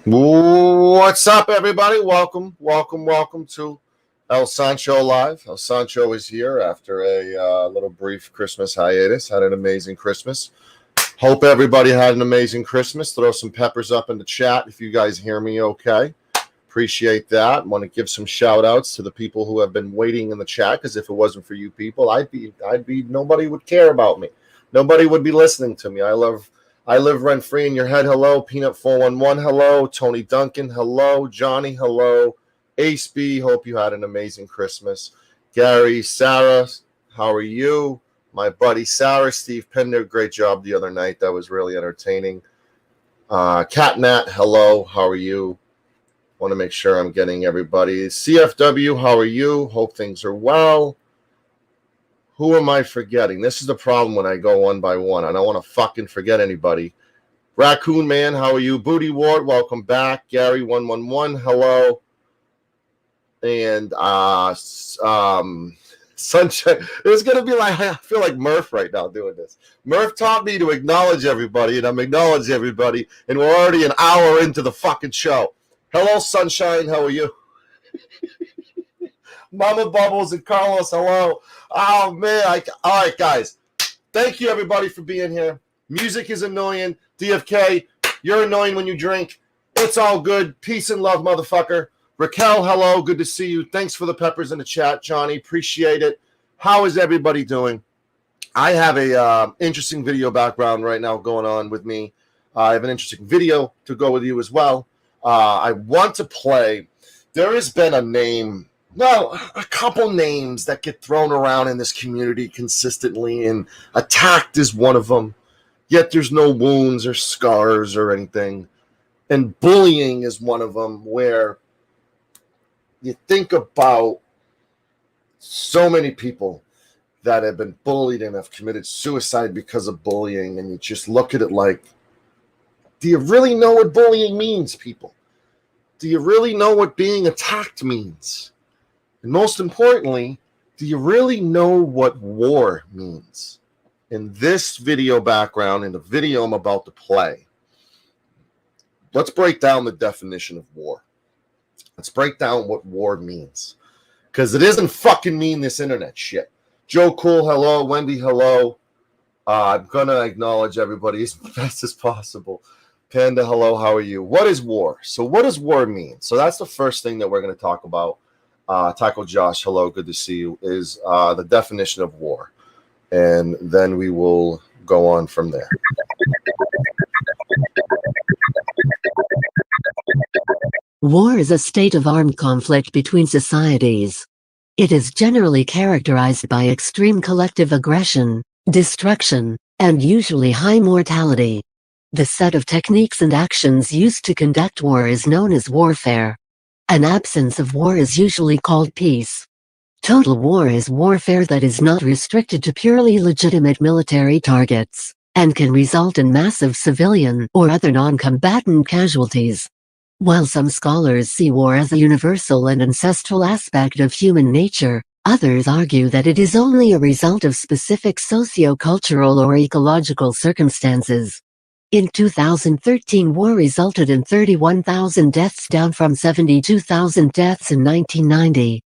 What's up, everybody? Welcome to El Sancho Live. El Sancho is here after a little brief Christmas hiatus. Had an amazing Christmas. Hope everybody had an amazing Christmas. Throw some peppers up in the chat if you guys hear me okay. Appreciate that. Want to give some shout outs to the people who have been waiting in the chat, because if it wasn't for you people, I'd be nobody would care about me. Nobody would be listening to me. I live rent-free in your head. Hello. Peanut411. Hello. Tony Duncan. Hello. Johnny. Hello. Ace B. Hope you had an amazing Christmas. Gary, Sarah, how are you? My buddy Sarah, Steve Pender, great job the other night. That was really entertaining. Catnat, hello. How are you? Want to make sure I'm getting everybody. CFW, how are you? Hope things are well. Who am I forgetting? This is the problem when I go one by one. I don't want to fucking forget anybody. Raccoon Man, how are you? Booty Ward, welcome back. Gary111, hello. And Sunshine. It's going to be like, I feel like Murph right now doing this. Murph taught me to acknowledge everybody, and I'm acknowledging everybody, and we're already an hour into the fucking show. Hello, Sunshine, how are you? Mama Bubbles and Carlos, hello. Oh, man. All right, guys. Thank you, everybody, for being here. Music is annoying. DFK, you're annoying when you drink. It's all good. Peace and love, motherfucker. Raquel, hello. Good to see you. Thanks for the peppers in the chat, Johnny. Appreciate it. How is everybody doing? I have a interesting video background right now going on with me. I have an interesting video to go with you as well. I want to play. There has been a couple names that get thrown around in this community consistently, and attacked is one of them. Yet there's no wounds or scars or anything. And bullying is one of them, where you think about so many people that have been bullied and have committed suicide because of bullying, and you just look at it like, do you really know what bullying means, people? Do you really know what being attacked means? And most importantly, do you really know what war means? In this video background, in the video I'm about to play, let's break down the definition of war. Let's break down what war means. Because it doesn't fucking mean this internet shit. Joe Cool, hello. Wendy, hello. I'm going to acknowledge everybody as best as possible. Panda, hello, how are you? What is war? So what does war mean? So that's the first thing that we're going to talk about. Taco Josh, hello, good to see you, is the definition of war. And then we will go on from there. War is a state of armed conflict between societies. It is generally characterized by extreme collective aggression, destruction, and usually high mortality. The set of techniques and actions used to conduct war is known as warfare. An absence of war is usually called peace. Total war is warfare that is not restricted to purely legitimate military targets, and can result in massive civilian or other non-combatant casualties. While some scholars see war as a universal and ancestral aspect of human nature, others argue that it is only a result of specific socio-cultural or ecological circumstances. In 2013, war resulted in 31,000 deaths, down from 72,000 deaths in 1990.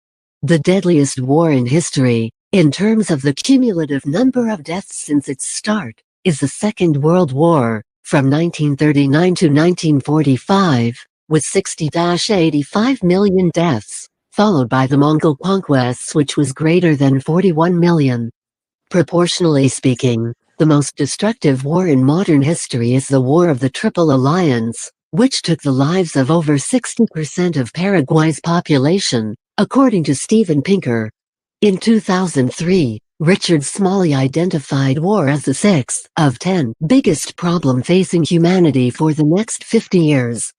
The deadliest war in history, in terms of the cumulative number of deaths since its start, is the Second World War, from 1939 to 1945, with 60-85 million deaths, followed by the Mongol conquests, which was greater than 41 million. Proportionally speaking, the most destructive war in modern history is the War of the Triple Alliance, which took the lives of over 60% of Paraguay's population, according to Steven Pinker. In 2003, Richard Smalley identified war as the sixth of 10 biggest problem facing humanity for the next 50 years.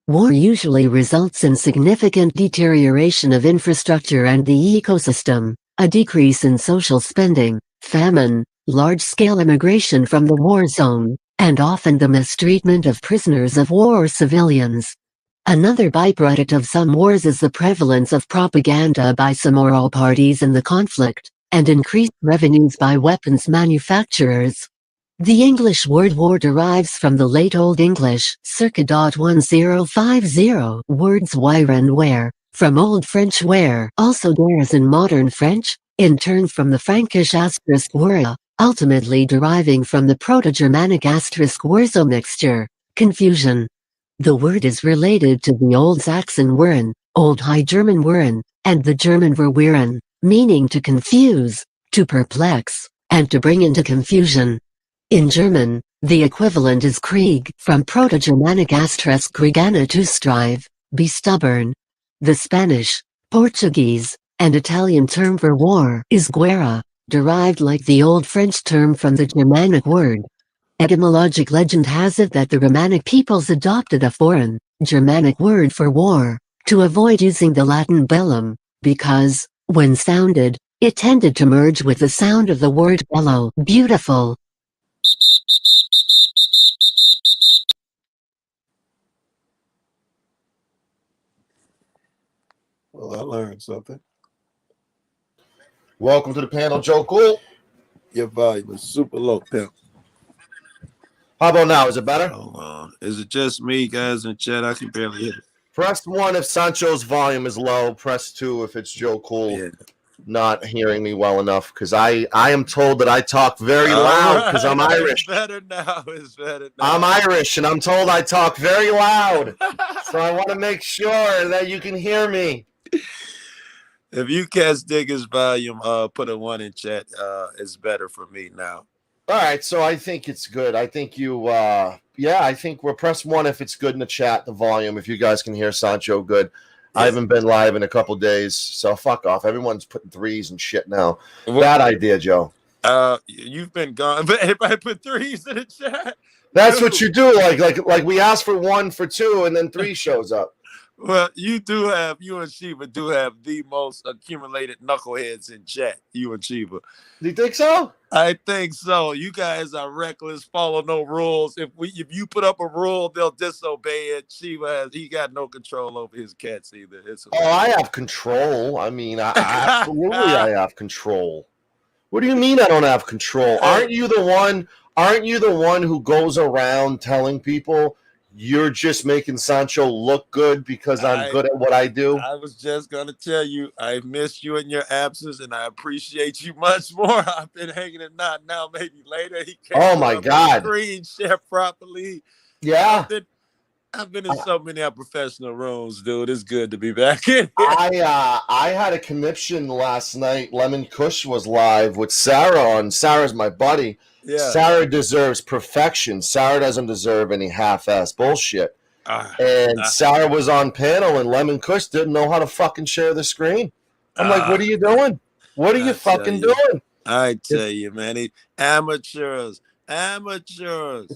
War usually results in significant deterioration of infrastructure and the ecosystem, a decrease in social spending, famine, large-scale immigration from the war zone, and often the mistreatment of prisoners of war or civilians. Another byproduct of some wars is the prevalence of propaganda by some or all parties in the conflict, and increased revenues by weapons manufacturers. The English word war derives from the Late Old English circa 1050 words wire and ware, from Old French ware, also there as in modern French, in turn from the Frankish asterisk wera, ultimately deriving from the Proto-Germanic asterisk werzo mixture, confusion. The word is related to the Old Saxon weren, Old High German weren, and the German verwirren, meaning to confuse, to perplex, and to bring into confusion. In German, the equivalent is Krieg, from Proto-Germanic asterisk krigana, to strive, be stubborn. The Spanish, Portuguese, and Italian term for war is guerra, derived like the Old French term from the Germanic word. Etymologic legend has it that the Romanic peoples adopted a foreign, Germanic word for war, to avoid using the Latin bellum, because, when sounded, it tended to merge with the sound of the word bello, beautiful. Well, I learned something. Welcome to the panel, Joe Cool. Your volume is super low, pimp. How about now? Is it better? Hold on. Is it just me, guys, in chat? I can barely hear it. Press 1 if Sancho's volume is low. Press 2 if it's Joe Cool not hearing me well enough, because I am told that I talk very loud because I'm Irish. It's better now. It's better now. I'm Irish, and I'm told I talk very loud. So I want to make sure that you can hear me. If you cats dig his volume, put a 1 in chat. It's better for me now. All right, so I think it's good. I think I think we're press 1 if it's good in the chat, the volume, if you guys can hear Sancho good. Yeah. I haven't been live in a couple days, so fuck off. Everyone's putting 3s and shit now. Bad idea, Joe. You've been gone, but everybody put 3s in the chat. That's what you do. Like we ask for 1 for 2, and then 3 shows up. Well, you and Shiva do have the most accumulated knuckleheads in chat. You and Shiva. Do you think so? I think so. You guys are reckless, follow no rules. If you put up a rule, they'll disobey it. Shiva he got no control over his cats either. I have control. I mean, absolutely I have control. What do you mean I don't have control? Aren't you the one who goes around telling people you're just making Sancho look good because I'm good at what I do? I was just going to tell you, I miss you in your absence, and I appreciate you much more. I've been hanging it out now, maybe later. He can't my God. screen share properly. Yeah. I've been in so many professional rooms, dude. It's good to be back in here. I had a conniption last night. Lemon Kush was live with Sarah on. Sarah's my buddy. Yeah. Sarah deserves perfection. Sarah doesn't deserve any half-ass bullshit. And Sarah was on panel, and Lemon Kush didn't know how to fucking share the screen. I'm like, what are you doing? What are you fucking doing? I tell you, man. Amateurs.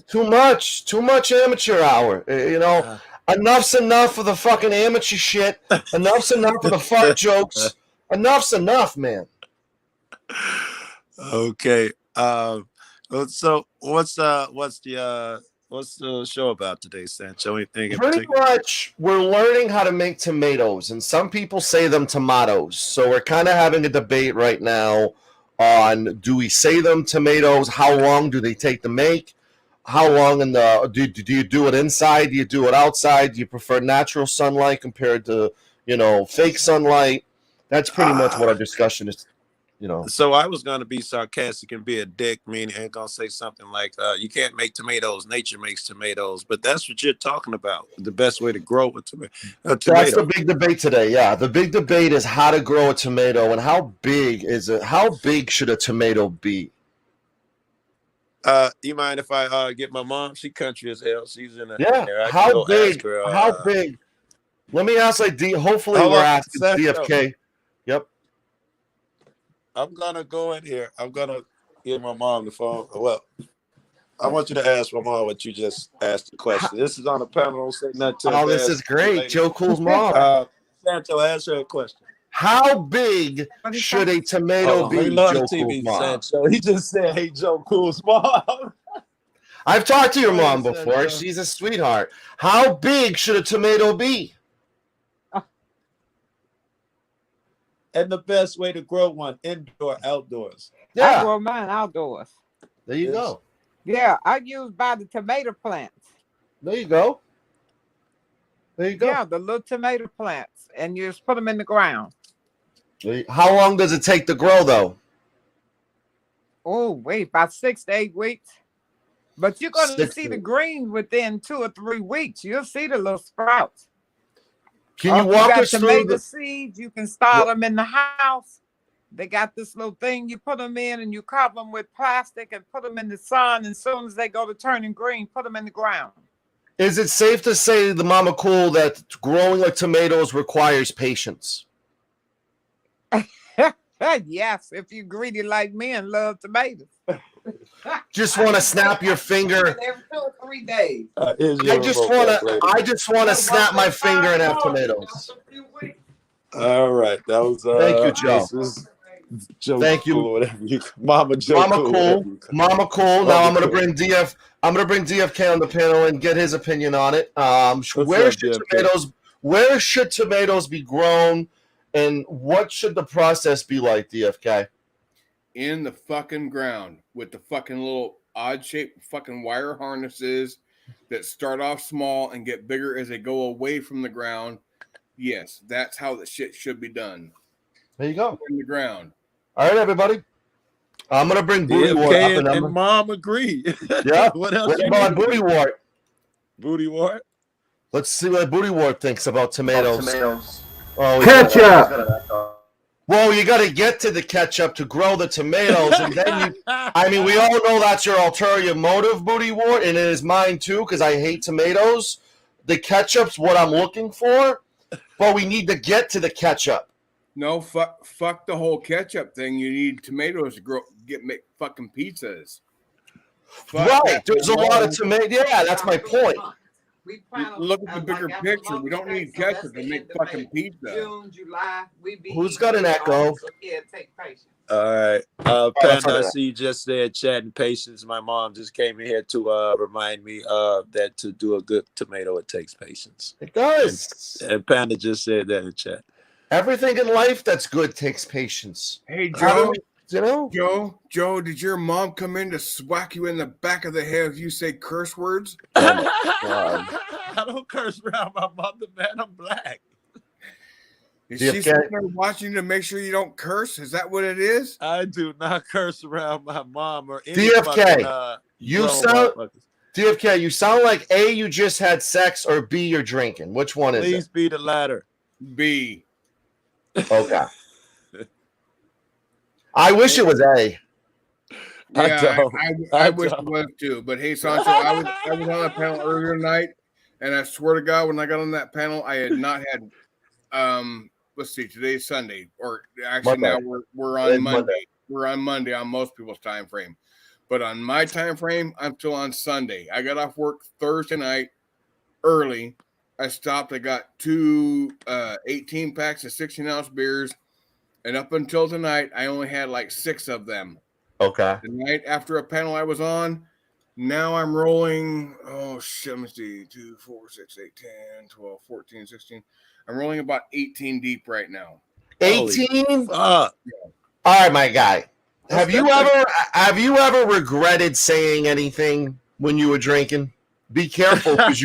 Too much amateur hour. You know, enough's enough of the fucking amateur shit. Enough's enough of the fuck jokes. Enough's enough, man. Okay. So what's the show about today, Sancho? Anything in Pretty particular? much, we're learning how to make tomatoes, and some people say them tomatoes. So we're kind of having a debate right now on, do we say them tomatoes? How long do they take to make? How long in the do you do it inside? Do you do it outside? Do you prefer natural sunlight compared to, fake sunlight? That's pretty much what our discussion is. So I was going to be sarcastic and be a dick, meaning I'm going to say something like, you can't make tomatoes. Nature makes tomatoes. But that's what you're talking about. The best way to grow a tomato. That's the big debate today. Yeah, the big debate is how to grow a tomato and how big is it? How big should a tomato be? You mind if I get my mom? She country as hell. She's in there. How big? How big? Let me ask hopefully we're asking DFK. Yep. I'm going to go in here. I'm going to give my mom the phone. Well, I want you to ask my mom what you just asked the question. This is on the panel. Don't say nothing to this is great. Joe Cool's mom. Sancho, ask her a question. How big should a tomato be, Joe Cool's mom? Sancho. He just said, hey, Joe Cool's mom. I've talked to your mom before. She's a sweetheart. How big should a tomato be? And the best way to grow one, indoor, outdoors. Yeah. I grow mine outdoors. There you go. Yeah, I use by the tomato plants. There you go. Yeah, the little tomato plants. And you just put them in the ground. How long does it take to grow, though? Oh, wait, about 6 to 8 weeks. But you're going to see the green within 2 or 3 weeks. You'll see the little sprouts. Can you walk us through tomato seeds? You can start them in the house. They got this little thing you put them in, and you cover them with plastic and put them in the sun. And as soon as they go to turning green, put them in the ground. Is it safe to say, the Mama Cool, that growing like tomatoes requires patience? Yes, if you're greedy like me and love tomatoes. Just want to snap your finger. Every 2 or 3 days. I just want to snap my finger and have tomatoes. All right, that was. Thank you, Joe. Joe. Thank you, Mama Joe. Mama Cool. Now I'm gonna bring DFK on the panel and get his opinion on it. Where should tomatoes be grown, and what should the process be like, DFK? In the fucking ground with the fucking little odd shaped fucking wire harnesses that start off small and get bigger as they go away from the ground. Yes, that's how the shit should be done. There you go. In the ground. All right, everybody. I'm gonna bring Booty Wart up, and Mom agree. Yeah. What else? Booty Wart. Booty Wart. Let's see what Booty Wart thinks about tomatoes. Oh, Ketchup. Well, you got to get to the ketchup to grow the tomatoes, and then we all know that's your ulterior motive, Booty Wart, and it is mine too, because I hate tomatoes. The ketchup's what I'm looking for, but we need to get to the ketchup. No, fuck the whole ketchup thing. You need tomatoes to make fucking pizzas. Right, there's a lot of tomatoes. Yeah, that's my point. Look at the bigger picture. We don't need ketchup to make fucking pizza. June, July, Who's got an echo? All right. Panda, I see you just said chat and patience. My mom just came in here to remind me that to do a good tomato, it takes patience. It does. And Panda just said that in chat. Everything in life that's good takes patience. Hey, Joe. Joe, did your mom come in to swack you in the back of the head if you say curse words? I don't curse around my mother, man. I'm black. Is she sitting there watching to make sure you don't curse? Is that what it is? I do not curse around my mom or any DFK. DFK, you sound like A, you just had sex, or B, you're drinking. Which one is Please it? be the latter. B. Okay. I wish it was A. Yeah, I I wish it don't. was too. But hey, Sancho, I was on a panel earlier tonight, and I swear to God, when I got on that panel, I had not had let's see, today's Sunday, or actually Monday. now we're on It's Monday. Monday. We're on Monday on most people's time frame. But on my time frame, I'm still on Sunday. I got off work Thursday night early. I stopped. I got two 18 packs of 16-ounce beers, and up until tonight, I only had like 6 of them. Okay. The night after a panel I was on, now I'm rolling. Oh, shit. Let me see. 2, 4, 6, 8, 10, 12, 14, 16. I'm rolling about 18 deep right now. 18? Fuck. All right, my guy. Have you That's- ever regretted saying anything when you were drinking? Be careful because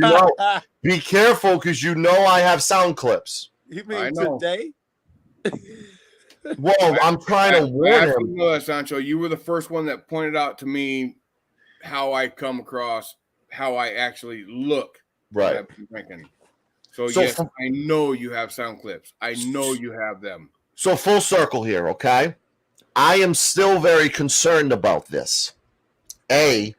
be careful because I have sound clips. You I mean know. today? Whoa, I'm trying to warn him. Absolutely know that, Sancho. You were the first one that pointed out to me how I come across, how I actually look when Right. I've been drinking. So yes, for- I know you have sound clips. I know you have them. So full circle here, okay? I am still very concerned about this. A.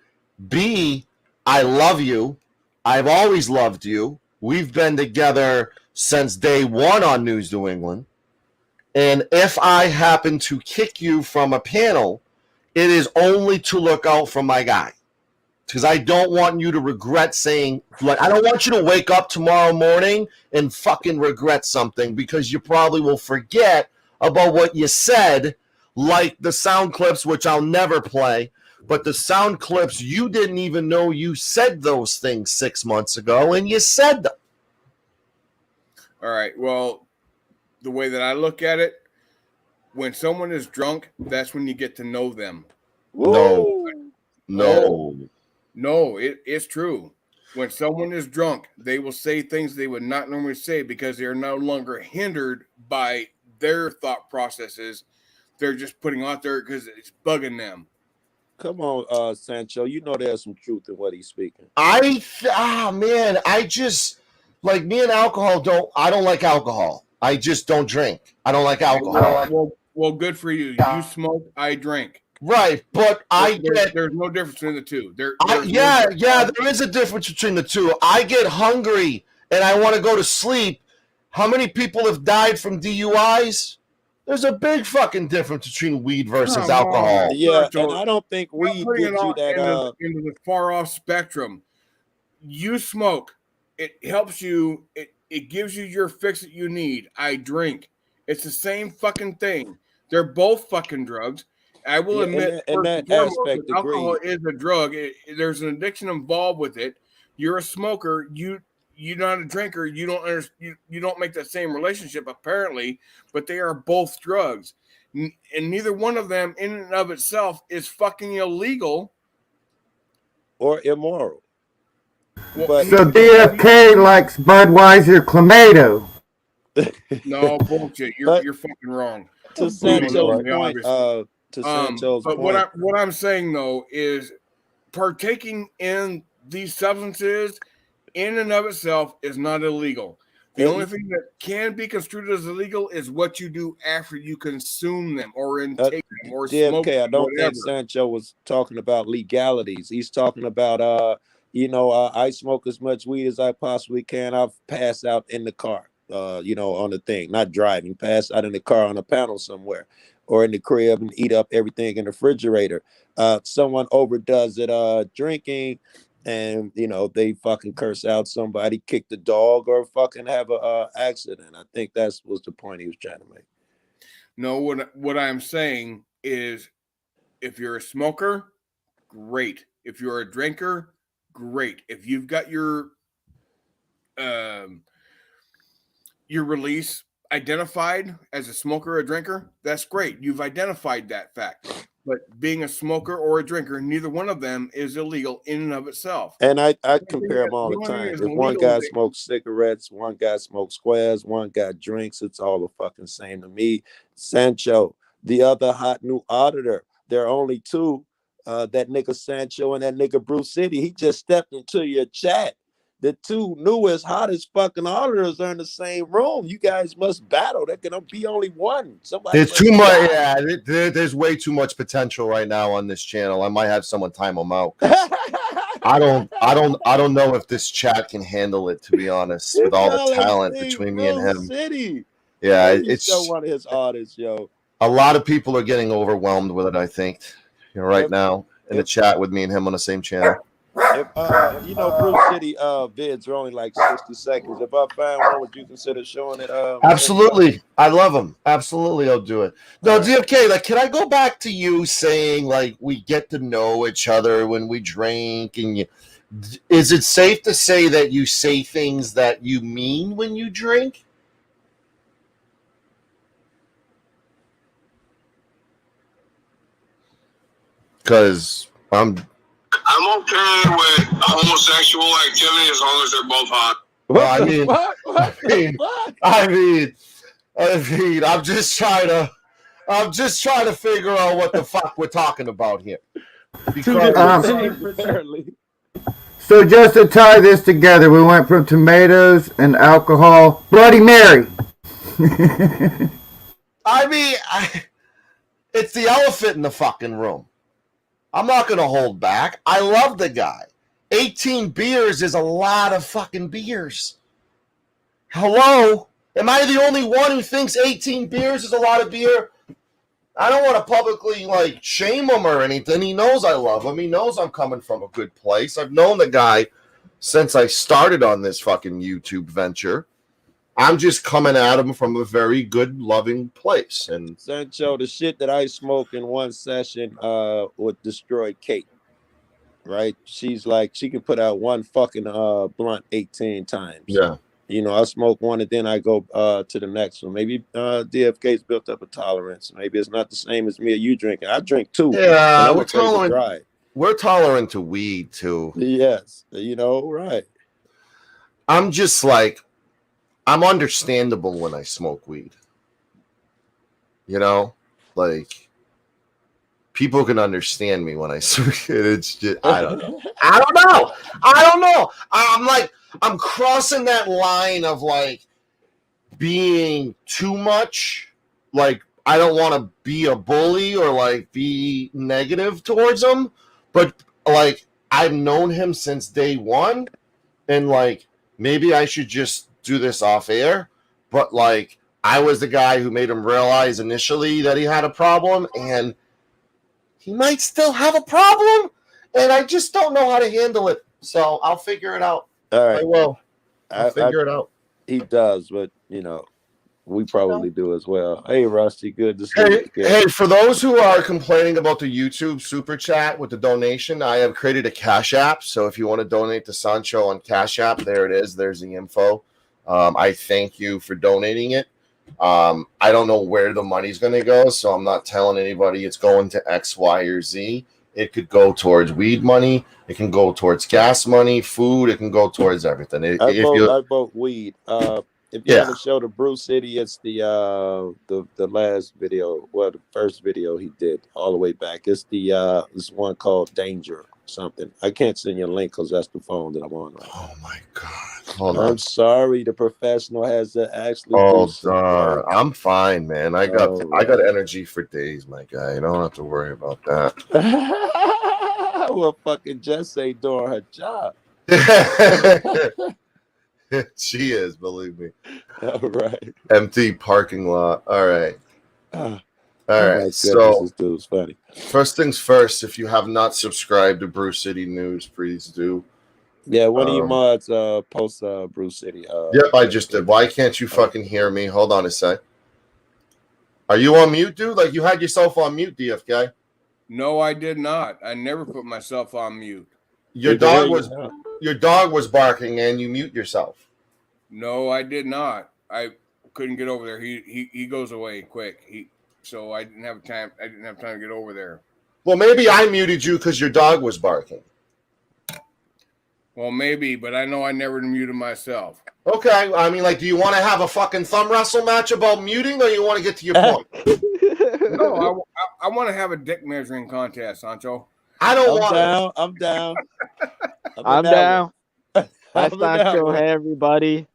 B. I love you. I've always loved you. We've been together since day one on News New England. And if I happen to kick you from a panel, it is only to look out for my guy. Because I don't want you to regret saying, like, I don't want you to wake up tomorrow morning and fucking regret something because you probably will forget about what you said, like the sound clips, which I'll never play, but the sound clips, you didn't even know you said those things 6 months ago, and you said them. All right. Well, the way that I look at it, when someone is drunk, that's when you get to know them. No, it's true. When someone is drunk, they will say things they would not normally say because they are no longer hindered by their thought processes. They're just putting out there because it's bugging them. Come on, Sancho. You know there's some truth in what he's speaking. Man, I just, like, me and alcohol I don't like alcohol. I just don't drink. I don't like alcohol. Well, good for you. You smoke, I drink. Right, but there's no difference between the two. There is a difference between the two. I get hungry and I want to go to sleep. How many people have died from DUIs? There's a big fucking difference between weed versus alcohol. Yeah, and I don't think weed gives you that into the far off spectrum. You smoke, it helps you. It gives you your fix that you need. I drink. It's the same fucking thing. They're both fucking drugs. I will admit, in that aspect, alcohol is a drug. There's an addiction involved with it. You're a smoker. You're not a drinker. You don't make that same relationship apparently, but they are both drugs, and neither one of them, in and of itself, is fucking illegal or immoral. Well, so DFK likes Budweiser Clamato. No bullshit. You're fucking wrong. To Sancho's point. But what I'm saying though is partaking in these substances in and of itself is not illegal. The only thing that can be construed as illegal is what you do after you consume them or intake them or smoke them. I don't think Sancho was talking about legalities. He's talking about I smoke as much weed as I possibly can. I've passed out in the car, on the thing, not driving, pass out in the car on a panel somewhere or in the crib and eat up everything in the refrigerator. Someone overdoes it drinking and, they fucking curse out somebody, kick the dog or fucking have a accident. I think that was the point he was trying to make. No, what I'm saying is if you're a smoker, great. If you're a drinker, great. If you've got your release identified as a smoker or a drinker, that's great. You've identified that fact. But being a smoker or a drinker, neither one of them is illegal in and of itself. And I compare them all the time. If one guy smokes cigarettes, one guy smokes squares, one guy drinks, it's all the fucking same to me. Sancho, the other hot new auditor, there are only 2 that nigga Sancho and that nigga Bruce City. He just stepped into your chat. The two newest, hottest fucking auditors are in the same room. You guys must battle. There can be only one. Somebody There's must too much. die. Yeah, there's way too much potential right now on this channel. I might have someone time them out. I don't know if this chat can handle it. To be honest, with all the talent between me and him. City. Yeah, Maybe it's show one of his artists, yo. a lot of people are getting overwhelmed with it. I think, right now in the chat with me and him on the same channel. If Bruce City vids are only like 60 seconds. If I find one, would you consider showing it? Absolutely. I love him. Absolutely, I'll do it. No, DFK, like, can I go back to you saying, like, we get to know each other when we drink, and is it safe to say that you say things that you mean when you drink? Because I'm okay with homosexual activity as long as they're both hot. I'm just trying to figure out what the fuck we're talking about here. Because so just to tie this together, we went from tomatoes and alcohol, Bloody Mary. It's the elephant in the fucking room. I'm not going to hold back. I love the guy. 18 beers is a lot of fucking beers. Hello? Am I the only one who thinks 18 beers is a lot of beer? I don't want to publicly, like, shame him or anything. He knows I love him. He knows I'm coming from a good place. I've known the guy since I started on this fucking YouTube venture. I'm just coming at him from a very good, loving place. And Sancho, the shit that I smoked in one session would destroy Kate. Right? She's like, she can put out one fucking blunt 18 times. Yeah. You know, I smoke one and then I go to the next one. Maybe DFK's built up a tolerance. Maybe it's not the same as me or you drinking. I drink too. Yeah, we're tolerant. We're tolerant to weed too. Yes, you know, right. I'm just like, I'm understandable when I smoke weed. You know, like, people can understand me when I smoke it. It's just, I don't know. I'm crossing that line of, like, being too much. Like, I don't want to be a bully or, like, be negative towards him. But, like, I've known him since day one. And, like, maybe I should just do this off air, but, like, I was the guy who made him realize initially that he had a problem, and he might still have a problem, and I just don't know how to handle it. So I'll figure it out. All right. I will. I'll figure it out. He does, but, you know, we probably do as well. Hey, Rusty, good to see you. Hey, for those who are complaining about the YouTube super chat with the donation, I have created a Cash App. So if you want to donate to Sancho on Cash App, there it is. There's the info. I thank you for donating it. I don't know where the money's going to go, so I'm not telling anybody it's going to X, Y, or Z. It could go towards weed money. It can go towards gas money, food. It can go towards everything. I vote weed. If you want to show the Bruce City, it's the last video, well, the first video he did all the way back. It's the this one called Danger something. I can't send you a link because that's the phone that I'm on right now. Oh my god! Hold on. I'm sorry, the professional has to actually. I'm fine, man. I got energy for days, my guy. You don't have to worry about that. Well, fucking Jesse doing her job. She is, believe me. All right. Empty parking lot. All right. All right. So this dude's funny. First things first, if you have not subscribed to Bruce City News, please do. Yeah, one of you mods post Bruce City. Yep, I just did. Why can't you fucking hear me? Hold on a sec. Are you on mute, dude? Like, you had yourself on mute, DFK. No, I did not. I never put myself on mute. Your dog was barking and you mute yourself. No, I did not. I couldn't get over there. He goes away quick. So I didn't have time. I didn't have time to get over there. Well, maybe I muted you because your dog was barking. Well, maybe, but I know I never muted myself. Okay, I mean, like, do you want to have a fucking thumb wrestle match about muting, or you want to get to your point? No, I want to have a dick measuring contest, Sancho. I don't I'm want down. I'm down. I'm down. Hi, I'm in that Sancho. one. Hey, everybody.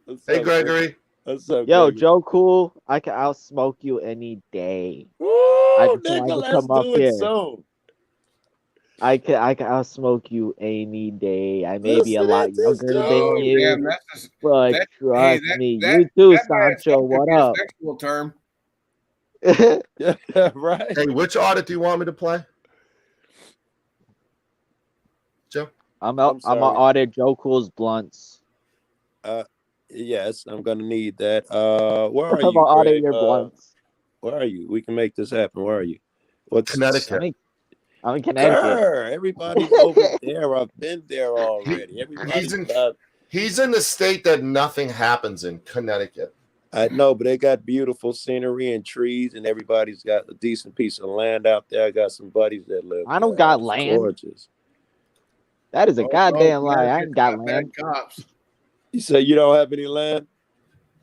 What's it. Hey, up, Chris? Gregory. What's up, Yo, Gregory? Joe Cool. I can outsmoke you any day. Woo, I just nigga, wanted to let's come up do it here. soon. I can outsmoke you any day. I may be a Listen lot at this younger than Oh, you, damn, that's just, but that. Hey, trust me. that You too, that by Sancho. itself could What be a up? sexual term. Yeah, right. Hey, which audit do you want me to play? Joe? I'm I'm gonna sorry. audit Joe Cool's blunts. Yes, I'm gonna need that. Where I'm are gonna you, audit Greg? your blunts. Where are you? We can make this happen. Where are you? What's Connecticut. I'm in Connecticut. Grr, everybody's over there. I've been there already. He's in the state that nothing happens in, Connecticut. I know, but they got beautiful scenery and trees, and everybody's got a decent piece of land out there. I got some buddies that live I there. don't got It's land. gorgeous. That is a goddamn lie. I Connecticut's ain't got bad land. cops. You say you don't have any land?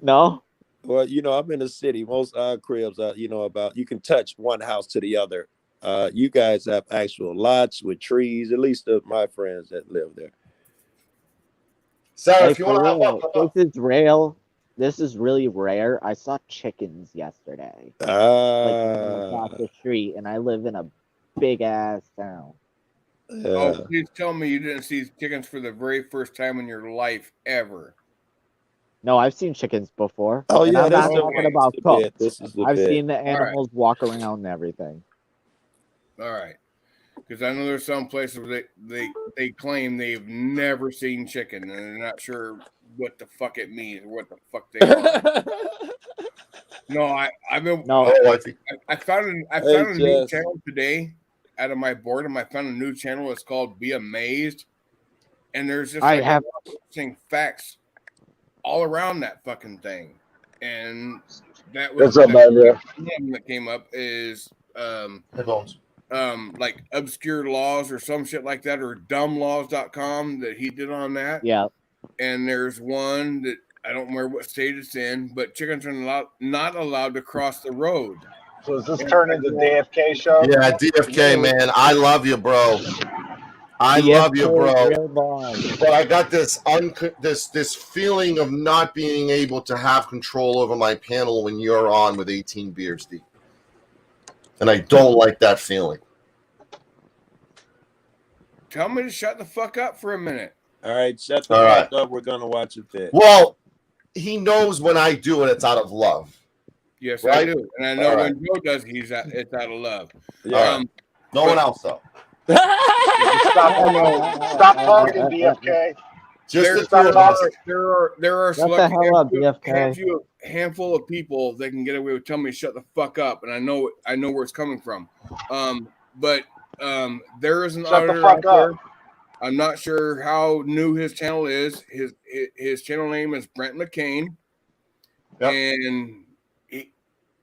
No. Well, I'm in the city. Most cribs, about you can touch one house to the other. You guys have actual lots with trees. At least my friends that live there. Sarah, Hey, if you for want to hop real, up. this is real. This is really rare. I saw chickens yesterday, like across the street, and I live in a big ass town. Oh, please tell me you didn't see chickens for the very first time in your life ever. No, I've seen chickens before. Oh, and yeah, I'm that's not the talking one. about This is the bit. cooked. This is the I've bit. seen the animals walk around and everything. All right, because I know there's some places where they claim they've never seen chicken and they're not sure what the fuck it means or what the fuck they are. No, I've been. No, I found a new channel today out of my boredom. I found a new channel. It's called Be Amazed, and there's just a lot of interesting facts all around that fucking thing. And that was What's up, man? Yeah. one that came up is Headphones. like obscure laws or some shit like that, or dumblaws.com that he did on that. Yeah. And there's one that I don't remember what state it's in, but chickens are not allowed to cross the road. So is this turned into DFK show? Yeah, DFK, man. I love you, bro. I love you, bro. But I got this this feeling of not being able to have control over my panel when you're on with 18 beers deep. And I don't like that feeling. Tell me to shut the fuck up for a minute. All right, shut the fuck up. We're gonna watch it fit. Well, he knows when I do it, it's out of love. Yes, right? I do, and I know when Joe does, it's out of love. Yeah. No one else though. Stop talking, DFK. Just there are select handful of people that can get away with telling me to shut the fuck up, and I know where it's coming from. But there is an auditor out there. I'm not sure how new his channel is. His channel name is Brent McCain, and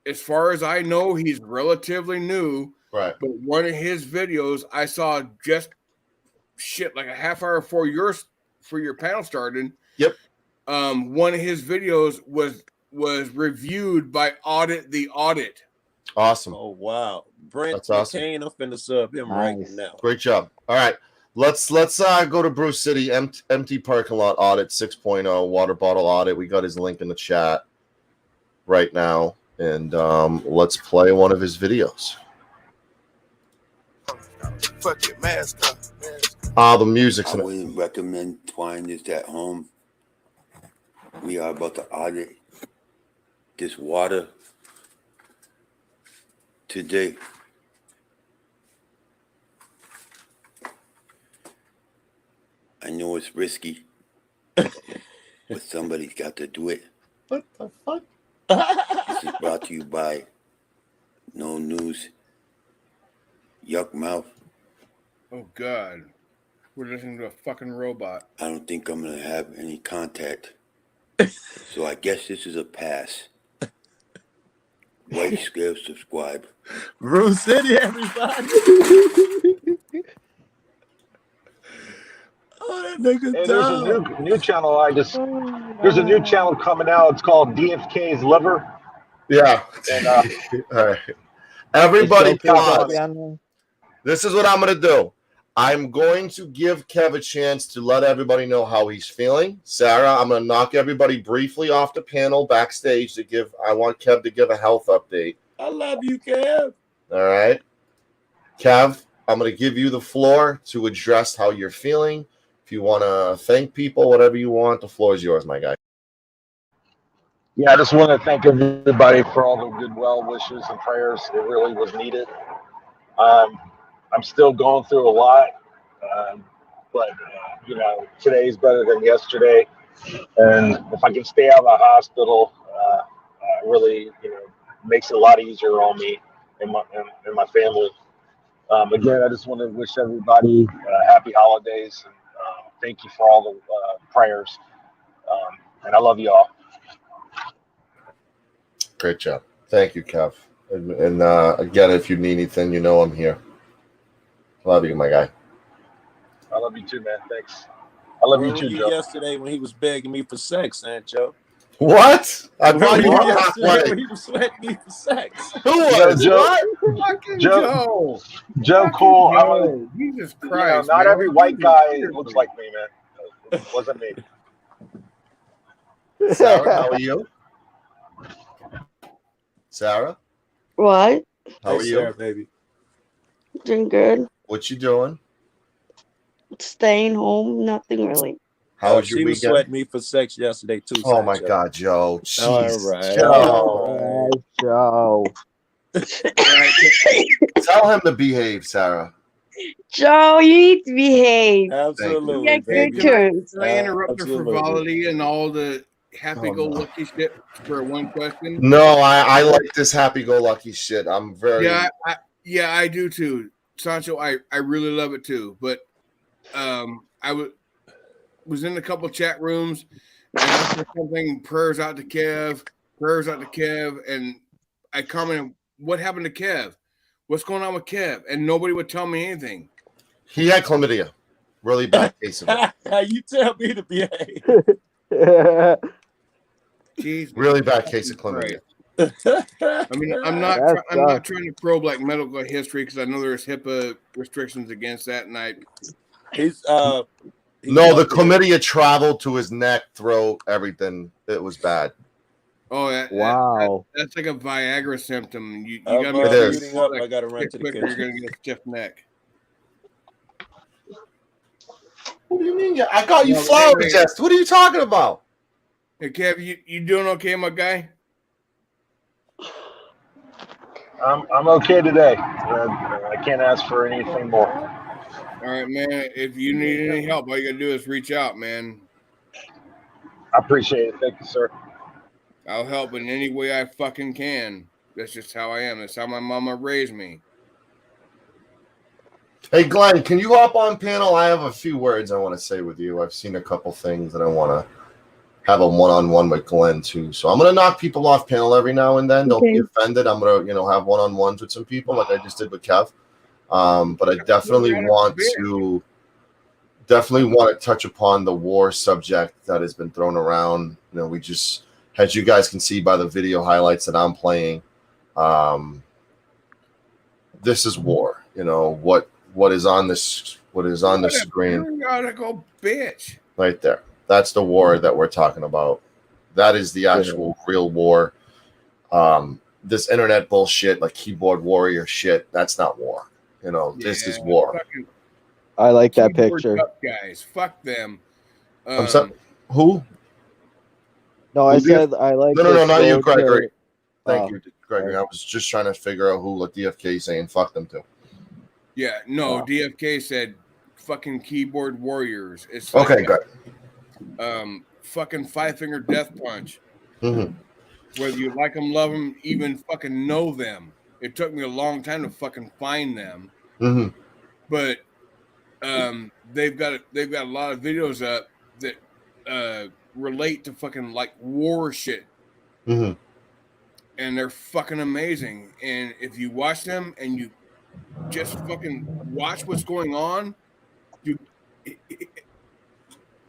as far as I know, he's relatively new. Right. But one of his videos I saw just shit like a half hour before your panel started. Yep. One of his videos was reviewed by Audit the Audit. Awesome. Oh wow. Brent That's awesome. McCain, I'm finna sub him right now. Great job. All right. Let's go to Bruce City, empty parking lot audit 6.0, water bottle audit. We got his link in the chat right now. And let's play one of his videos. Fuck your mask up. The music's I wouldn't recommend trying this at home. We are about to audit this water today. I know it's risky, but somebody's got to do it. What the fuck? This is brought to you by No News, Yuck Mouth. Oh God, we're listening to a fucking robot. I don't think I'm gonna have any contact, so I guess this is a pass. Like, share, subscribe. Bruce City, everybody. Oh, that nigga. Hey, there's a new channel. There's a new channel coming out. It's called DFK's Liver. Yeah. And, all right. Everybody pause. This is what I'm going to do. I'm going to give Kev a chance to let everybody know how he's feeling. Sarah, I'm going to knock everybody briefly off the panel backstage to give. I want Kev to give a health update. I love you, Kev. All right. Kev, I'm going to give you the floor to address how you're feeling. If you want to thank people, whatever you want, the floor is yours, my guy. Yeah, I just want to thank everybody for all the good well wishes and prayers. It really was needed. I'm still going through a lot, but today's better than yesterday. And if I can stay out of the hospital, really, makes it a lot easier on me and my family. Again, I just want to wish everybody happy holidays and thank you for all the prayers. And I love you all. Great job. Thank you, Kev. And again, if you need anything, I'm here. Love you, my guy. I love you too, man. Thanks. I love you too, Joe. Yesterday when he was begging me for sex, Sancho. What? I thought you yesterday when he was sweating me for sex. Who was? Joe, What? Fucking Joe. Joe. Joe, cool. Joe. Jesus Christ. Not man. every white guy looks like me, man. It wasn't me. Sarah, how are you? Sarah, What? how are you? Sarah, baby. Doing good. What you doing? Staying home. Nothing really. How was your she weekend? was sweating me for sex yesterday too. Oh Sancho. my God, Joe! Jeez. All right. Joe. Joe. Tell him to behave, Sarah. Joe, you need to behave. Absolutely, Get baby. good terms. Can I interrupt the Absolutely. frivolity and all the happy-go-lucky shit for one question? No, I like this happy-go-lucky shit. I'm very I do too, Sancho. I really love it too. But I was in a couple chat rooms and I said something. Prayers out to Kev, and I commented, "What happened to Kev? What's going on with Kev?" And nobody would tell me anything. He had chlamydia. Really bad case of it. You tell me to behave. Jeez, really bad case of chlamydia. I mean, I'm not trying to probe like medical history because I know there's HIPAA restrictions against that, and no, the chlamydia traveled to his neck, throat, everything. It was bad. Oh, Wow. That's like a Viagra symptom. You I'm got muting up. I got to run to the quicker. kitchen. You're gonna get a stiff neck. What do you mean? I got you flowers, Jess. What are you talking about? Hey, Kev, you doing okay, my guy? I'm okay today. I can't ask for anything more. All right, man. If you need any help, all you gotta do is reach out, man. I appreciate it. Thank you, sir. I'll help in any way I fucking can. That's just how I am. That's how my mama raised me. Hey, Glenn, can you hop on panel? I have a few words I want to say with you. I've seen a couple things that I want to have a one-on-one with Glenn too. So I'm gonna knock people off panel every now and then. Don't be offended. I'm gonna, have one-on-ones with some people like I just did with Kev. But I definitely want to touch upon the war subject that has been thrown around. We just, as you guys can see by the video highlights that I'm playing, this is war. What is on this screen? Periodical bitch. Right there. That's the war that we're talking about. That is the actual real war. This internet bullshit, like keyboard warrior shit, that's not war. This is war. I like that picture. Guys, fuck them. I'm sorry. Who? No, I said I like. No, not you, Gregory. Thank you, Gregory. I was just trying to figure out who DFK saying fuck them to. Yeah, no, DFK said fucking keyboard warriors. It's okay, good. Fucking 5-finger death punch. Mm-hmm. Whether you like them, love them, even fucking know them. It took me a long time to fucking find them. Mm-hmm. But they've got a lot of videos up that relate to fucking like war shit. Mm-hmm. And they're fucking amazing. And if you watch them and you just fucking watch what's going on,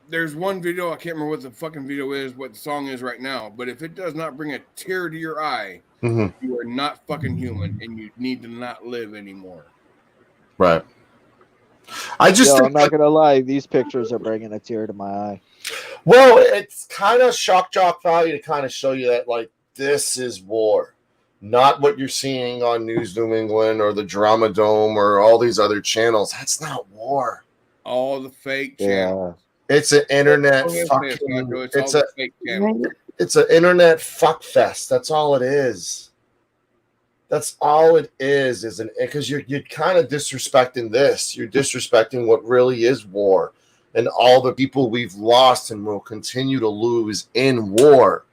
there's one video, I can't remember what the fucking video is, what the song is right now, but if it does not bring a tear to your eye, mm-hmm. you are not fucking human and you need to not live anymore. Right. I just Yo, think I'm not gonna lie, these pictures are bringing a tear to my eye. well, it's kind of shock jock value to kind of show you that like this is war, not what you're seeing on News New England or the Drama Dome or all these other channels. That's not war. All the fake channels. It's an internet It's fucking. all the fake channels. It's an internet fuck fest. That's all it is. That's all it is an because you're kind of disrespecting this. You're disrespecting what really is war and all the people we've lost and will continue to lose in war.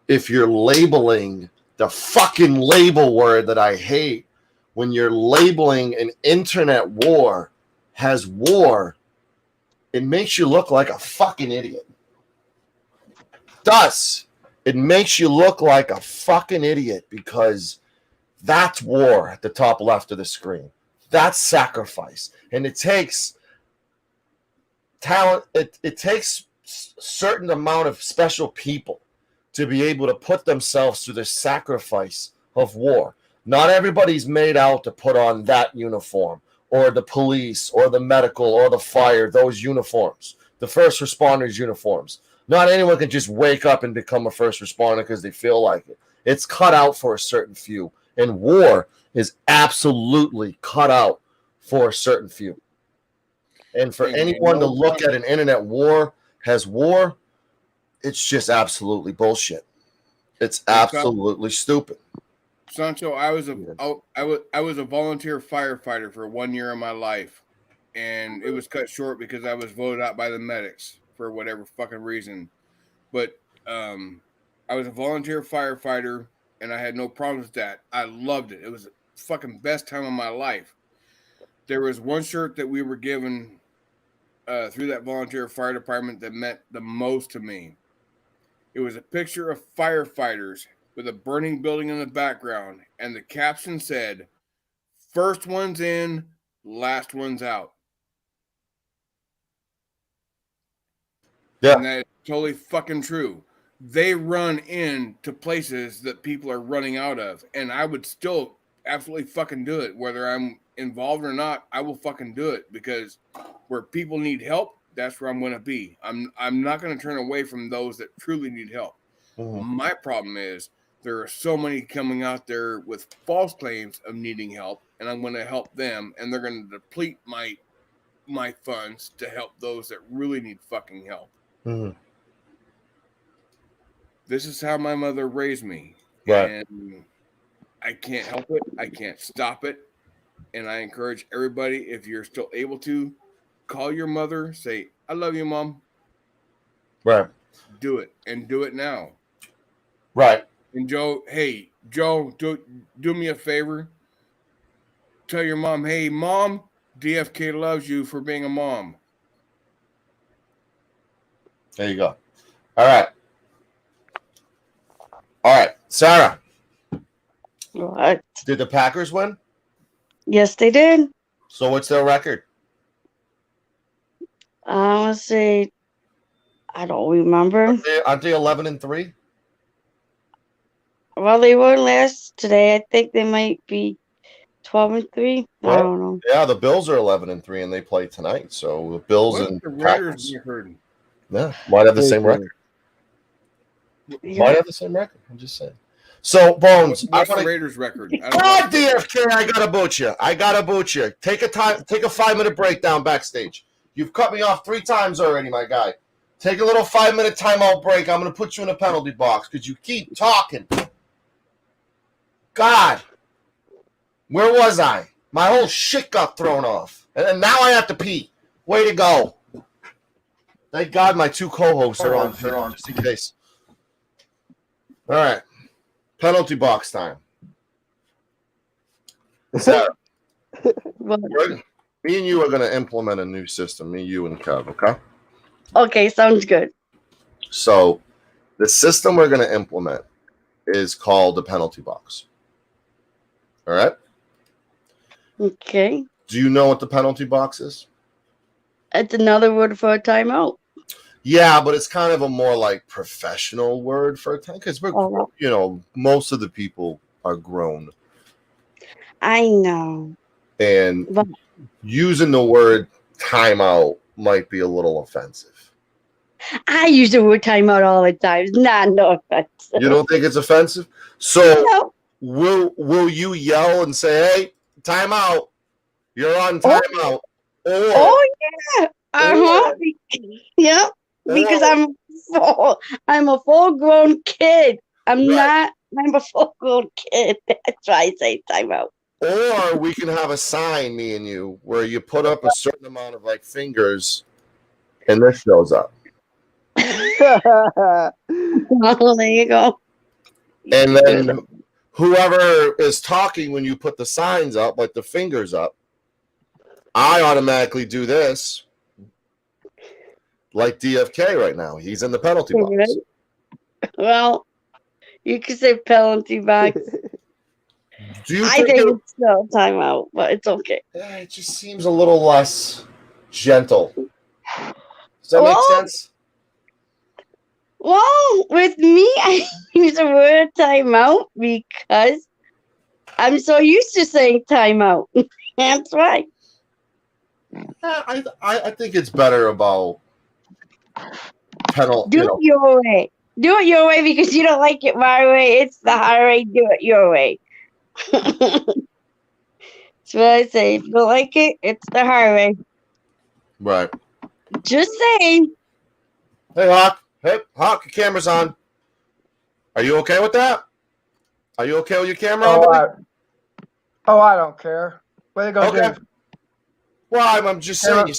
If you're labeling the fucking label word that I hate, when you're labeling an internet war as war, it makes you look like a fucking idiot. Thus, it makes you look like a fucking idiot because that's war at the top left of the screen. That's sacrifice. And it takes talent. It takes a certain amount of special people to be able to put themselves through the sacrifice of war. Not everybody's made out to put on that uniform or the police or the medical or the fire, those uniforms, the first responders' uniforms. Not anyone can just wake up and become a first responder because they feel like it. It's cut out for a certain few. And war is absolutely cut out for a certain few. And for anyone to look at an internet war as war, it's just absolutely bullshit. It's absolutely stupid. Sancho, I was a volunteer firefighter for 1 year of my life, and it was cut short because I was voted out by the medics for whatever fucking reason. But I was a volunteer firefighter, and I had no problems with that. I loved it. It was the fucking best time of my life. There was one shirt that we were given through that volunteer fire department that meant the most to me. It was a picture of firefighters with a burning building in the background, and the caption said, "First one's in, last one's out." Yeah. And that is totally fucking true. They run into places that people are running out of, and I would still absolutely fucking do it. Whether I'm involved or not, I will fucking do it, because where people need help, that's where I'm going to be. I'm not going to turn away from those that truly need help. My problem is there are so many coming out there with false claims of needing help, and I'm going to help them, and they're going to deplete my funds to help those that really need fucking help. This is how my mother raised me. Right. And I can't help it. I can't stop it. And I encourage everybody, if you're still able to, call your mother, say, "I love you, Mom." Right. Do it, and do it now. Right. And Joe, do me a favor. Tell your mom, "Hey, Mom, DFK loves you for being a mom." There you go. All right. All right. Sarah. What? Did the Packers win? Yes, they did. So what's their record? I want to say, I don't remember. Aren't they 11-3? Well, they won last today. I think they might be 12-3. I don't know. Yeah, the Bills are 11-3, and they play tonight. So the Bills and the Packers. Raiders Yeah, might have the same record. Might have the same record. I'm just saying. So Bones, what's the Raiders record? God, DFK, I gotta boot you. Take a 5-minute break down backstage. You've cut me off 3 times already, my guy. Take a little 5-minute timeout break. I'm gonna put you in a penalty box because you keep talking. God, where was I? My whole shit got thrown off, and now I have to pee. Way to go! Thank God my 2 co-hosts are on just in case. All right. Penalty box time. Sarah, me and you are going to implement a new system. Me, you, and Kev, okay? Okay, sounds good. So the system we're going to implement is called the penalty box. All right? Okay. Do you know what the penalty box is? It's another word for a timeout. Yeah, but it's kind of a more like professional word for a time because we're, most of the people are grown. I know. And using the word timeout might be a little offensive. I use the word timeout all the time. It's not no offensive. You don't think it's offensive? So No. will you yell and say, "Hey, timeout! You're on timeout"? Oh yeah. Yep. Because I'm a full-grown kid. I'm a full-grown kid. That's why I say timeout. Or we can have a sign, me and you, where you put up a certain amount of like fingers, and this shows up. Oh, there you go. And then whoever is talking when you put the signs up, like the fingers up, I automatically do this, like DFK right now. He's in the penalty box. Well, you can say penalty box. I think it's still timeout, but it's okay. It just seems a little less gentle. Does that make sense? Well, with me, I use the word timeout because I'm so used to saying timeout. That's right. I think it's better about penalty. Do it your way. Do it your way because you don't like it my way. It's the hard way. Do it your way. That's what I say. If you don't like it, it's the hard way. Right. Just saying. Hey, Hawk. Hey, Hawk, your camera's on. Are you okay with that? Are you okay with your camera on, buddy? I don't care. What are you going to do? Well, I'm just saying.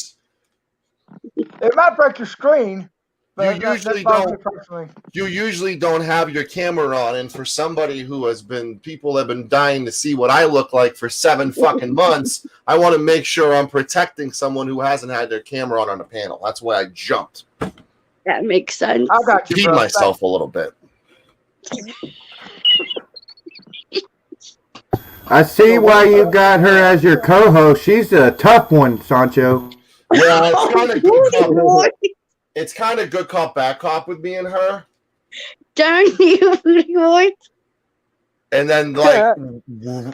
It might break your screen. But you usually don't have your camera on, and for somebody who people have been dying to see what I look like for 7 fucking months, I want to make sure I'm protecting someone who hasn't had their camera on a panel. That's why I jumped. That makes sense. I got you, Feed myself a little bit. I see why you got her as your co-host. She's a tough one, Sancho. Yeah, it's kind of good. It's kind of good cop, bad cop with me and her. Darn you, boy. And then, like,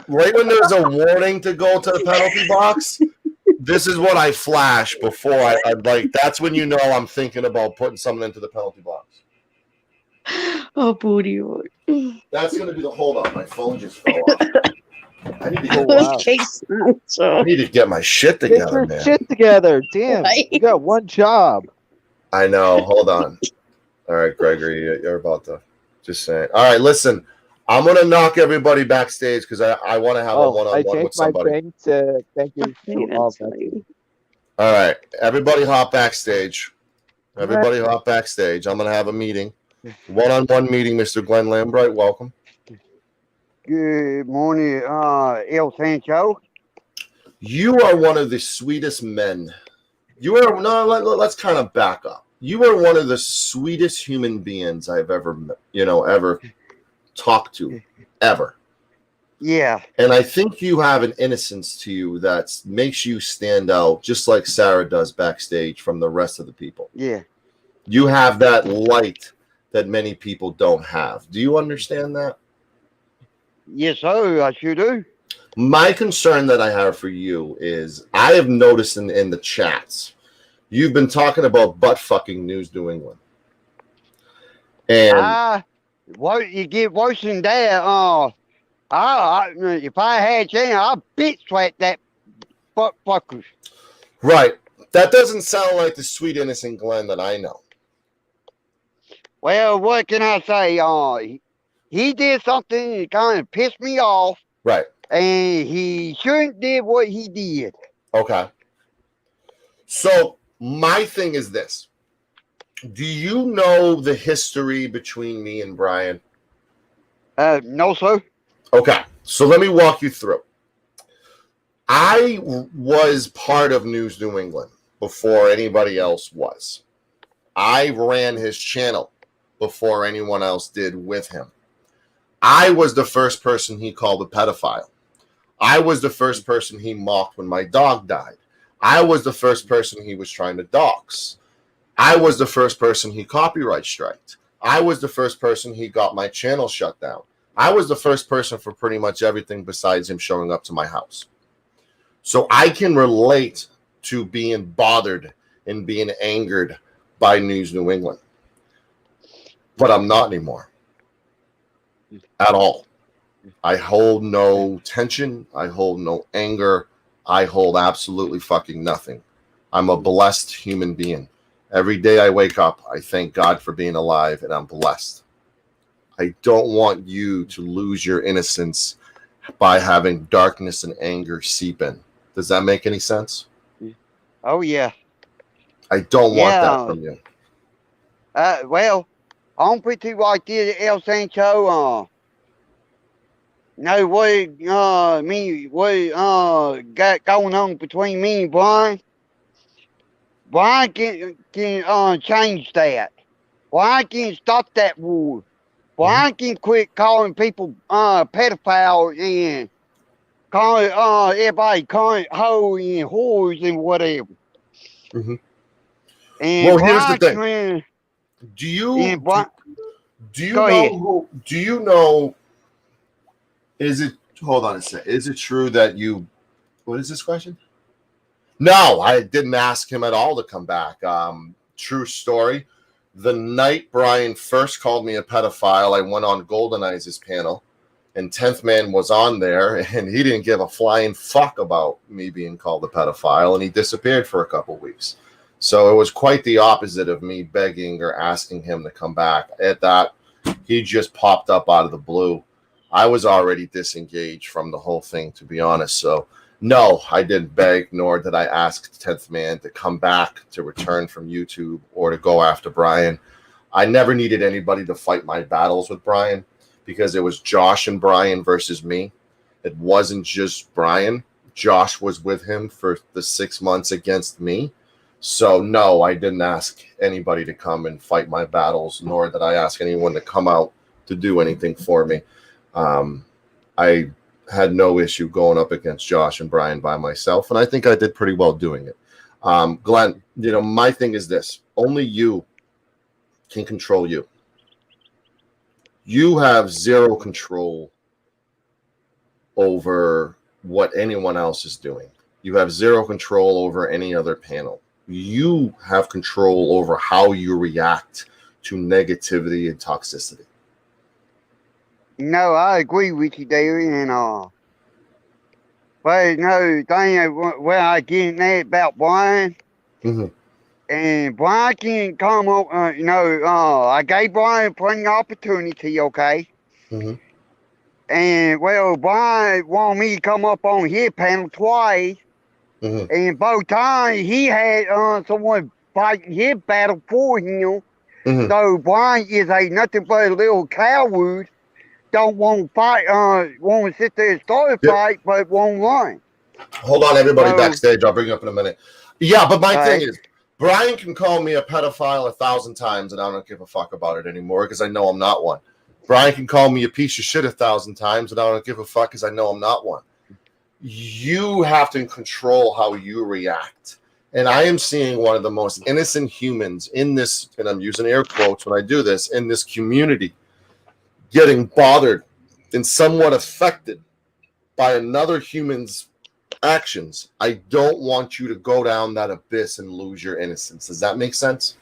right when there's a warning to go to the penalty box, this is what I flash before I like. That's when you know I'm thinking about putting something into the penalty box. Oh, booty. That's gonna be the hold on. My phone just fell off. I need to get my shit together, man. Shit together. Damn, you got one job. I know. Hold on. All right, Gregory, you're about to just say. All right, listen. I'm gonna knock everybody backstage because I want to have a one-on-one with somebody. I changed my thing to thank you to all. All right, everybody, hop backstage. Everybody, hop backstage. I'm gonna have a meeting, one-on-one meeting. Mr. Glenn Lambright, welcome. Good morning, El Sancho. You are one of the sweetest men. You are let's kind of back up. You are one of the sweetest human beings I've ever talked to, ever. Yeah. And I think you have an innocence to you that makes you stand out, just like Sarah does backstage from the rest of the people. Yeah. You have that light that many people don't have. Do you understand that? Yes, sir, I sure do. My concern that I have for you is I have noticed in the chats, you've been talking about butt fucking News New England. And you get worse than that. If I had chance, I'd bitch slap that butt fuckers. Right. That doesn't sound like the sweet innocent Glenn that I know. Well, what can I say? He did something that kind of pissed me off. Right. And he shouldn't did what he did. Okay. So my thing is this. Do you know the history between me and Brian? No, sir. Okay. So let me walk you through. I was part of News New England before anybody else was. I ran his channel before anyone else did with him. I was the first person he called a pedophile. I was the first person he mocked when my dog died. I was the first person he was trying to dox. I was the first person he copyright striked. I was the first person he got my channel shut down. I was the first person for pretty much everything besides him showing up to my house. So I can relate to being bothered and being angered by News New England. But I'm not anymore. At all. I hold no tension. I hold no anger. I hold absolutely fucking nothing. I'm a blessed human being. Every day I wake up, I thank God for being alive, and I'm blessed. I don't want you to lose your innocence by having darkness and anger seep in. Does that make any sense? Oh, yeah. I don't want that from you. Well, I'm pretty like this, El Sancho. No, what got going on between me and Brian? Brian can change that. Brian can stop that war. Brian can quit calling people pedophile and calling everybody calling hoes and whores and whatever. Mm-hmm. And well, here's the thing. Brian, do you go know ahead. who? Do you know? Is it? Hold on a sec. Is it true that you? What is this question? No, I didn't ask him at all to come back. True story. The night Brian first called me a pedophile, I went on Golden Eyes' panel, and 10th Man was on there, and he didn't give a flying fuck about me being called a pedophile, and he disappeared for a couple weeks. So it was quite the opposite of me begging or asking him to come back. At that, he just popped up out of the blue. I was already disengaged from the whole thing, to be honest. So no, I didn't beg, nor did I ask 10th Man to come back, to return from YouTube, or to go after Brian. I never needed anybody to fight my battles with Brian, because it was Josh and Brian versus me. It wasn't just Brian. Josh was with him for the 6 months against me. So no, I didn't ask anybody to come and fight my battles, nor did I ask anyone to come out to do anything for me. I had no issue going up against Josh and Brian by myself, and I think I did pretty well doing it. Glenn, my thing is this: only you can control you. You have zero control over what anyone else is doing. You have zero control over any other panel. You have control over how you react to negativity and toxicity. No, I agree with you there, and but no thing where I getting that about Brian, and Brian can come up. I gave Brian plenty of opportunity, okay. And well, Brian wanted me to come up on his panel twice, and both times he had someone fighting his battle for him. So Brian is nothing but a little coward. Don't want to fight, want to sit there and start a fight, but won't run. Hold on, everybody backstage. I'll bring you up in a minute. Yeah, but my thing is, Brian can call me a pedophile 1,000 times, and I don't give a fuck about it anymore because I know I'm not one. Brian can call me a piece of shit 1,000 times, and I don't give a fuck because I know I'm not one. You have to control how you react. And I am seeing one of the most innocent humans in this, and I'm using air quotes when I do this, in this community, getting bothered and somewhat affected by another human's actions. I don't want you to go down that abyss and lose your innocence. Does that make sense?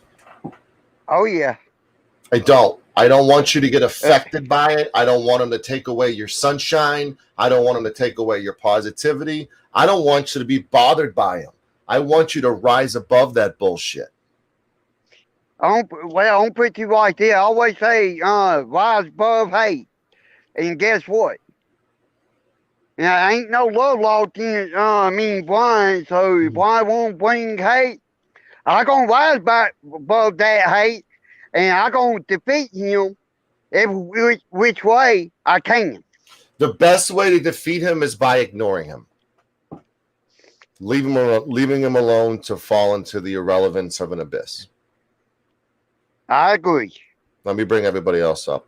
Oh, yeah. I don't want you to get affected by it. I don't want them to take away your sunshine. I don't want them to take away your positivity. I don't want you to be bothered by them. I want you to rise above that bullshit. I'm pretty right there. I always say, rise above hate. And guess what? Now, ain't no love lost in Brian, so if Brian won't bring hate, I'm going to rise back above that hate, and I'm going to defeat him every which way I can. The best way to defeat him is by ignoring him. Leaving him alone to fall into the irrelevance of an abyss. I agree. Let me bring everybody else up.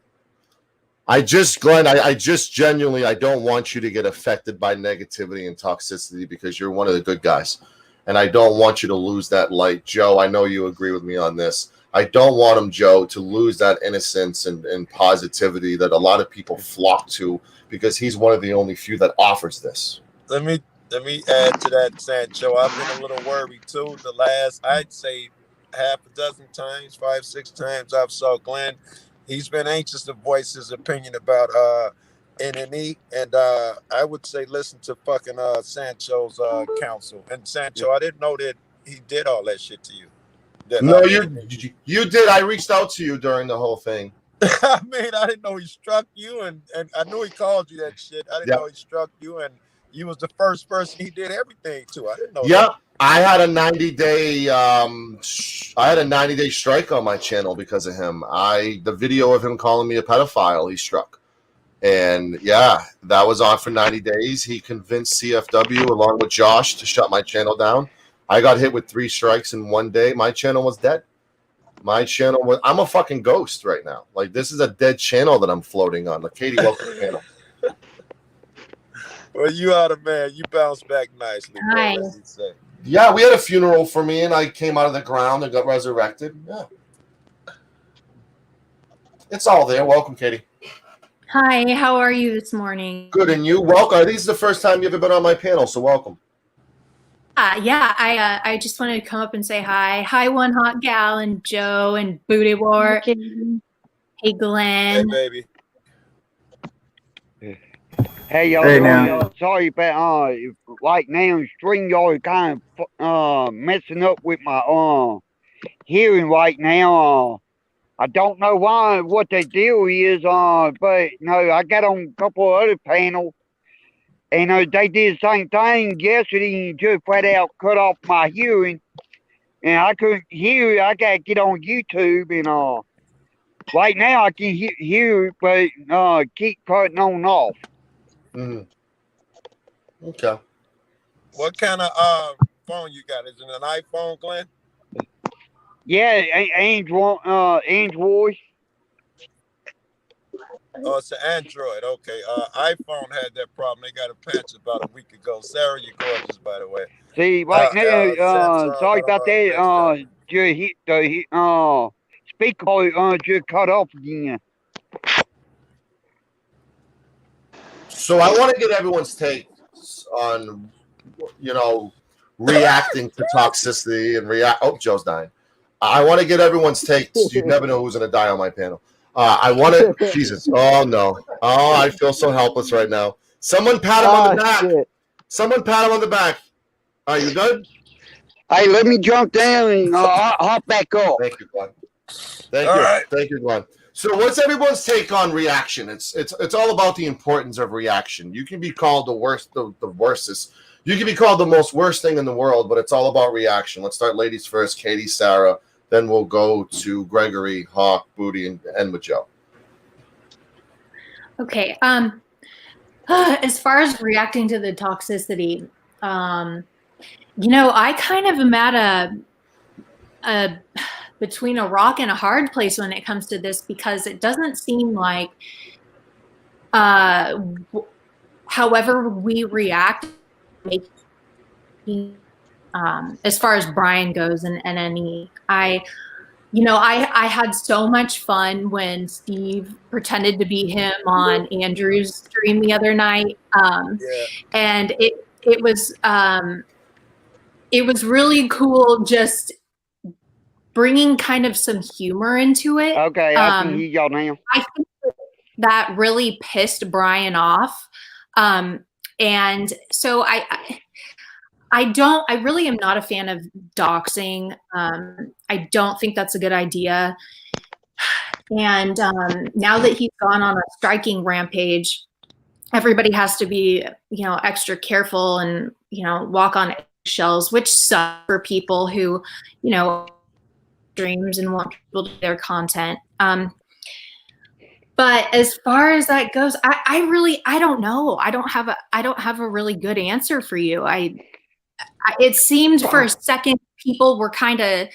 Glenn, I genuinely, I don't want you to get affected by negativity and toxicity because you're one of the good guys. And I don't want you to lose that light. Joe, I know you agree with me on this. I don't want him, Joe, to lose that innocence and positivity that a lot of people flock to because he's one of the only few that offers this. Let me Let me add to that, Sancho. I've been a little worried too. The last, I'd say, half a dozen times, 5, 6 times I've saw Glenn. He's been anxious to voice his opinion about NNE, and I would say listen to fucking Sancho's counsel. And Sancho, I didn't know that he did all that shit to you. That, No, you did. I reached out to you during the whole thing. I mean, I didn't know he struck you, and I knew he called you that shit. I didn't know he struck you, and you was the first person he did everything to. I didn't know. Yep, I had a 90-day strike on my channel because of him. The video of him calling me a pedophile, he struck. And yeah, that was on for 90 days. He convinced CFW along with Josh to shut my channel down. I got hit with 3 strikes in one day. My channel was dead. I'm a fucking ghost right now. Like, this is a dead channel that I'm floating on. Like, Katie, welcome to the channel. Well, you are the man. You bounced back nicely. Hi. Bro, say. Yeah, we had a funeral for me, and I came out of the ground and got resurrected. Yeah. It's all there. Welcome, Katie. Hi, how are you this morning? Good, and you? Welcome. This is the first time you've ever been on my panel, so welcome. Yeah, I just wanted to come up and say hi. Hi, One Hot Gal and Joe and Booty War. Hey, Glenn. Hey, baby. Hey, y'all. Hey, now. Sorry about right now, StreamYard kind of messing up with my hearing right now. I don't know what the deal is, but I got on a couple of other panels, and they did the same thing yesterday and just flat out cut off my hearing, and I couldn't hear it. I got to get on YouTube, and right now I can hear it, but keep cutting on and off. Mm-hmm. Okay. What kind of phone you got? Is it an iPhone, Glenn? Yeah, Android. Oh, it's an Android. Okay. iPhone had that problem. They got a patch about a week ago. Sarah, you're gorgeous, by the way. See, right now, sorry about that. Just hit the speaker just cut off again. So I want to get everyone's take on, reacting to toxicity and Oh, Joe's dying. I want to get everyone's take. You never know who's going to die on my panel. I want to. Jesus. Oh, no. Oh, I feel so helpless right now. Someone pat him on the back. Shit. Someone pat him on the back. Are you good? Hey, let me jump down and hop back up. Thank you, Glenn. Thank you, Glenn. So what's everyone's take on reaction? It's all about the importance of reaction. You can be called the worst, the worstest. You can be called the most worst thing in the world, but it's all about reaction. Let's start ladies first, Katie, Sarah. Then we'll go to Gregory, Hawk, Booty, and end with Joe. Okay. As far as reacting to the toxicity, I kind of am at a between a rock and a hard place when it comes to this, because it doesn't seem like however we react, as far as Brian goes and NNE, I had so much fun when Steve pretended to be him on Andrew's stream the other night, and it was really cool, just bringing kind of some humor into it. Okay, I can hear y'all now. I think that really pissed Brian off, and so I really am not a fan of doxing. I don't think that's a good idea. And now that he's gone on a striking rampage, everybody has to be, extra careful and, walk on eggshells, which sucks for people who, streams and want people to do their content. But as far as that goes, I don't know. I don't have a really good answer for you. It seemed for a second people were kind of,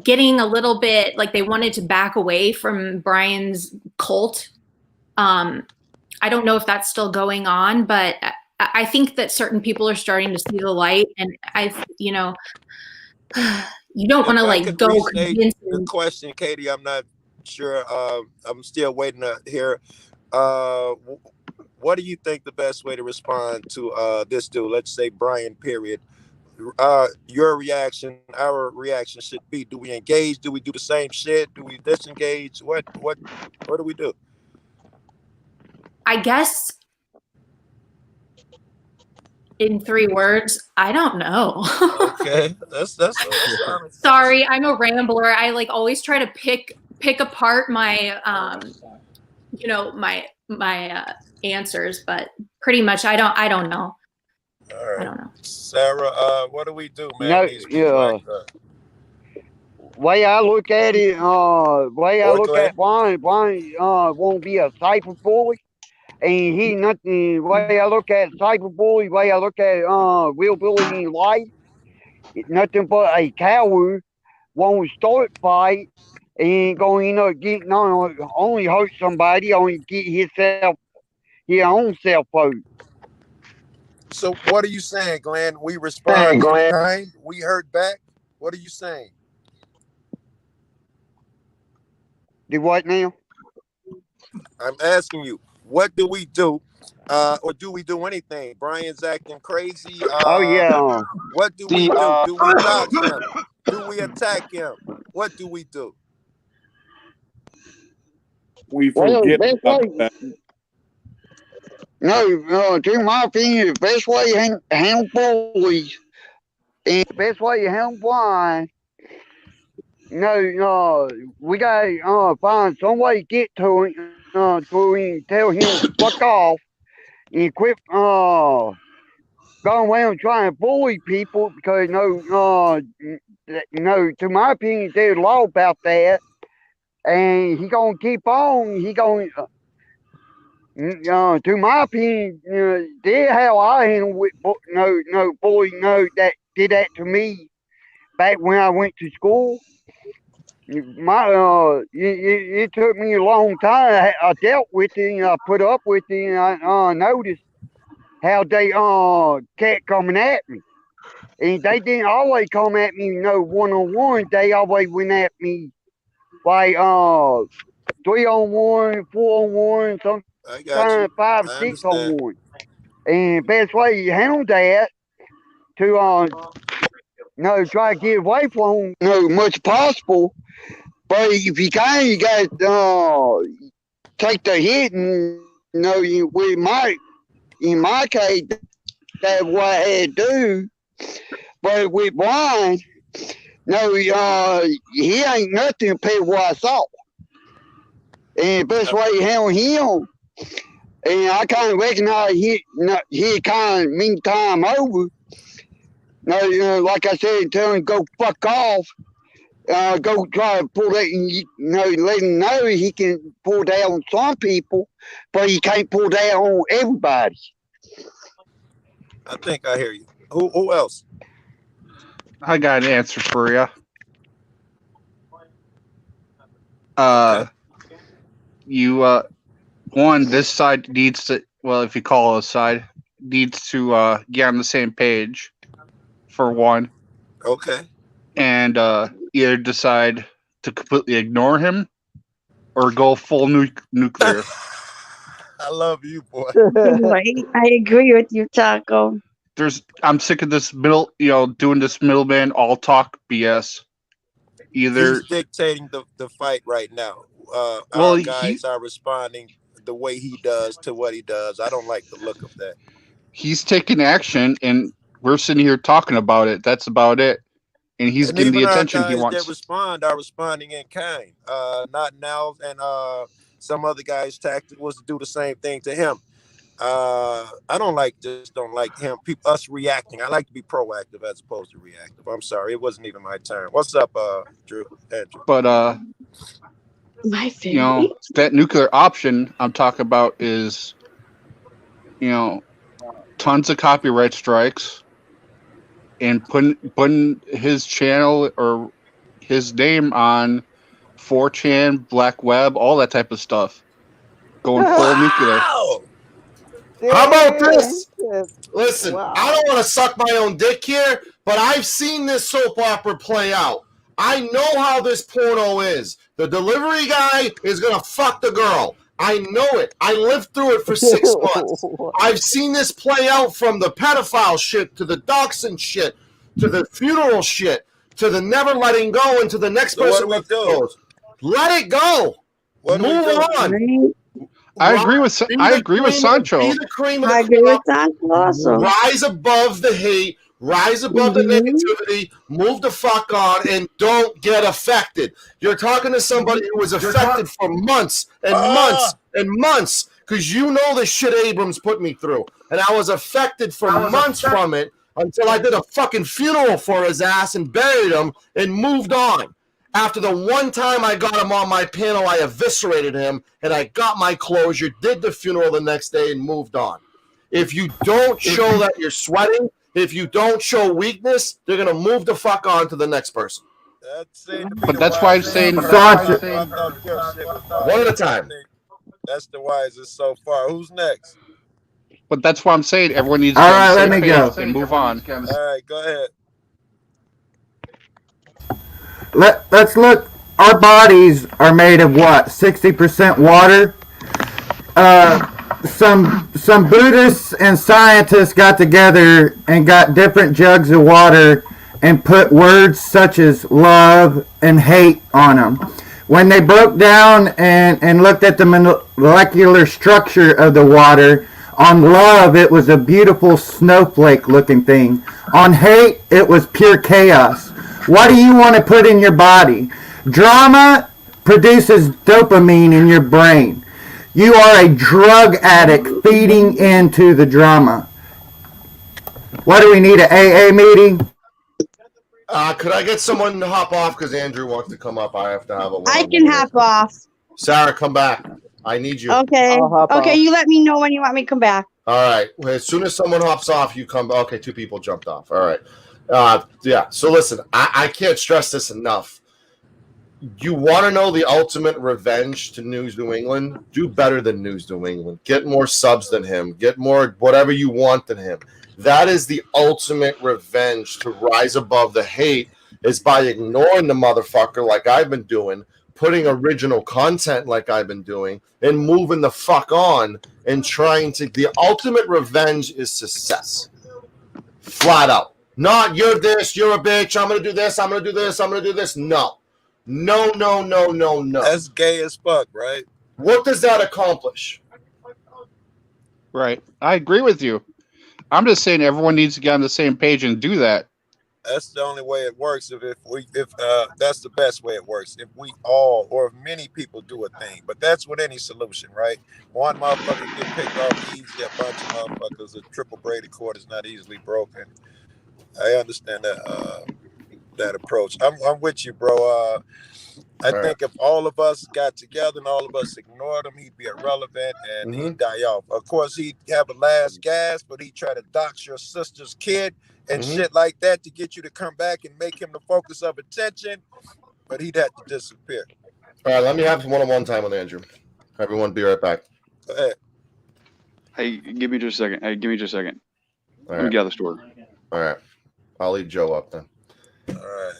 getting a little bit like they wanted to back away from Brian's cult. I don't know if that's still going on, but I think that certain people are starting to see the light, and you don't want to go convince the question, Katie. I'm not sure. I'm still waiting to hear. what do you think the best way to respond to this dude? Let's say Brian. Period. Your reaction, our reaction should be: do we engage? Do we do the same shit? Do we disengage? What do we do? I guess in 3 words, I don't know. Okay, that's Sorry, I'm a rambler. I like always try to pick apart my my answers, but pretty much I don't know. All right. I don't know. Sarah, what do we do, man? No, These people like that. Way I look at it, way I Or look Glenn? at Brian won't be a cipher bully. And he nothing, way I look at cyber bully, way I look at real bully in life, nothing but a coward, won't start fight, and going get not only hurt somebody, only get his own self hurt. So what are you saying, Glenn? We respond in kind, we hurt back. What are you saying? Do what now? I'm asking you, what do we do? Or do we do anything? Brian's acting crazy. Oh yeah. What do we do? Do we dodge him? Do we attack him? What do we do? We forget about that. No, to my opinion, the best way to handle bullies and the best way to handle Brian, we gotta find some way to get to him, tell him to fuck off and quit going around trying to bully people because to my opinion, there's law about that, and he gonna keep on. He gonna. To my opinion, did how I handle with bully that did that to me back when I went to school. It took me a long time. I dealt with it, and I put up with it, and I noticed how they kept coming at me, and they didn't always come at me 1-on-1. They always went at me like 3-on-1, 4-on-1, sometimes 5 or 6-on-1. And best way you handle that to try to get away from much possible. But if you can, you got take the hit, and in my case, that's what I had to do. But with Brian, he ain't nothing compared to what I saw. And the best way to handle him, and I kind of recognize he kind of mean time over. Like I said, tell him go fuck off. Go try to pull that, let him know he can pull down on some people, but he can't pull down on everybody. I think I hear you. Who else? I got an answer for you. One, this side needs to, well, if you call it a side, needs to get on the same page, for one. Okay. And either decide to completely ignore him or go full nuclear. I love you, boy. I agree with you, Taco. I'm sick of this doing this middleman all talk BS. Either he's dictating the fight right now. Well, our guys are responding the way he does to what he does. I don't like the look of that. He's taking action, and we're sitting here talking about it. That's about it. And he's getting the attention he wants. That respond are responding in kind. Not now, and some other guy's tactic was to do the same thing to him. I don't like him. Us reacting. I like to be proactive as opposed to reactive. I'm sorry, it wasn't even my turn. What's up, Andrew? But my favorite. That nuclear option I'm talking about is, tons of copyright strikes, and putting his channel or his name on 4chan, Black Web, all that type of stuff. Going full nuclear. How about this? Listen, I don't want to suck my own dick here, but I've seen this soap opera play out. I know how this porno is. The delivery guy is going to fuck the girl. I know it. I lived through it for 6 months. I've seen this play out from the pedophile shit to the dachshund shit to the funeral shit to the never letting go and to the next person lets go. Let it go. Move on. I agree with Sancho. Be the cream of the I agree crop. with Sancho also. Rise above the hate. Rise above the negativity. Move the fuck on and don't get affected. You're talking to somebody who was affected for months and months and months because you know the shit Abrams put me through. And I was affected for months from it until I did a fucking funeral for his ass and buried him and moved on. After the one time I got him on my panel, I eviscerated him and I got my closure, did the funeral the next day and moved on. If you don't show that you're sweating, if you don't show weakness, they're going to move the fuck on to the next person. But that's why I'm saying one at a time. That's the wisest so far. Who's next? But that's why I'm saying everyone needs to All right, let me go. and move on. All right, go ahead. Let's look. Our bodies are made of what? 60% water. Some Buddhists and scientists got together and got different jugs of water and put words such as love and hate on them. When they broke down and looked at the molecular structure of the water, on love it was a beautiful snowflake looking thing. On hate it was pure chaos. What do you want to put in your body? Drama produces dopamine in your brain. You are a drug addict feeding into the drama. What do we need, an AA meeting? Could I get someone to hop off because Andrew wants to come up? I have to have a I can hop off. Sarah, come back. I need you. Okay. Okay, you let me know when you want me to come back. All right. Well, as soon as someone hops off, you come. Okay, 2 people jumped off. All right. Yeah. So listen, I can't stress this enough. You want to know the ultimate revenge to News New England? Do better than News New England. Get more subs than him. Get more whatever you want than him. That is the ultimate revenge to rise above the hate is by ignoring the motherfucker like I've been doing, putting original content like I've been doing, and moving the fuck on and trying to. The ultimate revenge is success. Flat out. Not you're this, you're a bitch, I'm going to do this, I'm going to do this, I'm going to do this. No. No. That's gay as fuck, right? What does that accomplish? Right. I agree with you. I'm just saying everyone needs to get on the same page and do that. That's the only way it works. If that's the best way it works. If we all or if many people do a thing, but that's with any solution, right? One motherfucker get picked off easy. A bunch of motherfuckers. A triple braided cord is not easily broken. I understand that approach. I'm with you, bro. I think if all of us got together and all of us ignored him, he'd be irrelevant and he'd die off. Of course, he'd have a last gasp, but he'd try to dox your sister's kid and shit like that to get you to come back and make him the focus of attention, but he'd have to disappear. All right, let me have one-on-one time with Andrew. Everyone be right back. Go ahead. Hey, give me just a second. All Let me get out of the store. All right. I'll leave Joe up then. All right.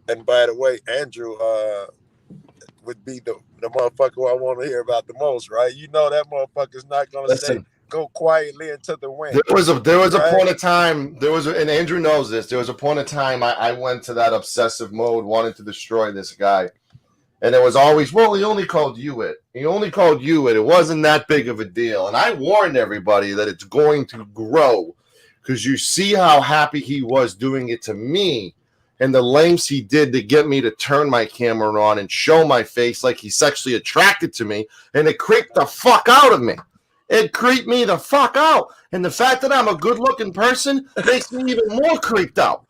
And by the way, Andrew would be the motherfucker I want to hear about the most, right? You know that motherfucker's not gonna say go quietly into the wind. There was a point of time. And Andrew knows this. There was a point of time I went to that obsessive mode, wanting to destroy this guy, and it was always, well, he only called you it. He only called you it. It wasn't that big of a deal, and I warned everybody that it's going to grow because you see how happy he was doing it to me. And the lengths he did to get me to turn my camera on and show my face like he's sexually attracted to me. And it creeped the fuck out of me. It creeped me the fuck out. And the fact that I'm a good-looking person makes me even more creeped out.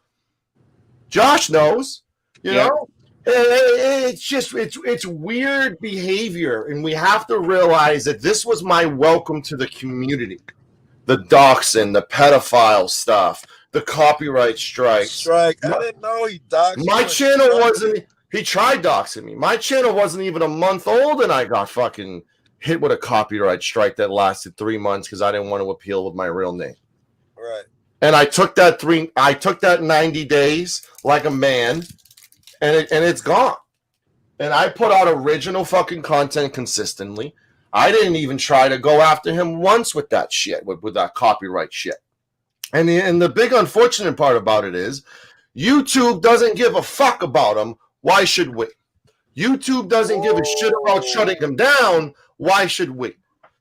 Josh knows, you know? It's just, it's weird behavior. And we have to realize that this was my welcome to the community. The doxing, the pedophile stuff. The copyright strikes. I didn't know he doxed. My channel wasn't. He tried doxing me. My channel wasn't even a month old, and I got fucking hit with a copyright strike that lasted 3 months because I didn't want to appeal with my real name. Right. And I took that 90 days like a man, and it's gone. and I put out original fucking content consistently. I didn't even try to go after him once with that shit, with that copyright shit. And the big unfortunate part about it is YouTube doesn't give a fuck about him. Why should we? YouTube doesn't give a shit about shutting him down. Why should we?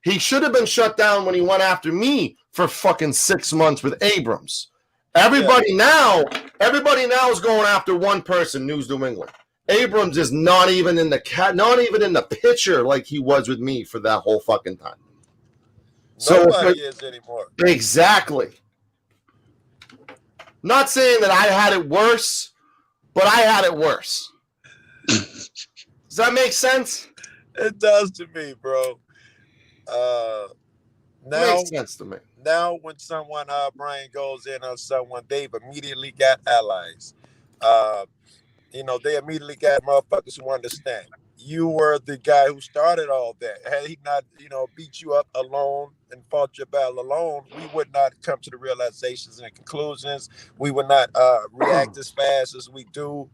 He should have been shut down when he went after me for fucking 6 months with Abrams. Everybody now is going after one person, News New England. Abrams is not even in the picture like he was with me for that whole fucking time. Nobody is anymore. Exactly. Not saying that I had it worse, but I had it worse. Does that make sense? It does to me, bro. Now, makes sense to me. Now, when someone, Brian, goes in on someone, they've immediately got allies. They immediately got motherfuckers who understand. You were the guy who started all that. Had he not, beat you up alone and fought your battle alone, we would not come to the realizations and conclusions. We would not react as fast as we do.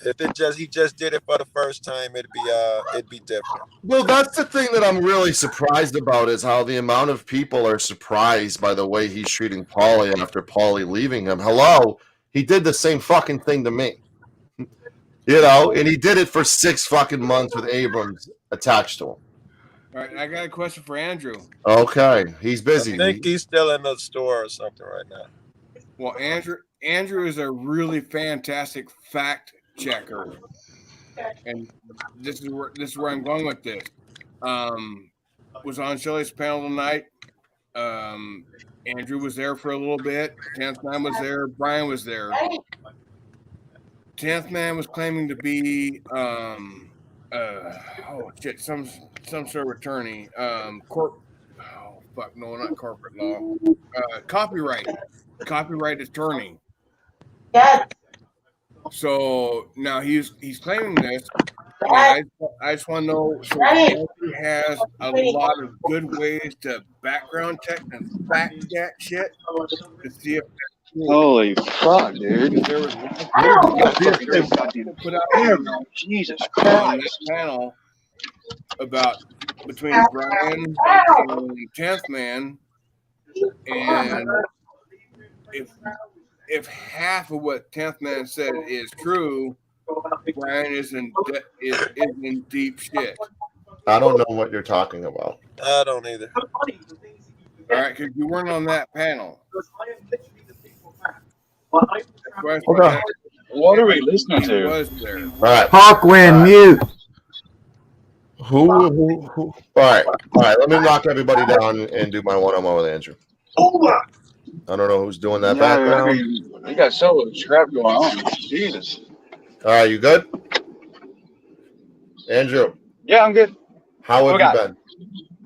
If he just did it for the first time, it'd be different. Well, that's the thing that I'm really surprised about is how the amount of people are surprised by the way he's treating Paulie after Paulie leaving him. Hello, he did the same fucking thing to me. And he did it for 6 fucking months with Abrams attached to him. All right, I got a question for Andrew. Okay, he's busy. I think he's still in the store or something right now. Well, Andrew is a really fantastic fact checker, and this is where I'm going with this. Was on Shelley's panel tonight. Andrew was there for a little bit. 10th Man was there. Brian was there. 10th Man was claiming to be some sort of attorney. Not corporate law. Copyright attorney. Yes. So now he's claiming this. I just want to know. So Andrew has a lot of good ways to background check and fact check shit to see if. Holy fuck, dude! There was put out Jesus on Christ this panel about between Brian and 10th Man, and if half of what 10th Man said is true, Brian is in deep shit. I don't know what you're talking about. I don't either. All right, because you weren't on that panel. Okay. What are we listening to? All right. Hawkwind, mute. Who? All right. Let me knock everybody down and do my one-on-one with Andrew. I don't know who's doing that background. We got so much crap going on. Jesus. All right, you good? Andrew. Yeah, I'm good. How have you been?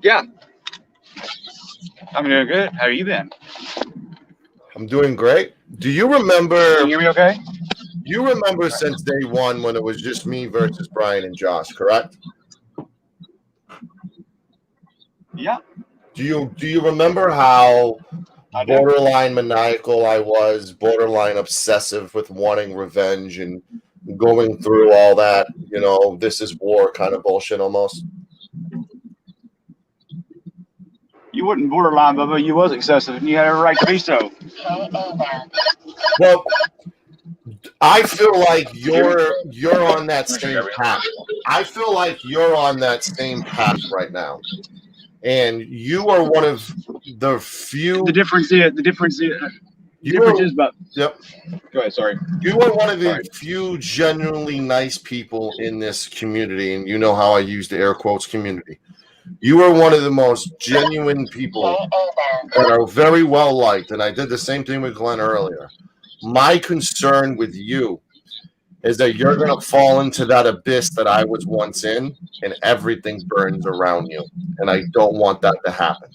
Yeah. I'm doing good. How have you been? I'm doing great. Do you remember? Can you hear me okay? You remember since day one when it was just me versus Brian and Josh, correct? Yeah. Do you remember how borderline maniacal I was, borderline obsessive with wanting revenge and going through all that, this is war kind of bullshit almost? You wouldn't borderline, Bubba. You was excessive, and you had every right to be so. Well, I feel like you're on that same path. I feel like you're on that same path right now, and you are one of the few. The difference is about. Yep. Go ahead. Sorry. You are one of the few genuinely nice people in this community, and you know how I use the air quotes community. You are one of the most genuine people that are very well liked, and I did the same thing with Glenn earlier. My concern with you is that you're going to fall into that abyss that I was once in, and everything burns around you, and I don't want that to happen.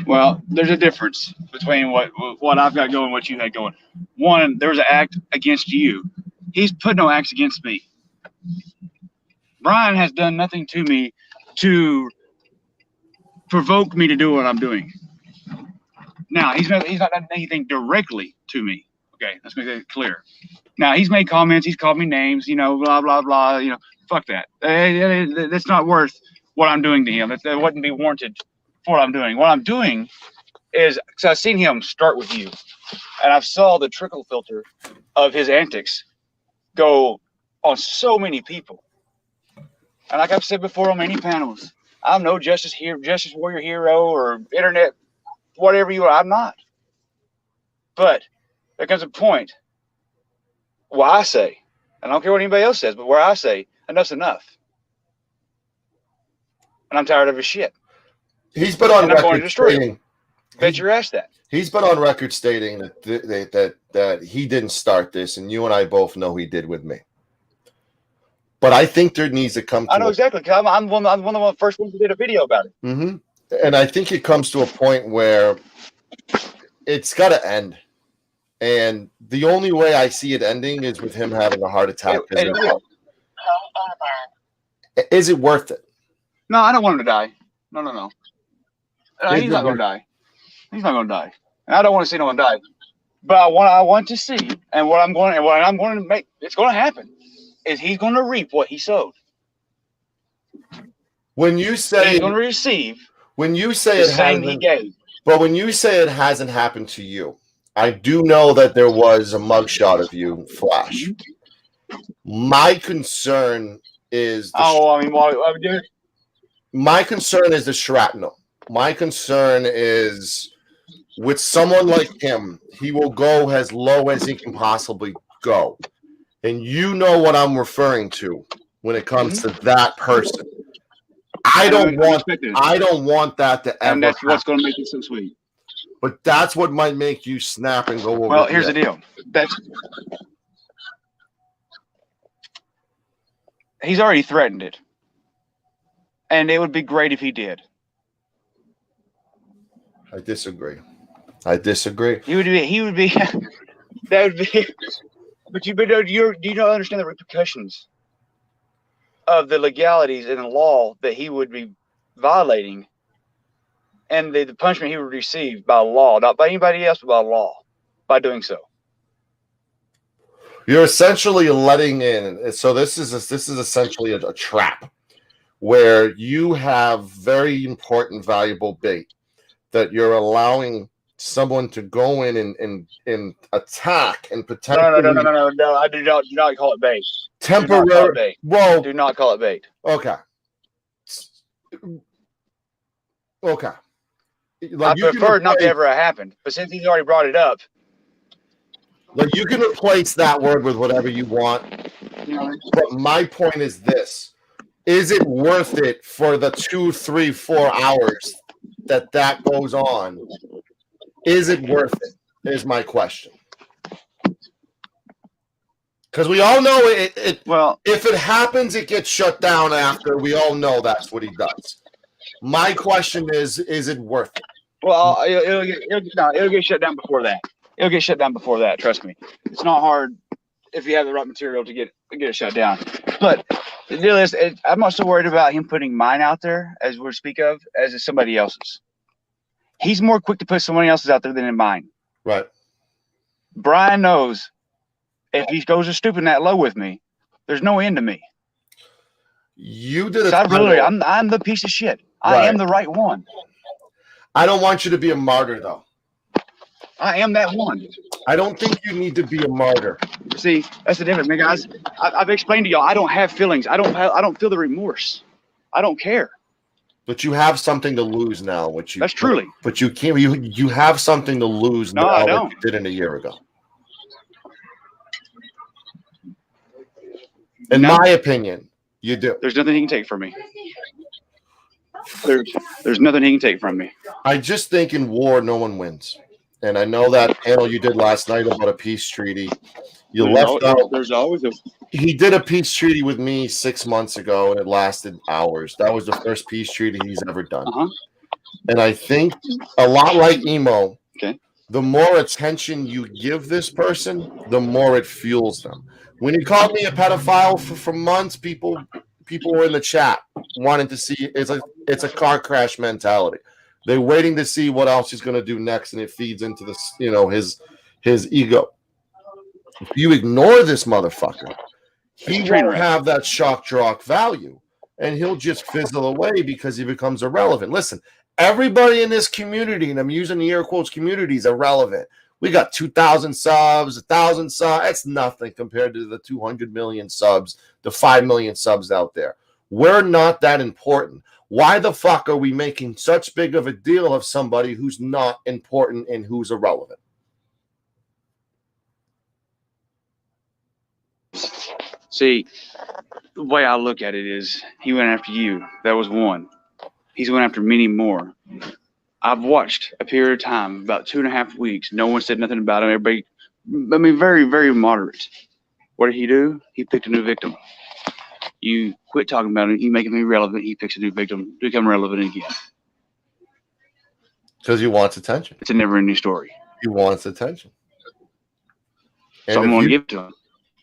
Well, there's a difference between what I've got going and what you had going. One, there was an act against you. He's put no acts against me. Brian has done nothing to me to provoke me to do what I'm doing. Now, he's not done anything directly to me, Okay, let's make that clear. Now, he's made comments. He's called me names, blah, blah, blah. Fuck that. That's not worth what I'm doing to him. That wouldn't be warranted for what I'm doing. What I'm doing is, because I've seen him start with you, and I've saw the trickle filter of his antics go on so many people. And like I've said before on many panels, I'm no Justice Warrior hero or internet, whatever you are. I'm not. But there comes a point where I say, and I don't care what anybody else says, but where I say, enough's enough. And I'm tired of his shit. He's been on record stating. Bet your ass that. He's been on record stating that he didn't start this, and you and I both know he did with me. But I think there needs to come to I know exactly, because I'm one of the first ones who did a video about it. Mm-hmm. And I think it comes to a point where it's got to end. And the only way I see it ending is with him having a heart attack. Is it worth it? No, I don't want him to die. No. He's not going to die. He's not going to die. And I don't want to see no one die. But I want to see, and what I'm going to make, it's going to happen, is he's going to reap what he sowed. When you say he's going to receive, when you say the it same hasn't, he gave. But when you say it hasn't happened to you, I do know that there was a mugshot of you, Flash. My concern is my concern is the shrapnel. My concern is with someone like him, he will go as low as he can possibly go. And you know what I'm referring to when it comes to that person. I don't want that to ever. And that's happen. what's going to make it so sweet. But that's what might make you snap and go over. Well, here's the deal. He's already threatened it. And it would be great if he did. I disagree. He would be that would be, but do you not understand the repercussions of the legalities and the law that he would be violating, and the punishment he would receive by law, not by anybody else, but by law, by doing so. You're essentially letting in. So this is essentially a trap where you have very important, valuable bait that you're allowing someone to go in and attack and potentially. No. I do not call it bait. Temporary. Well, do not call it bait. Okay. I prefer not to ever have happened, but since he's already brought it up, like, you can replace that word with whatever you want. But my point is this: is it worth it for the 2, 3, 4 hours that goes on? Is it worth it? Is my question. Because we all know it. Well, if it happens, it gets shut down after. We all know that's what he does. My question is it worth it? Well, it'll get shut down before that. It'll get shut down before that. Trust me. It's not hard if you have the right material to get it shut down. But the deal is, I'm not so worried about him putting mine out there, as we speak of, as is somebody else's. He's more quick to put somebody else's out there than in mine. Right. Brian knows if he goes to stooping that low with me, there's no end to me. You did it. I'm the piece of shit. Right. I am the right one. I don't want you to be a martyr, though. I am that one. I don't think you need to be a martyr. See, that's the difference, man, guys. I've explained to y'all. I don't have feelings. I don't feel the remorse. I don't care. But you have something to lose now. That's truly. But you can't. You have something to lose now. I don't. That you didn't a year ago. In my opinion, you do. There's nothing he can take from me. There's nothing he can take from me. I just think in war, no one wins. And I know that panel you did last night about a peace treaty. There's always a. He did a peace treaty with me 6 months ago, and it lasted hours. That was the first peace treaty he's ever done. And I think a lot like Emo, the more attention you give this person, the more it fuels them. When he called me a pedophile for months, people were in the chat wanting to see. It's a car crash mentality. They're waiting to see what else he's going to do next, and it feeds into this, his ego. If you ignore this motherfucker, he It's train won't wreck. have that shock jock value, and he'll just fizzle away because he becomes irrelevant. Listen, everybody in this community, and I'm using the air quotes community, is irrelevant. We got 2,000 subs, 1,000 subs. That's nothing compared to the 200 million subs, the 5 million subs out there. We're not that important. Why the fuck are we making such big of a deal of somebody who's not important and who's irrelevant? See, the way I look at it is he went after you. That was one. He's went after many more. I've watched a period of time, about 2.5 weeks. No one said nothing about him. Everybody, I mean, very, very moderate. What did he do? He picked a new victim. You quit talking about him. You make him irrelevant. He picks a new victim, become relevant again. Because he wants attention. It's a never-ending story. He wants attention. So I'm going to give it to him.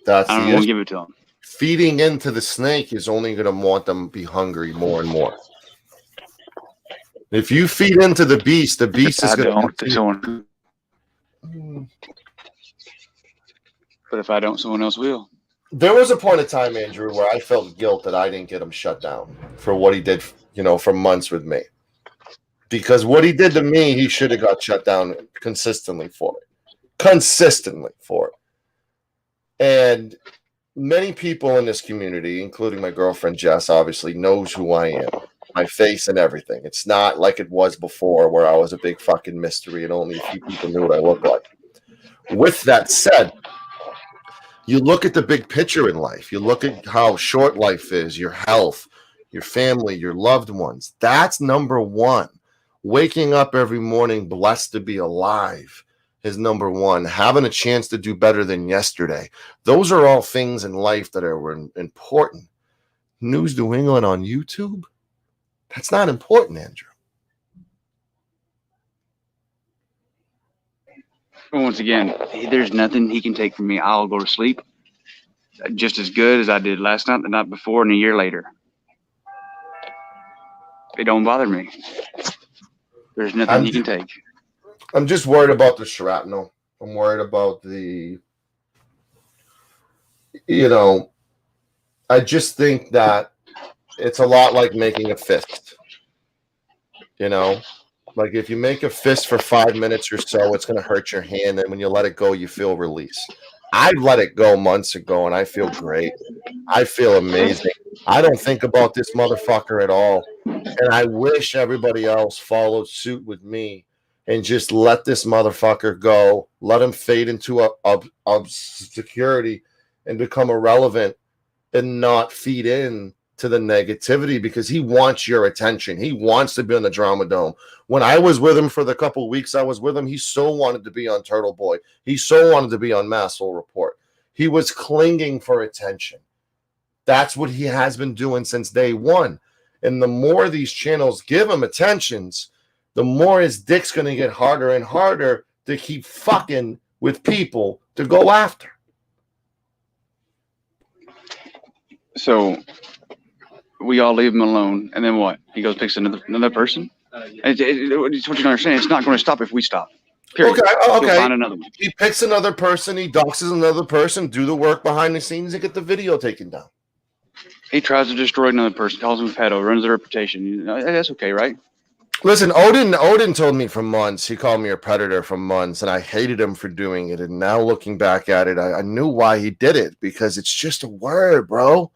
I'm going to give it to him. Feeding into the snake is only going to want them to be hungry more and more. If you feed into the beast is going to. But if I don't, someone else will. There was a point of time, Andrew, where I felt guilt that I didn't get him shut down for what he did, for months with me. Because what he did to me, he should have got shut down consistently for it. And many people in this community, including my girlfriend Jess, obviously knows who I am, my face and everything. It's not like it was before where I was a big fucking mystery and only a few people knew what I looked like. With that said, you look at the big picture in life. You look at how short life is, your health, your family, your loved ones. That's number one. Waking up every morning blessed to be alive is number one. Having a chance to do better than yesterday. Those are all things in life that are important. News New England on YouTube? That's not important, Andrew. Once again, there's nothing he can take from me. I'll go to sleep just as good as I did last night, the night before, and a year later. It don't bother me. There's nothing he can take. I'm just worried about the shrapnel. I'm worried about the, I just think that it's a lot like making a fist. Like if you make a fist for 5 minutes or so, it's going to hurt your hand. And when you let it go, you feel release. I let it go months ago and I feel great. I feel amazing. I don't think about this motherfucker at all. And I wish everybody else followed suit with me and just let this motherfucker go. Let him fade into obscurity and become irrelevant and not feed in to the negativity because he wants your attention. He wants to be on the Drama Dome. When I was with him for the couple of weeks I was with him, he so wanted to be on Turtle Boy. He so wanted to be on Massel Report. He was clinging for attention. That's what he has been doing since day one. And the more these channels give him attentions, the more his dick's going to get harder and harder to keep fucking with people to go after. So we all leave him alone, and then what? He goes picks another person. It's what you don't understand. It's not going to stop if we stop. Period. Okay. He'll find another one. He picks another person. He doxes another person. Do the work behind the scenes and get the video taken down. He tries to destroy another person. Calls him a pedo. Ruins their reputation. That's okay, right? Listen, Odin told me for months. He called me a predator for months, and I hated him for doing it. And now looking back at it, I knew why he did it because it's just a word, bro.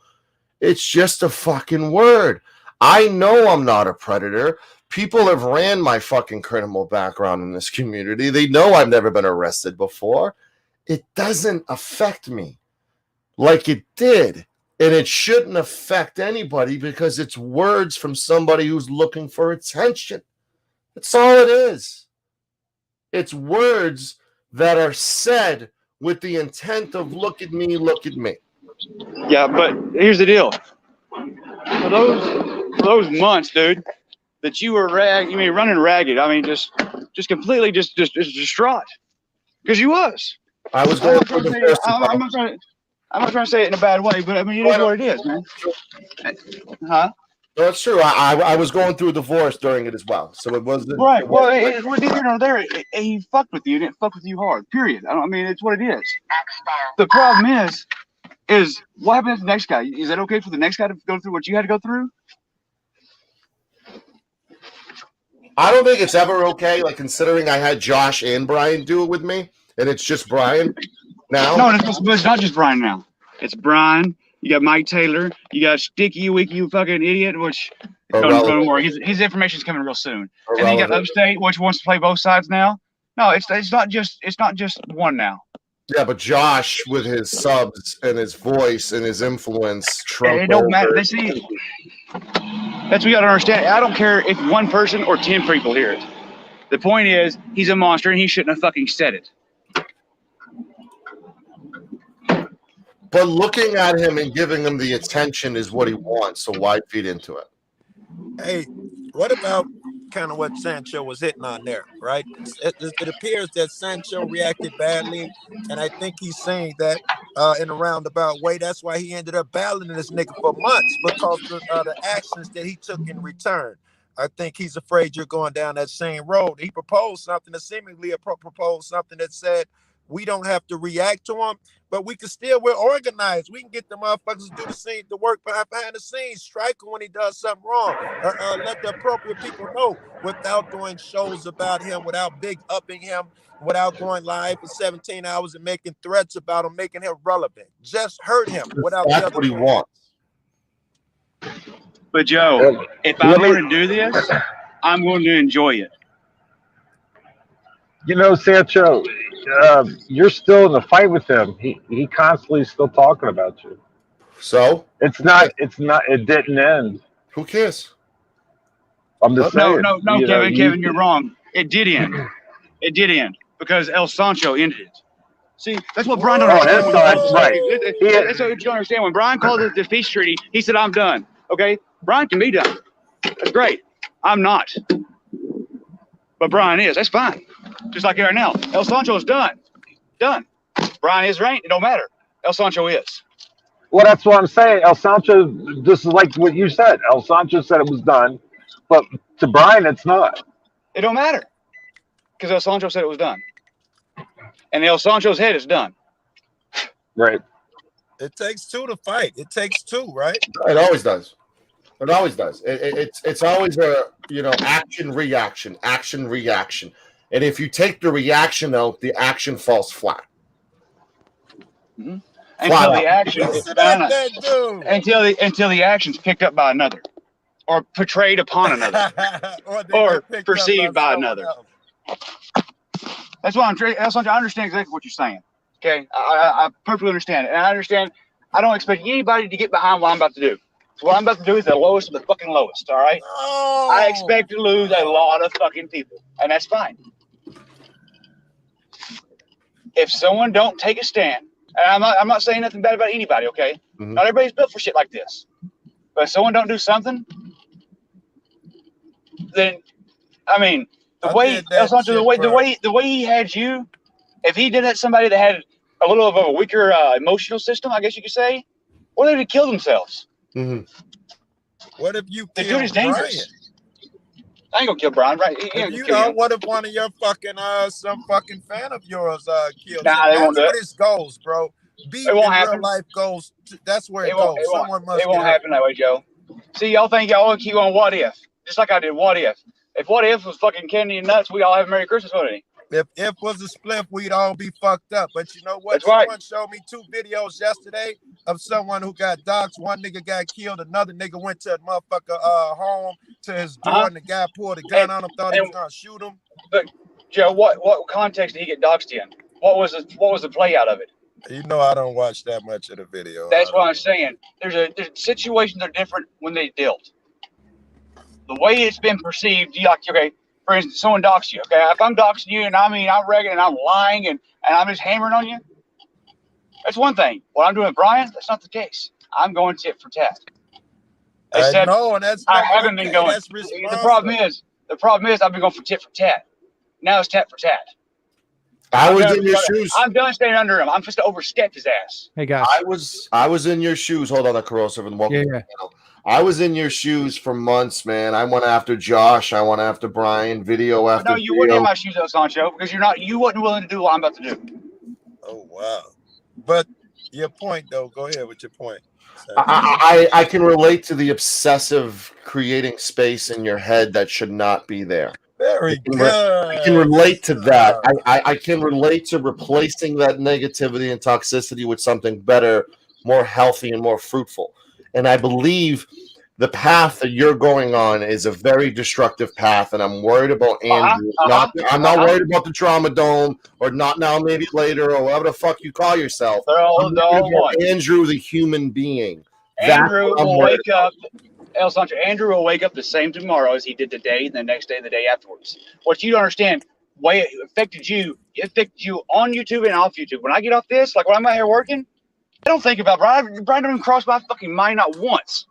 It's just a fucking word. I know I'm not a predator. People have ran my fucking criminal background in this community. They know I've never been arrested before. It doesn't affect me like it did. And it shouldn't affect anybody because it's words from somebody who's looking for attention. That's all it is. It's words that are said with the intent of look at me, look at me. Yeah, but here's the deal. For those months, dude, that you were running ragged. I mean, just completely just distraught. Because you was. I was going through the first. I'm not trying to say it in a bad way, but I mean, it is what it is, man. Huh? No, it's true. I was going through a divorce during it as well, so it wasn't Right. Well, it's neither nor there. He fucked with you, and it fucked with you hard. Period. I mean, it's what it is. The problem is what happens to the next guy? Is that okay for the next guy to go through what you had to go through? I don't think it's ever okay. Like considering I had Josh and Brian do it with me, and it's just Brian now. No, it's not just Brian now. It's Brian. You got Mike Taylor. You got Sticky Wicky, you fucking idiot. Which don't worry, his information's coming real soon. And then you got Upstate, which wants to play both sides now. No, it's not just one now. Yeah, but Josh with his subs and his voice and his influence, Trump. It don't matter. That's what you got to understand. I don't care if one person or 10 people hear it. The point is, he's a monster and he shouldn't have fucking said it. But looking at him and giving him the attention is what he wants, so why feed into it? Hey, what about kind of what Sancho was hitting on there, right? It appears that Sancho reacted badly, and I think he's saying that in a roundabout way. That's why he ended up battling this nigga for months, because of the actions that he took in return. I think he's afraid you're going down that same road. He proposed something that seemingly proposed something that said, we don't have to react to him, but we're organized. We can get the motherfuckers to do the work behind the scenes, strike him when he does something wrong, let the appropriate people know without doing shows about him, without big upping him, without going live for 17 hours and making threats about him, making him relevant. Just hurt him without. That's what he wants. But Joe, if I'm going to do this, I'm going to enjoy it. You know, Sancho, you're still in the fight with him. He constantly still talking about you. So it didn't end. Who cares? I'm just saying. No, Kevin, you're wrong. It did end. It did end because El Sancho ended it. See, that's what Brian don't understand. That's right. That's what you don't understand. When Brian called it the peace treaty, he said, I'm done. Okay? Brian can be done. That's great. I'm not. But Brian is. That's fine. Just like right now. El Sancho is done. Done. Brian is right. It don't matter. El Sancho is. Well, that's what I'm saying. El Sancho, this is like what you said. El Sancho said it was done, but to Brian, it's not. It don't matter. Because El Sancho said it was done. And El Sancho's head is done. Right. It takes two to fight. It takes two, right? It always does. It always does. It's always a action reaction, and if you take the reaction out, the action falls flat. Mm-hmm. Until the action until the action's picked up by another, or portrayed upon another, or perceived by another. That's why I understand exactly what you're saying. Okay, I perfectly understand it, and I understand. I don't expect anybody to get behind what I'm about to do. So what I'm about to do is the lowest of the fucking lowest. All right. Oh. I expect to lose a lot of fucking people, and that's fine. If someone don't take a stand, and I'm not saying nothing bad about anybody. Okay. Mm-hmm. Not everybody's built for shit like this. But if someone don't do something, then I mean the way he had you, if he did that to somebody that had a little of a weaker emotional system, I guess you could say, or they'd have killed themselves. Mm-hmm. What if you the dude is dangerous? Brian? I ain't gonna kill Brian, right? What if one of your fucking some fucking fan of yours killed? Nah, they won't do it. That's what his goals, bro. It won't happen. Real life goals. That's where it goes. Someone must. It won't happen that way, Joe. See, y'all think y'all keep on what if? Just like I did. What if? If what if was fucking candy and nuts, we all have a Merry Christmas, wouldn't we? If was a spliff, we'd all be fucked up. But you know what? That's right. Someone showed me 2 videos yesterday of someone who got doxxed. One nigga got killed. Another nigga went to a motherfucker home to his door, and the guy pulled a gun on him, thought he was gonna shoot him. But Joe, what context did he get doxxed in? What was the play out of it? You know, I don't watch that much of the video. That's what I'm saying. There's situations are different when they dealt. The way it's been perceived, okay. For instance, someone doxes you. Okay, if I'm doxing you and I'm ragging and I'm lying and I'm just hammering on you, that's one thing. What I'm doing with Brian, that's not the case. I'm going tit for tat. I know, and that's I haven't been going. The problem is I've been going for tit for tat. Now it's tat for tat. I was in your shoes. I'm done standing under him. I'm supposed to overstep his ass. Hey guys, I was in your shoes. Hold on, corrosive and welcome. Yeah. I was in your shoes for months, man. I went after Josh. I went after Brian. Video after No, you wouldn't video. in my shoes, though, Sancho, because you wasn't willing to do what I'm about to do. Oh wow! But your point, though. Go ahead with your point. I can relate to the obsessive creating space in your head that should not be there. Very good. I can relate to that. I can relate to replacing that negativity and toxicity with something better, more healthy, and more fruitful. And I believe the path that you're going on is a very destructive path, and I'm worried about Andrew. I'm not worried about the trauma dome or not now, maybe later, or whatever the fuck you call yourself. I'm worried about Andrew, the human being. Andrew will wake up. El Sancho, Andrew will wake up the same tomorrow as he did today, and the next day, and the day afterwards. What you don't understand, way it affected you on YouTube and off YouTube. When I get off this, like when I'm out here working, I don't think about Brian. Brian don't even cross my fucking mind not once.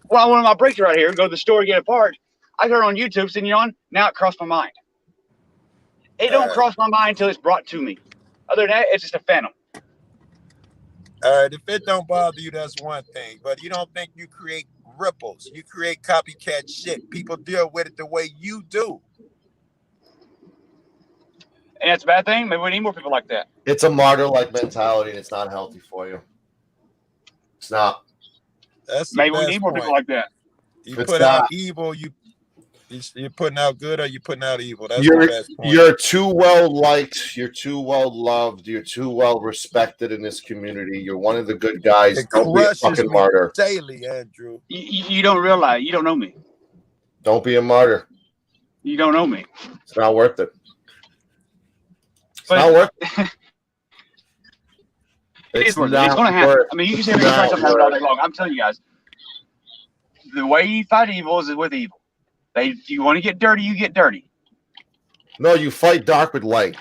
When I went on my break right here, go to the store, get a part, I turn on YouTube, sitting on, now it crossed my mind. It don't cross my mind until it's brought to me. Other than that, it's just a phantom. All right, if it don't bother you, that's one thing. But you don't think you create ripples. You create copycat shit. People deal with it the way you do. And that's a bad thing? Maybe we need more people like that. It's a martyr-like mentality, and it's not healthy for you. It's not. That's maybe we need more people like that. You put out evil, you're putting out good, or you're putting out evil. That's you're, the best point. You're too well liked. You're too well loved. You're too well respected in this community. You're one of the good guys. It Don't be a crushes fucking me martyr. daily, Andrew. You don't realize. You don't know me. Don't be a martyr. You don't know me. It's not worth it. It's not worth it. It's worth it. It's going to happen. I mean, you can say we can try something all day long. I'm telling you guys, the way you fight evil is with evil. You want to get dirty, you get dirty. No, you fight dark with light,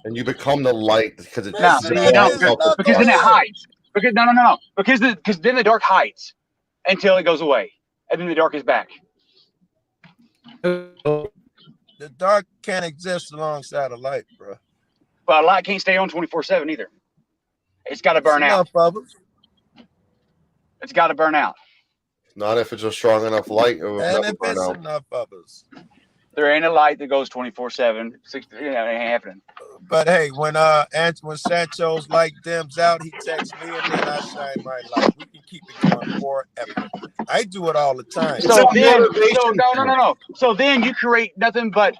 and you become the light because it's because then it hides. Because no. Because then the dark hides until it goes away, and then the dark is back. The dark can't exist alongside the light, bro. But a light can't stay on 24/7 either. It's got to burn out. It's got to burn out. Not if it's a strong enough light. It will and never if burn it's out. enough of us. There ain't a light that goes 24/7. It ain't happening. But hey, when Sancho's light dims out, he texts me and then I shine my light. We can keep it going forever. I do it all the time. No. So then you create nothing but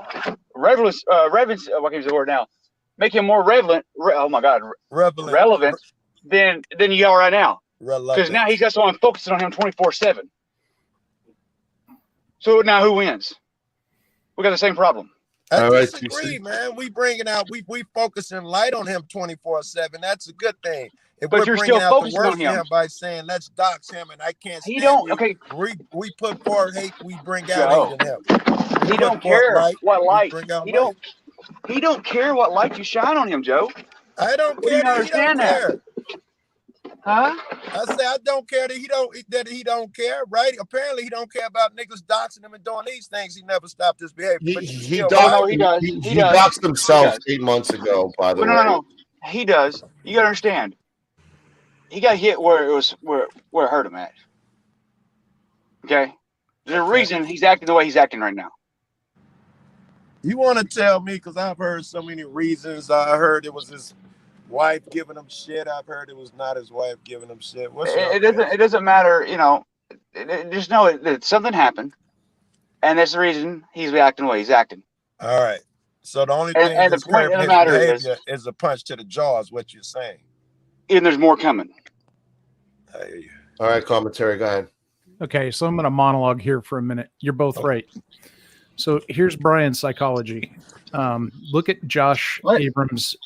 relevance. What is the word now? Make him more relevant. Oh my God, relevant than you are right now. Because now he's got someone focusing on him 24/7. So now who wins? We got the same problem. I disagree, man. We bringing out, we focusing light on him 24/7. That's a good thing. If but we're you're bringing still out the focusing worst on him. of him by saying let's dox him and I can't stand he don't. you. Okay. We put forth hate. We bring out hate in him. He don't care what light. He don't care what light you shine on him, Joe. I don't care that he don't care. Huh? I say I don't care that he don't care, right? Apparently he don't care about niggas doxing him and doing these things. He never stopped his behavior. He doxed himself 8 months ago, by the way. No. He does. You gotta understand. He got hit where it hurt him at. Okay? There's a reason he's acting the way he's acting right now. You want to tell me, because I've heard so many reasons. I heard it was his wife giving him shit. I've heard it was not his wife giving him shit. It doesn't matter, you know. Just know that something happened, and that's the reason he's acting the way he's acting. All right. So the only thing and the point of the matter is a punch to the jaw, is what you're saying. And there's more coming. All right, commentary, go ahead. Okay, so I'm going to monologue here for a minute. You're both right. So here's Brian's psychology. Look at Josh Abrams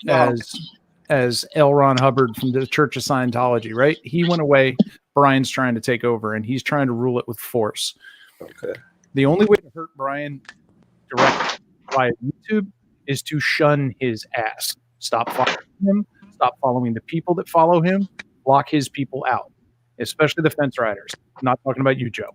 as L. Ron Hubbard from the Church of Scientology, right? He went away. Brian's trying to take over, and he's trying to rule it with force. Okay. The only way to hurt Brian directly via YouTube is to shun his ass. Stop following him. Stop following the people that follow him. Block his people out, especially the fence riders. I'm not talking about you, Joe.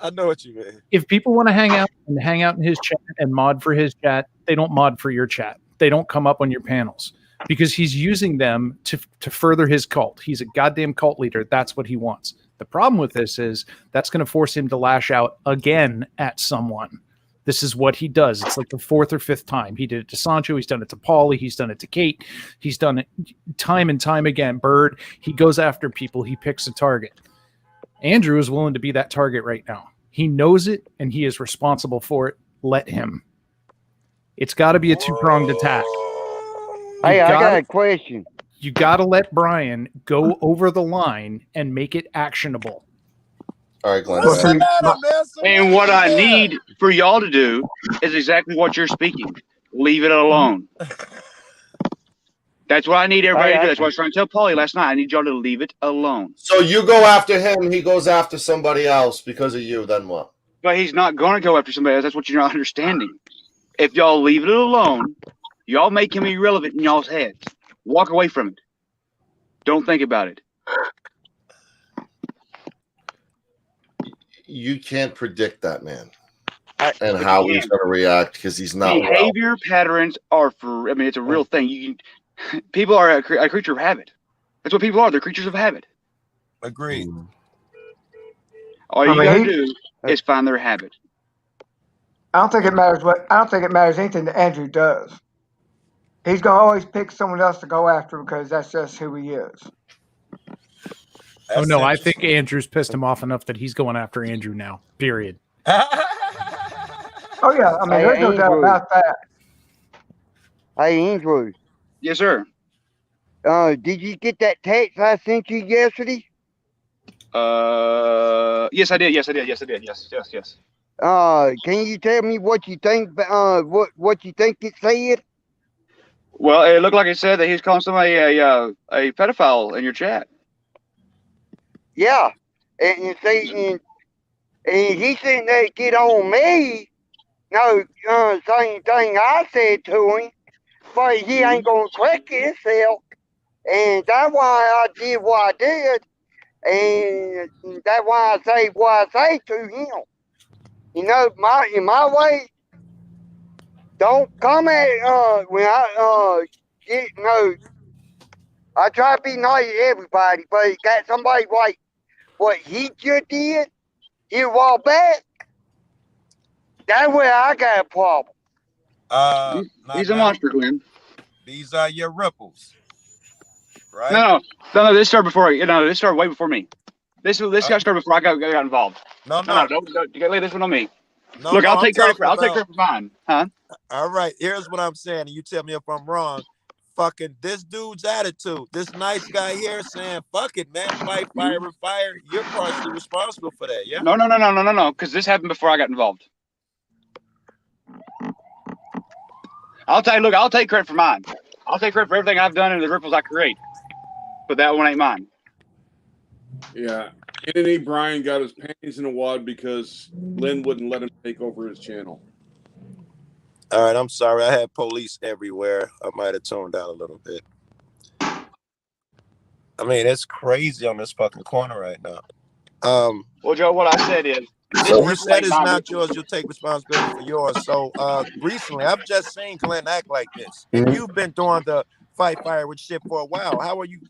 I know what you mean. If people want to hang out in his chat and mod for his chat, they don't mod for your chat. They don't come up on your panels because he's using them to further his cult. He's a goddamn cult leader. That's what he wants. The problem with this is that's going to force him to lash out again at someone. This is what he does. It's like the fourth or fifth time. He did it to Sancho. He's done it to Paulie. He's done it to Kate. He's done it time and time again. Bird, he goes after people. He picks a target. Andrew is willing to be that target right now. He knows it, and he is responsible for it. Let him. It's got to be a two-pronged attack. Hey, I got a question. You got to let Brian go over the line and make it actionable. All right, Glenn. And what I need for y'all to do is exactly what you're speaking. Leave it alone. That's what I need everybody to do. That's what I was trying to tell Paulie last night. I need y'all to leave it alone. So you go after him, he goes after somebody else because of you, then what? But he's not going to go after somebody else. That's what you're not understanding. If y'all leave it alone, y'all make him irrelevant in y'all's heads. Walk away from it. Don't think about it. You can't predict that, man, and how he's going to react because he's not. Behavior patterns are for. I mean, it's a real thing. You can. People are a creature of habit. That's what people are. They're creatures of habit. Agreed. All you gotta do is find their habit. I don't think it matters anything that Andrew does. He's gonna always pick someone else to go after because that's just who he is. Oh no, I think Andrew's pissed him off enough that he's going after Andrew now. Period. Oh yeah, I mean, there's no doubt about that. Hey, Andrew. Yes, sir. Did you get that text I sent you yesterday? Yes, I did. Yes. Can you tell me what you think? What you think it said? Well, it looked like it said that he's calling somebody a pedophile in your chat. Yeah, and he sitting there to get on me. No, same thing I said to him, but he ain't gonna correct himself, and that's why I did what I did, and that's why I say what I say to him. You know, in my way, don't come at when I I try to be nice to everybody, but you got somebody like what he just did here a while back. That's where I got a problem. He's a monster, Glenn. These are your ripples, right? No. This started before. This started way before me. This got started before I got involved. No. Don't you gotta lay this one on me. No, Look, no, I'll take credit for mine. Huh? All right. Here's what I'm saying, and you tell me if I'm wrong. Fucking this dude's attitude. This nice guy here saying, "Fuck it, man, fight fire with fire." You're partially responsible for that, yeah? No. Because this happened before I got involved. I'll take credit for mine. I'll take credit for everything I've done and the ripples I create. But that one ain't mine. Yeah. Anthony Bryan got his panties in a wad because Lynn wouldn't let him take over his channel. All right, I'm sorry. I had police everywhere. I might have toned down a little bit. I mean, it's crazy on this fucking corner right now. Well, Joe, what I said is, so you said it's not yours. You'll take responsibility for yours. So recently, I've just seen Glenn act like this. And you've been doing the fight fire with shit for a while. How are you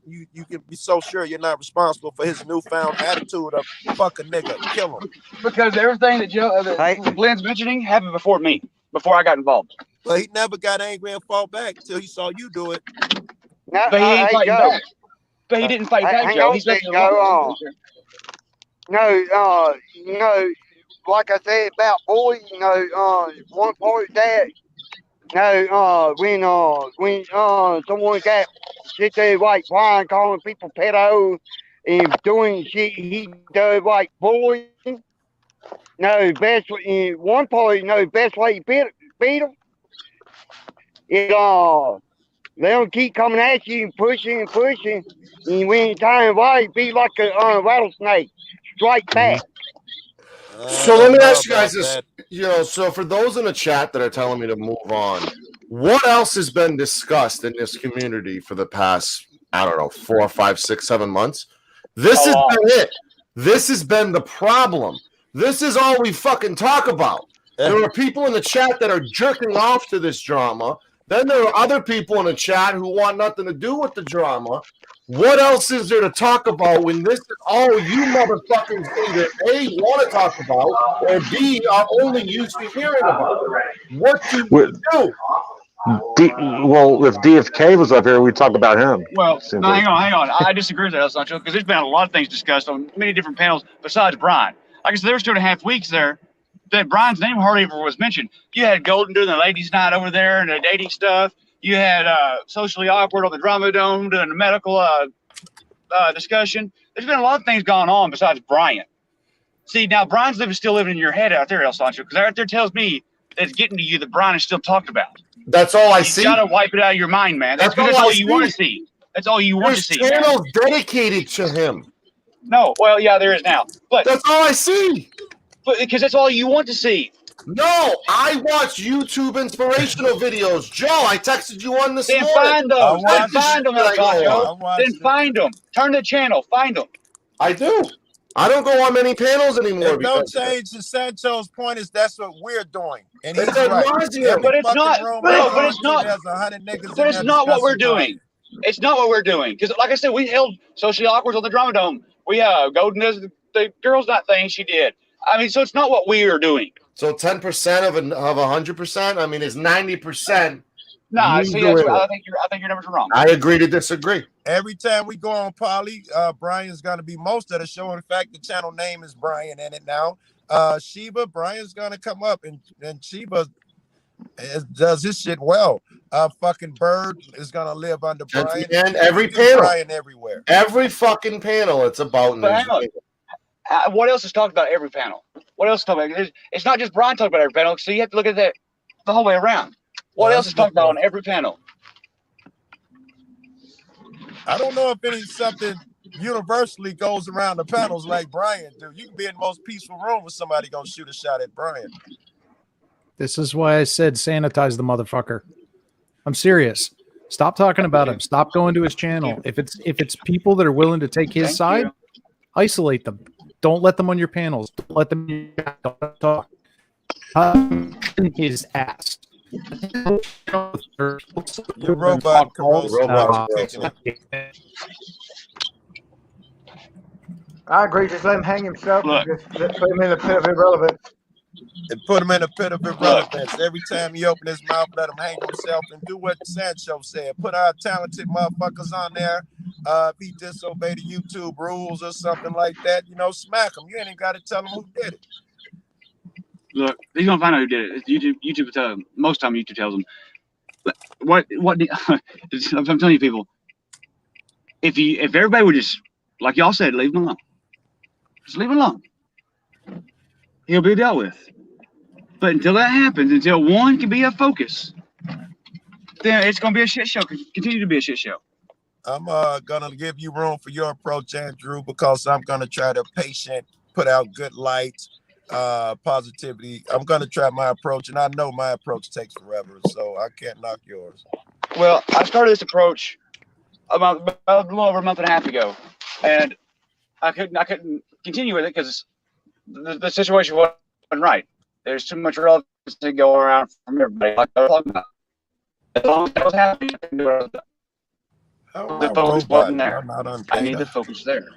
can be so sure you're not responsible for his newfound attitude of fuck a nigga, kill him? Because everything that Glenn's mentioning happened before me, before I got involved. Well, he never got angry and fought back until he saw you do it. But he ain't fighting back. But he didn't fight back, Joe. He's letting like I said about boys, one part of that. When someone got sit there like Brian calling people pedos and doing shit he does like boys. Best in one part, best way to beat them is they don't keep coming at you and pushing, and when you time right, be like a rattlesnake, strike back. So let me ask you guys this. So for those in the chat that are telling me to move on, what else has been discussed in this community for the past, 4, 5, 6, 7 months? This has been it. This has been the problem. This is all we fucking talk about. There are people in the chat that are jerking off to this drama. Then there are other people in the chat who want nothing to do with the drama. What else is there to talk about when this is all you motherfuckers either A, want to talk about, or B, are only used to hearing about? What do you do? Well, if DFK was up here, we'd talk about him. Well, Seems no, like. hang on. I disagree with that, Sancho, because there's been a lot of things discussed on many different panels besides Brian. Like I said, there was 2.5 weeks there that Brian's name hardly ever was mentioned. You had Golden doing the ladies' night over there and the dating stuff. You had Socially Awkward on the Drama Dome doing the medical discussion. There's been a lot of things going on besides Brian. See, now Brian's still living in your head out there, El Sancho, because out there tells me that it's getting to you that Brian is still talked about. That's all I see. You gotta wipe it out of your mind, man. That's all you want to see. That's all you want to see. There's channels dedicated to him. No, well, yeah, there is now. But that's all I see. But because that's all you want to see. No, I watch YouTube inspirational videos. Joe, I texted you on this Then morning. find those. Then find them, I go on. Then find them. Turn the channel. Find them. I do. I don't go on many panels anymore. It don't change to Sancho's point is that's what we're doing. And he's It's right. nauseam. But it's not. But it's not. There's 100 niggas But it's not what we're doing. It's not what we're doing. Because, like I said, we held Socially Awkward on the Drama Dome. We Golden does the girls' night thing she did. I mean, so it's not what we are doing. So 10% of 100%. I mean, it's 90%. No, I think your numbers are wrong. I agree to disagree. Every time we go on Polly, Brian's gonna be most of the show. In fact, the channel name is Brian in it now. Sheba, Brian's gonna come up and Sheba does his shit well. Fucking Bird is gonna live under Brian. And every panel, Brian everywhere. Every fucking panel, it's about. But hang on. What else is talked about every panel? What else is talked about? It's not just Brian talking about every panel. So you have to look at that the whole way around. What else is talked about on every panel? I don't know if any something universally goes around the panels like Brian do. You can be in the most peaceful room with somebody gonna shoot a shot at Brian. This is why I said sanitize the motherfucker. I'm serious. Stop talking about him. Stop going to his channel. If it's people that are willing to take his side, isolate them. Don't let them on your panels. Don't let them talk. His ass. Your robot I agree. Just let him hang himself. And just put him in the pit of irrelevance. And put him in a pit of irrelevance. Every time he open his mouth, let him hang himself and do what Sancho said. Put our talented motherfuckers on there. If he disobey the YouTube rules or something like that, smack him. You ain't even got to tell him who did it. Look, he's gonna find out who did it. YouTube will tell him. Most time YouTube tells him. What? I'm telling you, people. If everybody would just, like y'all said, leave him alone. Just leave him alone. He'll be dealt with. But until that happens, until one can be a focus, then it's gonna be a shit show. Continue to be a shit show. I'm gonna give you room for your approach, Andrew, because I'm gonna try to put out good light. Positivity. I'm gonna try my approach, and I know my approach takes forever, so I can't knock yours. Well, I started this approach about a little over a month and a half ago, and I couldn't continue with it because the situation wasn't right. There's too much relevance to go around from everybody. Like I was talking about. As long as I was happy, I can do what I was doing. The focus wasn't there. I need the focus there.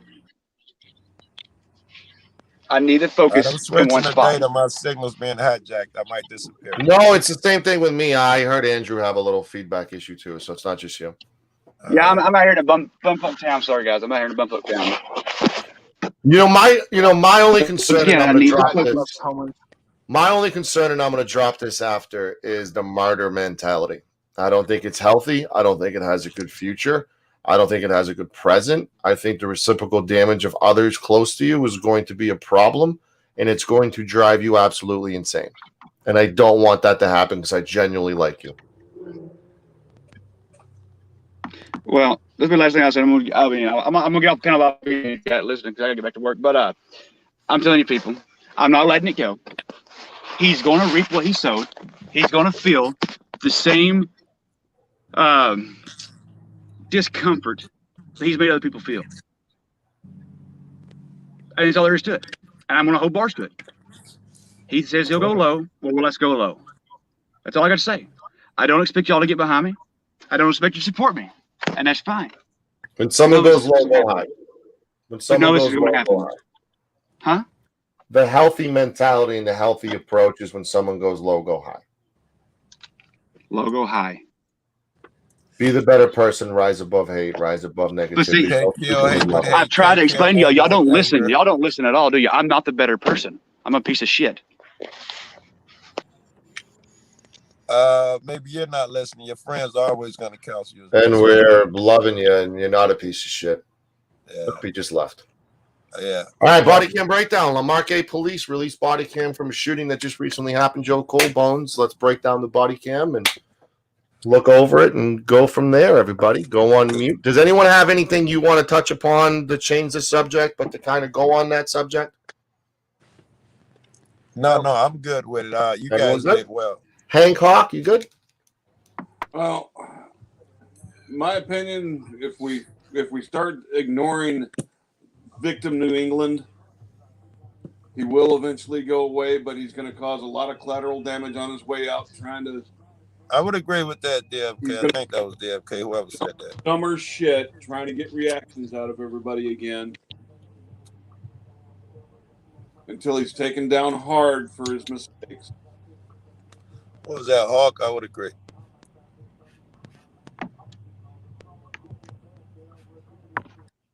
I need to focus in one spot. Data, my signal's being hijacked. I might disappear. No, it's the same thing with me. I heard Andrew have a little feedback issue too, so it's not just you. Yeah, I'm out here to bump up town. Sorry, guys. I'm out here to bump up town. My only concern. Again, I'm gonna drop this. My only concern, and I'm going to drop this after, is the martyr mentality. I don't think it's healthy. I don't think it has a good future. I don't think it has a good present. I think the reciprocal damage of others close to you is going to be a problem, and it's going to drive you absolutely insane. And I don't want that to happen because I genuinely like you. Well, this is the last thing I said. I'm gonna get off the panel about listening because I gotta get back to work. But I'm telling you, people, I'm not letting it go. He's gonna reap what he sowed. He's gonna feel the same discomfort that he's made other people feel. And that's all there is to it. And I'm going to hold bars to it. He says he'll go low. Well, let's go low. That's all I got to say. I don't expect y'all to get behind me. I don't expect you to support me, and that's fine. When someone goes low, go high. When someone this goes is low, what happens. go high. Huh? The healthy mentality and the healthy approach is when someone goes low, go high. Low, go high. Be the better person. Rise above hate. Rise above negativity. I've tried to explain to y'all. Y'all don't listen. Y'all don't listen at all, do you? I'm not the better person. I'm a piece of shit. Maybe you're not listening. Your friends are always going to counsel you. And we're loving you, and you're not a piece of shit. Yeah. We just left. Yeah. All right, body cam breakdown. Lamarque police released body cam from a shooting that just recently happened. Joe Colebones. Let's break down the body cam and look over it and go from there, everybody. Go on mute. Does anyone have anything you want to touch upon to change the subject, but to kind of go on that subject? No, I'm good with it. You Everyone guys good? did well. Hancock, you good? Well, my opinion, if we start ignoring victim New England, he will eventually go away, but he's going to cause a lot of collateral damage on his way out trying to. I would agree with that, DFK. I think that was DFK, whoever said that. Dumber shit, trying to get reactions out of everybody again. Until he's taken down hard for his mistakes. What was that, Hawk? I would agree.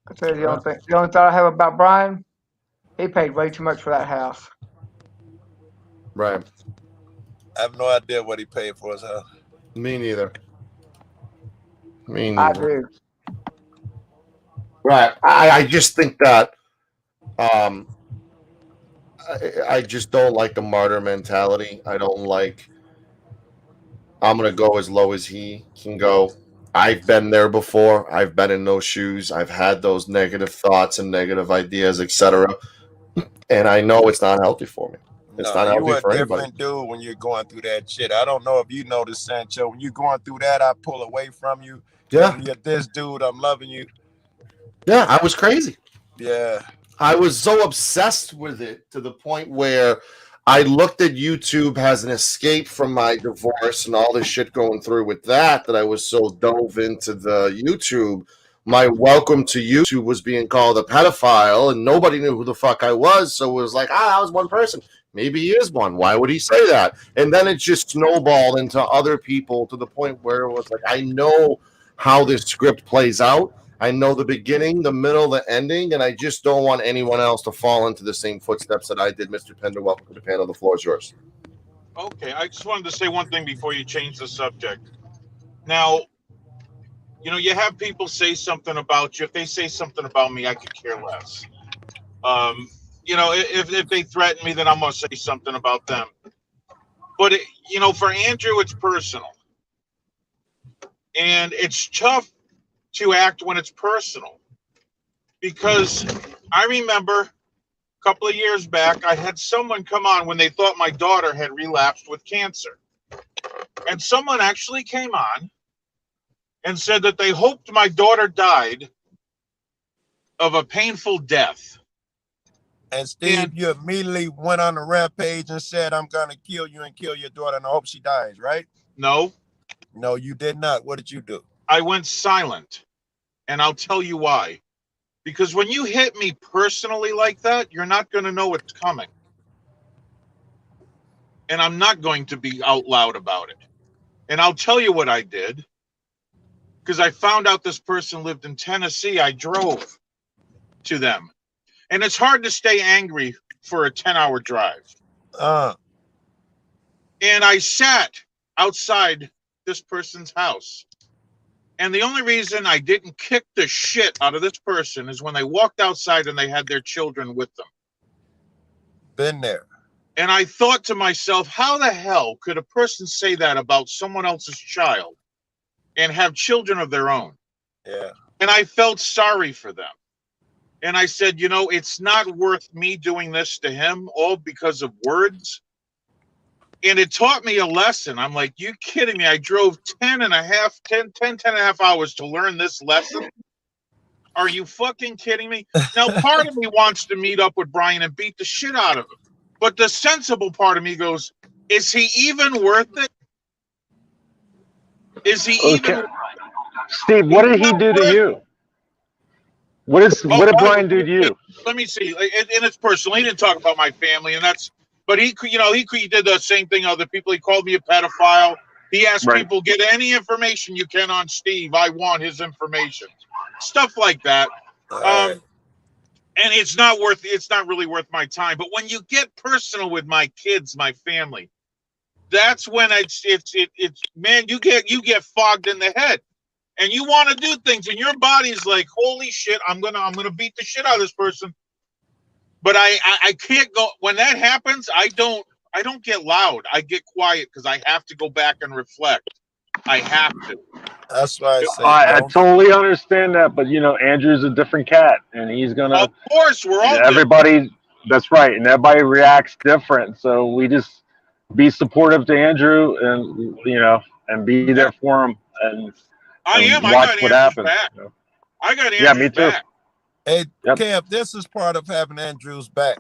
I tell you the only thought I have about Brian, he paid way too much for that house. Right. I have no idea what he paid for his house. Me neither. I do. Right. I just think that I just don't like the martyr mentality. I don't like I'm going to go as low as he can go. I've been there before. I've been in those shoes. I've had those negative thoughts and negative ideas, etc. And I know it's not healthy for me. It's not healthy for anybody. You're a different dude when you're going through that shit. I don't know if you noticed, Sancho. When you're going through that, I pull away from you. Yeah. You're this dude. I'm loving you. Yeah, I was crazy. Yeah. I was so obsessed with it to the point where I looked at YouTube as an escape from my divorce and all this shit going through with that I was so dove into the YouTube. My welcome to YouTube was being called a pedophile, and nobody knew who the fuck I was. So it was like, I was one person. Maybe he is one. Why would he say that? And then it just snowballed into other people to the point where it was like, I know how this script plays out. I know the beginning, the middle, the ending, and I just don't want anyone else to fall into the same footsteps that I did. Mr. Pender, welcome to the panel. The floor is yours. Okay, I just wanted to say one thing before you change the subject. Now, you have people say something about you. If they say something about me, I could care less. If they threaten me, then I'm going to say something about them. But, for Andrew, it's personal. And it's tough to act when it's personal, because I remember a couple of years back, I had someone come on when they thought my daughter had relapsed with cancer, and someone actually came on and said that they hoped my daughter died of a painful death. And Steve, you immediately went on a rampage and said, I'm going to kill you and kill your daughter, and I hope she dies, right? No, you did not. What did you do? I went silent. And I'll tell you why. Because when you hit me personally like that, you're not going to know what's coming. And I'm not going to be out loud about it. And I'll tell you what I did. Because I found out this person lived in Tennessee. I drove to them. And it's hard to stay angry for a 10-hour drive. And I sat outside this person's house. And the only reason I didn't kick the shit out of this person is when they walked outside and they had their children with them. Been there. And I thought to myself, how the hell could a person say that about someone else's child and have children of their own? Yeah. And I felt sorry for them. And I said, it's not worth me doing this to him, all because of words. And it taught me a lesson. I'm like, you kidding me? I drove 10 and a half hours to learn this lesson. Are you fucking kidding me? Now, part of me wants to meet up with Brian and beat the shit out of him. But the sensible part of me goes, is he even worth it? Is he Okay. even? Steve, what did he do to you? What did Brian do to you? Let me see. And it's personal. He didn't talk about my family, and that's. But he did the same thing. Other people. He called me a pedophile. He asked people, get any information you can on Steve. I want his information. Stuff like that. And it's not really worth my time. But when you get personal with my kids, my family, that's when it's man, you get fogged in the head. And you want to do things, and your body's like, holy shit, I'm gonna beat the shit out of this person. But I can't go when that happens, I don't get loud. I get quiet because I have to go back and reflect. I have to. That's why I say I totally understand that, but Andrew's a different cat, and he's gonna. Of course, we're all everybody. different. That's right, and everybody reacts different. So we just be supportive to Andrew, and and be there for him, and watch what happens. Back. I got Andrew's Yeah, me too. back. Hey, Kev, this is part of having Andrew's back.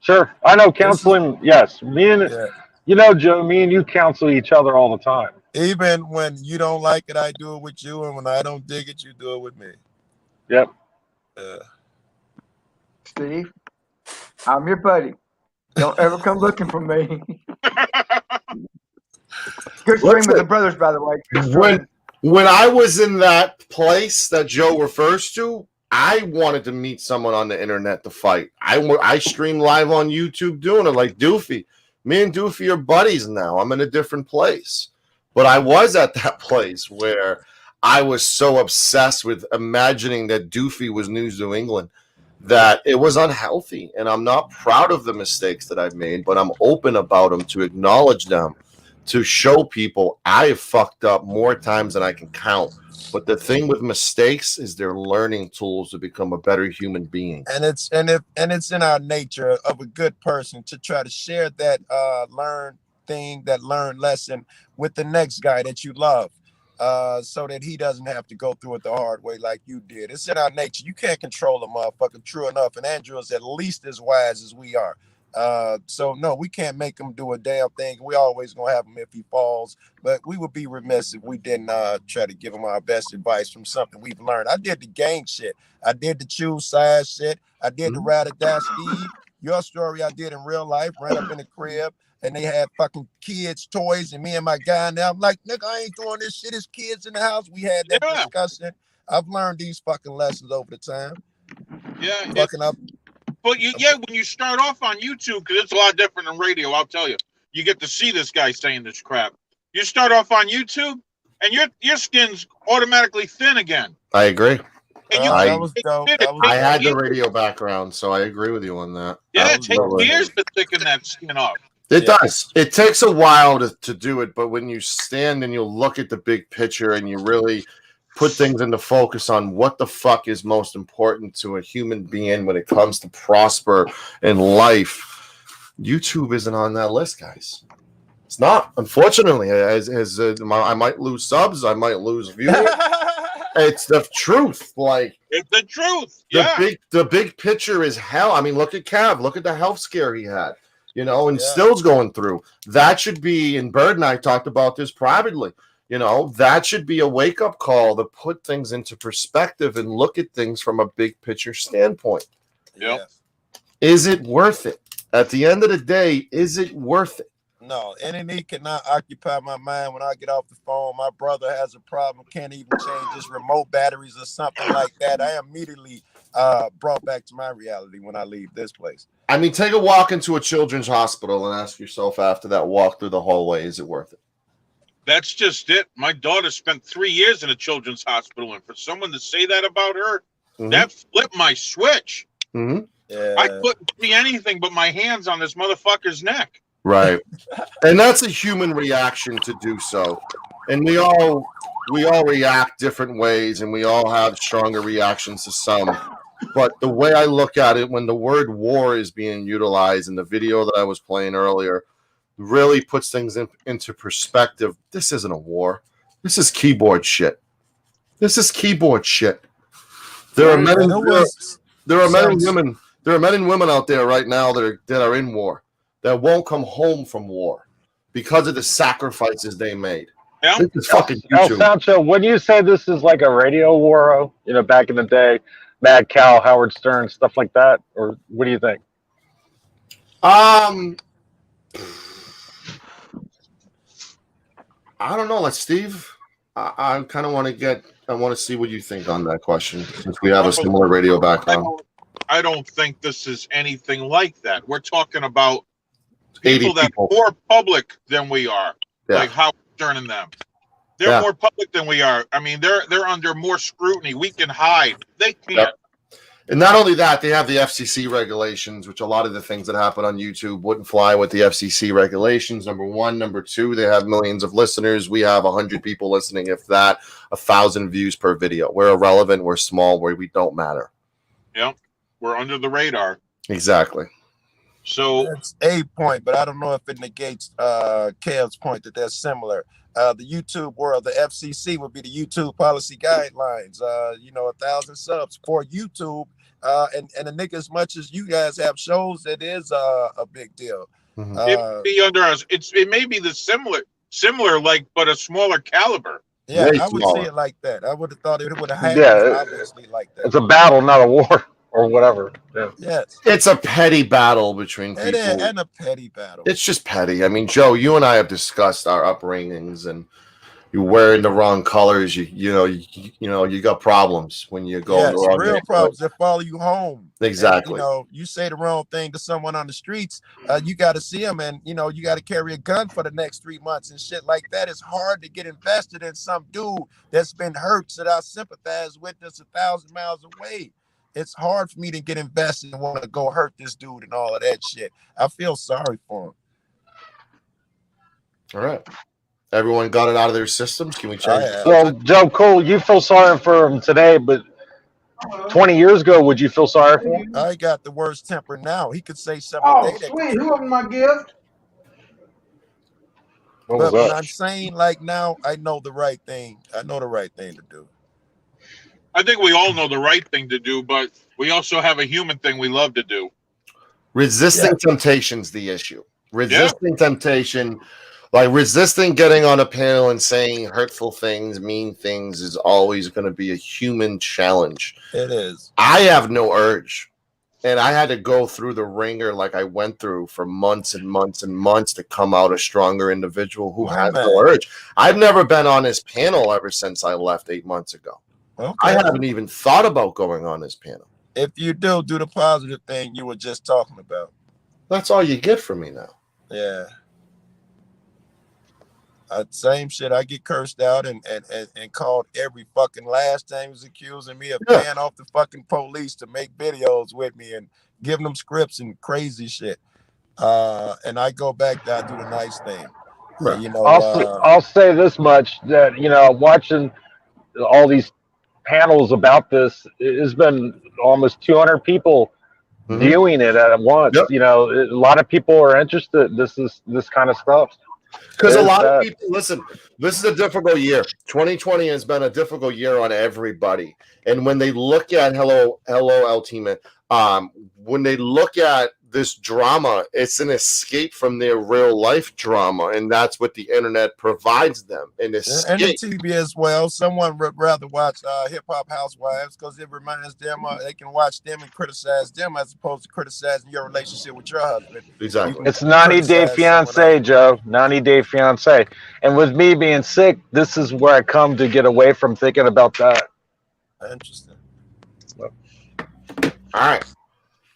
Sure, I know counseling. Yes, me and Joe, me and you counsel each other all the time. Even when you don't like it, I do it with you, and when I don't dig it, you do it with me. Yep. Steve, I'm your buddy. Don't ever come looking for me. Good stream with the brothers, by the way. When I was in that place that Joe refers to, I wanted to meet someone on the internet to fight. I stream live on YouTube doing it like Doofy. Me and Doofy are buddies now. I'm in a different place. But I was at that place where I was so obsessed with imagining that Doofy was New England that it was unhealthy. And I'm not proud of the mistakes that I've made, but I'm open about them to acknowledge them, to show people I have fucked up more times than I can count. But the thing with mistakes is they're learning tools to become a better human being. And it's in our nature of a good person to try to share that learned lesson with the next guy that you love, so that he doesn't have to go through it the hard way like you did. It's in our nature. You can't control a motherfucker, true enough. And Andrew is at least as wise as we are. So no, we can't make him do a damn thing. We always gonna have him if he falls, but we would be remiss if we didn't try to give him our best advice from something we've learned. I did the gang shit. I did the choose size shit. I did the ride or die Steve. Your story I did in real life. Ran up in the crib and they had fucking kids' toys and me and my guy now. I'm like, nigga, I ain't doing this shit. There's kids in the house. We had that discussion. I've learned these fucking lessons over the time. Yeah. Fucking up. But when you start off on YouTube, because it's a lot different than radio, I'll tell you. You get to see this guy saying this crap. You start off on YouTube, and your skin's automatically thin again. I agree. And you I had the radio background, so I agree with you on that. Yeah, it takes years to thicken that skin up. It does. It takes a while to do it, but when you stand and you look at the big picture and you really put things into focus on what the fuck is most important to a human being when it comes to prosper in life, YouTube isn't on that list, guys. It's not. Unfortunately, I might lose subs, I might lose viewers. It's the truth. Like, it's the truth. Yeah. The big picture is hell. I mean, look at Cav. Look at the health scare he had. And still's going through. That should be, and Bird and I talked about this privately. That should be a wake-up call to put things into perspective and look at things from a big picture standpoint. Yep. Is it worth it? At the end of the day, is it worth it? No, any need cannot occupy my mind when I get off the phone. My brother has a problem, can't even change his remote batteries or something like that. I immediately brought back to my reality when I leave this place. I mean, take a walk into a children's hospital and ask yourself after that walk through the hallway, is it worth it? That's just it. My daughter spent 3 years in a children's hospital, and for someone to say that about her, that flipped my switch. Mm-hmm. Yeah. I couldn't see anything but my hands on this motherfucker's neck. Right. And that's a human reaction to do so. And we all react different ways, and we all have stronger reactions to some. But the way I look at it, when the word war is being utilized in the video that I was playing earlier, really puts things into perspective. This isn't a war. This is keyboard shit. There are men and women. There are men and women out there right now that are in war, that won't come home from war because of the sacrifices they made. Yeah. This is fucking El YouTube. Sancho, when you say this is like a radio war, back in the day, Mad Cow, Howard Stern, stuff like that, or what do you think? I don't know. Like Steve, I kind of want to see what you think on that question since we have a similar radio background. I don't think this is anything like that. We're talking about people that are more public than we are, like Howard Stern and them. They're more public than we are. I mean, they're under more scrutiny. We can hide. They can't. Yep. And not only that, they have the FCC regulations, which a lot of the things that happen on YouTube wouldn't fly with the FCC regulations. Number one. Number two, they have millions of listeners. We have 100 people listening, if that, 1,000 views per video. We're irrelevant. We're small. We don't matter. Yep. We're under the radar. Exactly. So that's a point, but I don't know if it negates Kev's point that they're similar. The YouTube world, the FCC would be the YouTube policy guidelines. 1,000 subs for YouTube, and a nigga, as much as you guys have shows, it is a big deal. Mm-hmm. It may be under us. It may be the similar, like, but a smaller caliber. Yeah, I would see it like that. I would have thought it would have happened obviously like that. It's a battle, not a war or whatever. Yeah. Yes. It's a petty battle between people. And a petty battle. It's just petty. I mean, Joe, you and I have discussed our upbringings, and you're wearing the wrong colors. You got problems when you go. Yes, real problems that follow you home. Exactly. And, you say the wrong thing to someone on the streets, you got to see them, and you got to carry a gun for the next 3 months and shit like that. It's hard to get invested in some dude that's been hurt that I sympathize with that's 1,000 miles away. It's hard for me to get invested and want to go hurt this dude and all of that shit. I feel sorry for him. All right. Everyone got it out of their systems. Can we change the Well, Joe Cole, you feel sorry for him today, but 20 years ago, would you feel sorry for him? I got the worst temper now. He could say something. Oh, sweet. Who opened my gift? But when I'm saying like now, I know the right thing. I know the right thing to do. I think we all know the right thing to do, but we also have a human thing we love to do. Resisting temptation's the issue. Resisting temptation, like resisting getting on a panel and saying hurtful things, mean things, is always going to be a human challenge. It is. I have no urge. And I had to go through the ringer like I went through for months and months and months to come out a stronger individual who has no urge. I've never been on his panel ever since I left 8 months ago. Okay. I haven't even thought about going on his panel. If you do the positive thing you were just talking about. That's all you get from me now. Yeah. Same shit. I get cursed out and called every fucking last time. He was accusing me of paying off the fucking police to make videos with me and giving them scripts and crazy shit. And I go back there, I do the nice thing. Right. So, I'll say this much, that watching all these panels about this, it's been almost 200 people viewing it at once. Yep. A lot of people are interested. This kind of stuff. Because a lot of people, listen, this is a difficult year. 2020 has been a difficult year on everybody. And when they look at hello, Ultimate, when they look at this drama, it's an escape from their real life drama, and that's what the internet provides them. And the TV as well. Someone would rather watch Hip Hop Housewives because it reminds them they can watch them and criticize them as opposed to criticizing your relationship with your husband. Exactly. It's 90 Day Fiance, Joe. 90 Day Fiance. And with me being sick, this is where I come to get away from thinking about that. Interesting. All right.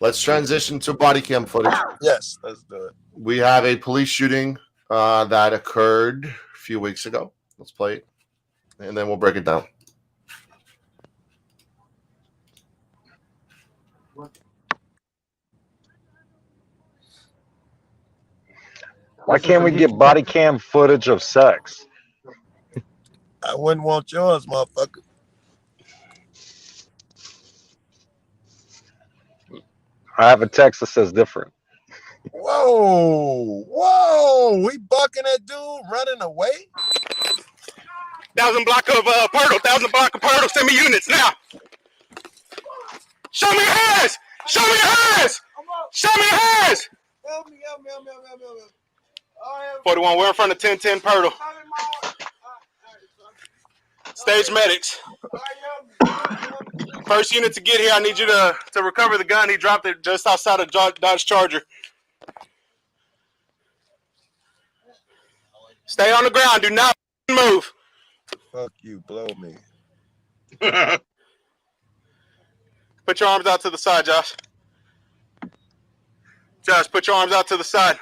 Let's transition to body cam footage. Yes, let's do it. We have a police shooting that occurred a few weeks ago. Let's play it, and then we'll break it down. Why can't we get body cam footage of sex? I wouldn't want yours, motherfucker. I have a text that says different. Whoa! We bucking that dude running away? 1,000 block of Purtle. 1,000 block of Purtle. Send me units now. Show me your hands. Show me your hands. Show me your hands. Help me. 41. We're in front of 1010 Purtle. Stage medics. First unit to get here, I need you to recover the gun. He dropped it just outside of Dodge Charger. Stay on the ground. Do not move. Fuck you. Blow me. Put your arms out to the side, Josh. Josh, put your arms out to the side.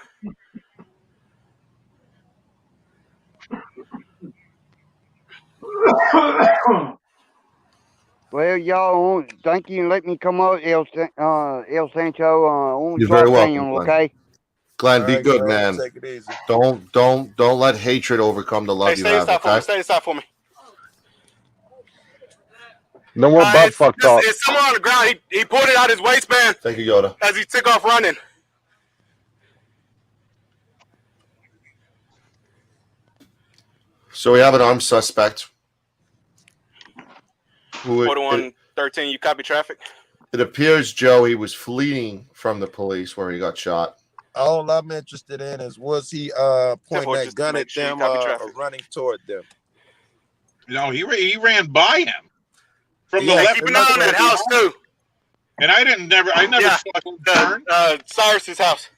Well, y'all, thank you and let me come up, El Sancho. On You're very drop welcome, down, Glenn. okay? Glenn, be All right, good, Glenn, man. take it easy. Don't let hatred overcome the love Hey, you stay have. inside for me. Okay. Stay inside for me. No more butt fuck talk. It's somewhere on the ground. He pulled it out his waistband. Thank you, Yoda. As he took off running. So we have an armed suspect. 4113, you copy traffic? It appears, Joe, he was fleeing from the police where he got shot. All I'm interested in is, was he pointing that gun at them or running toward them? No, he ran by him from the Yeah, left. keep an eye on that house too. And I never saw him turn. Cyrus's house.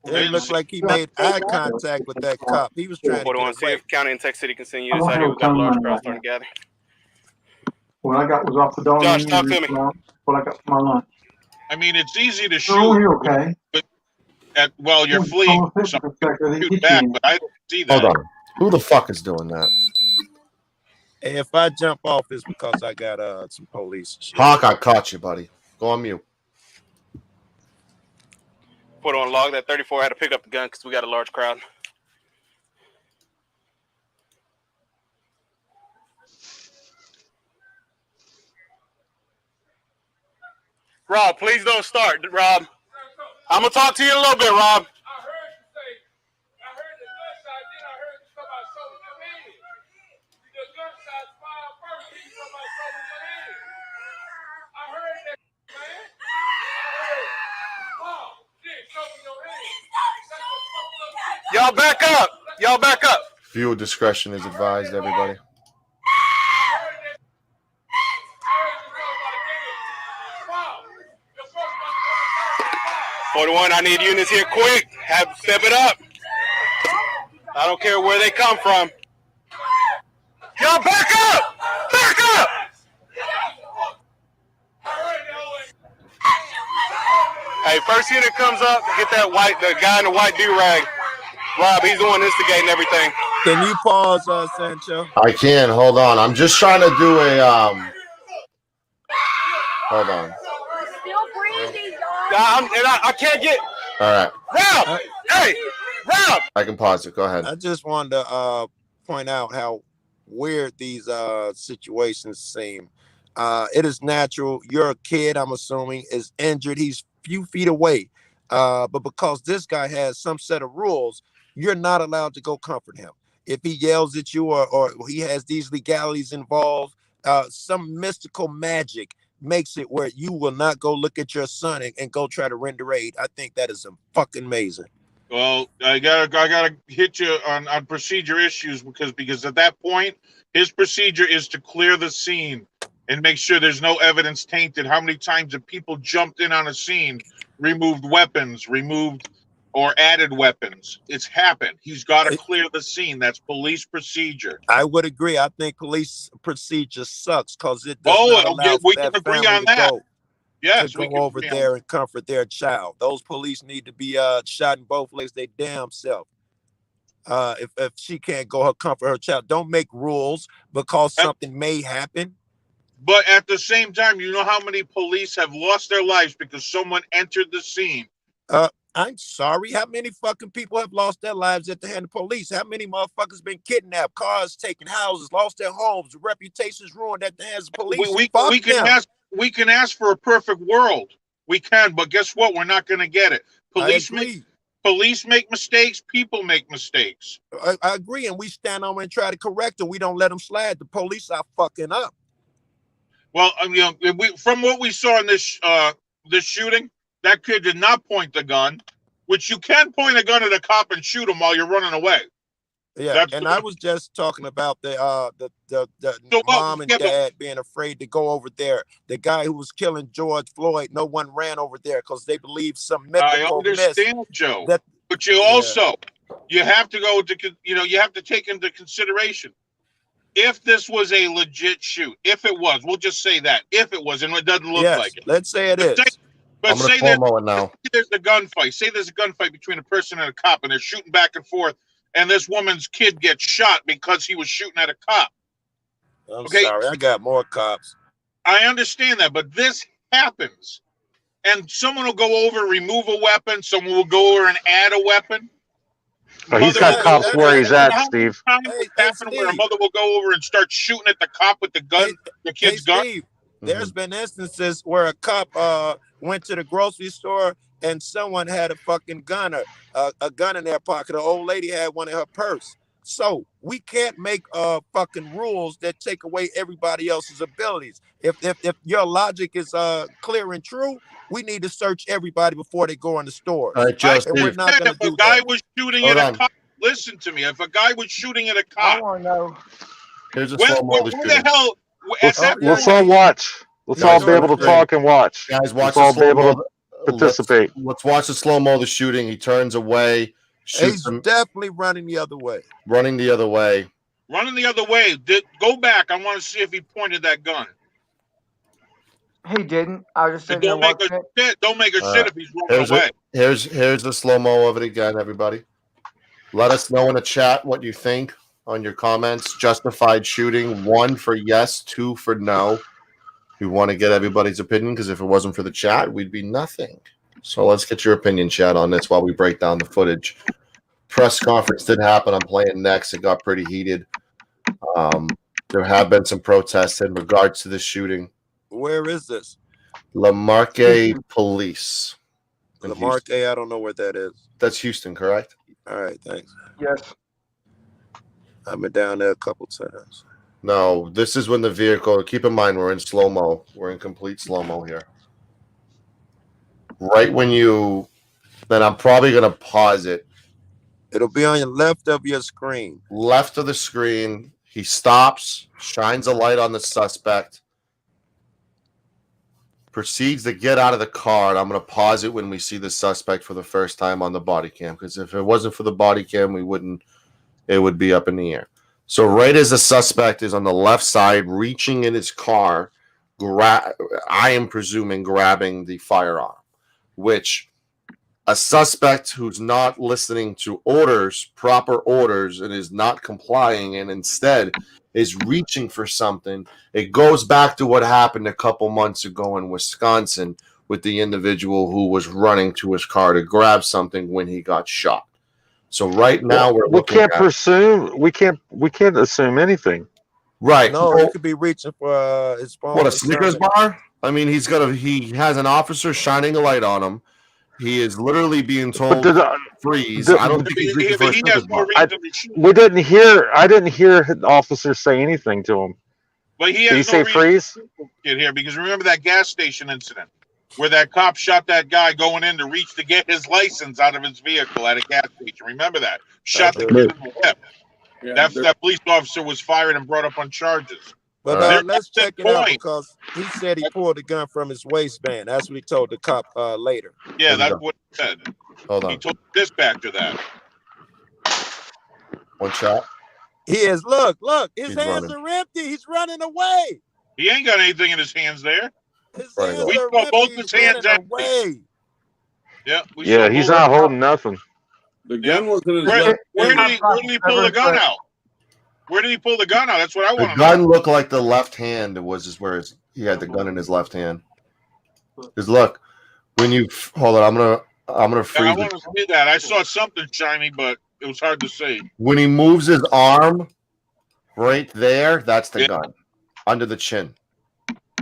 It looked like he made eye contact with that cop. He was trying to get See away. if County and Tech City can send units out here. We've got a large crowd starting to gather. What I got was off the dog. Josh, talk to me. What I got for my lunch. I mean, it's easy to shoot. Oh, you're okay. While you're fleeing, shoot back, but I didn't see that. Hold on. Who the fuck is doing that? Hey, if I jump off, it's because I got some police shit. Hawk, I caught you, buddy. Go on mute. Put on log that 34 had to pick up the gun because we got a large crowd. Rob, please don't start, Rob. I'm going to talk to you in a little bit, Rob. Y'all back up. Y'all back up. Viewer discretion is advised, everybody. I need units here quick. Step it up. I don't care where they come from. Y'all back up! Back up! Hey, first unit comes up, get the guy in the white do-rag. Rob, he's the one instigating everything. Can you pause, Sancho? I can. Hold on. I'm just trying to do a Hold on. I can't get. All right. Rob! Hey! Rob! I can pause it. Go ahead. I just wanted to point out how weird these situations seem. It is natural. You're a kid, I'm assuming, is injured. He's few feet away. But because this guy has some set of rules, you're not allowed to go comfort him. If he yells at you or he has these legalities involved, some mystical magic makes it where you will not go look at your son and go try to render aid. I think that is fucking amazing. Well, I gotta hit you on procedure issues because at that point, his procedure is to clear the scene and make sure there's no evidence tainted. How many times have people jumped in on a scene, removed weapons, or added weapons? It's happened. He's got to clear the scene. That's police procedure. I would agree. I think police procedure sucks because it does not allow we for can that agree family on to that. go. Yes, to we go can over agree on there and comfort their child. Those police need to be shot in both legs. They damn self. If she can't go comfort her child, don't make rules because something may happen. But at the same time, you know how many police have lost their lives because someone entered the scene? I'm sorry. How many fucking people have lost their lives at the hand of police? How many motherfuckers been kidnapped, cars taken, houses, lost their homes, reputations ruined at the hands of police? We can ask for a perfect world. We can, but guess what? We're not going to get it. Police make mistakes. People make mistakes. I agree, and we stand on and try to correct them. We don't let them slide. The police are fucking up. Well, from what we saw in this shooting, that kid did not point the gun, which you can point a gun at a cop and shoot him while you're running away. Yeah, That's and the I one. was just talking about the So, mom and yeah, but dad being afraid to go over there. The guy who was killing George Floyd, no one ran over there because they believe some I mythical myth understand, Joe. that. But you Yeah, also you have to go to you have to take into consideration if this was a legit shoot. If it was, we'll just say that if it was, and it doesn't look like yes, it. let's say it But say, is. but I'm gonna say slow-mo it now. there's a gunfight. Say there's a gunfight between a person and a cop, and they're shooting back and forth, and this woman's kid gets shot because he was shooting at a cop. I'm Okay, sorry, I got more cops. I understand that, but this happens, and someone will go over, remove a weapon. Someone will go over and add a weapon. Oh, he's got cops where he's at, Steve. How many times happen where a mother will go over and start shooting at the cop with the gun, the Hey, kid's gun? Steve, there's been instances where a cop went to the grocery store and someone had a fucking gun, a gun in their pocket. An old lady had one in her purse. So we can't make fucking rules that take away everybody else's abilities. If your logic is clear and true, we need to search everybody before they go in the stores. All right, Joe, And we're Steve. not going to If a do guy that. was shooting Hold at on. a cop, listen to me. If a guy was shooting at a I cop, want to know. Here's a where slow-mo of the the shooting. hell? At that Let's point, all watch. Let's all be able to talk and watch. Guys, watch Let's the all be able slow-mo. to participate. Let's watch the slow-mo of the shooting. He turns away, shoots He's him, definitely running the other way. running the other way. running the other way. Go back. I want to see if he pointed that gun. He didn't. I was just And sitting there don't make watching a it. shit. Don't make a All shit right. if he's running Here's away. here's the slow-mo of it again, everybody. Let us know in the chat what you think on your comments. Justified shooting, 1 for yes, 2 for no. We want to get everybody's opinion because if it wasn't for the chat, we'd be nothing. So let's get your opinion, chat, on this while we break down the footage. Press conference did happen. I'm playing next. It got pretty heated. There have been some protests in regards to this shooting. Where is this? Lamarque Police. in Lamarque, Houston. I don't know where that is. That's Houston, correct? All right, thanks. Yes. I've been down there a couple times. No, this is when the vehicle, keep in mind, we're in slow-mo. We're in complete slow-mo here. Right when you, then I'm probably going to pause it. It'll be on your left of your screen. Left of the screen. He stops, shines a light on the suspect, proceeds to get out of the car, and I'm going to pause it when we see the suspect for the first time on the body cam, because if it wasn't for the body cam, it would be up in the air. So right as the suspect is on the left side, reaching in his car, I am presuming grabbing the firearm, which a suspect who's not listening to orders, proper orders, and is not complying and instead is reaching for something. It goes back to what happened a couple months ago in Wisconsin with the individual who was running to his car to grab something when he got shot. So right now we can't assume anything. Right. No, he could be reaching for his phone. What, a Snickers bar? I mean, he has an officer shining a light on him. He is literally being told to freeze. I don't think he's reaching for a Snickers bar. I didn't hear the officer say anything to him. But he Did he has say no freeze? reason to get here because remember that gas station incident where that cop shot that guy going in to reach to get his license out of his vehicle at a gas station. Remember that? Shot the kid in the hip. Yeah, that police officer was fired and brought up on charges. But let's check it out because he said he pulled the gun from his waistband. That's what he told the cop later. Yeah, that's what he said. Hold on. He told the dispatcher that. One shot. He is. Look. His He's hands running. are empty. He's running away. He ain't got anything in his hands there. His Right. hands We are saw empty. both He's his hands running empty. away. Yeah, Yeah, he's not holding nothing. The gun was in his Where left did hand. he pull the gun out? Where did he pull the gun out? That's what I The want to know. gun looked like the left hand was where he had the gun in his left hand. Because look, when you hold on, I'm gonna Yeah, I freeze want it. to see that. I saw something shiny, but it was hard to see. When he moves his arm right there, that's the gun under the chin.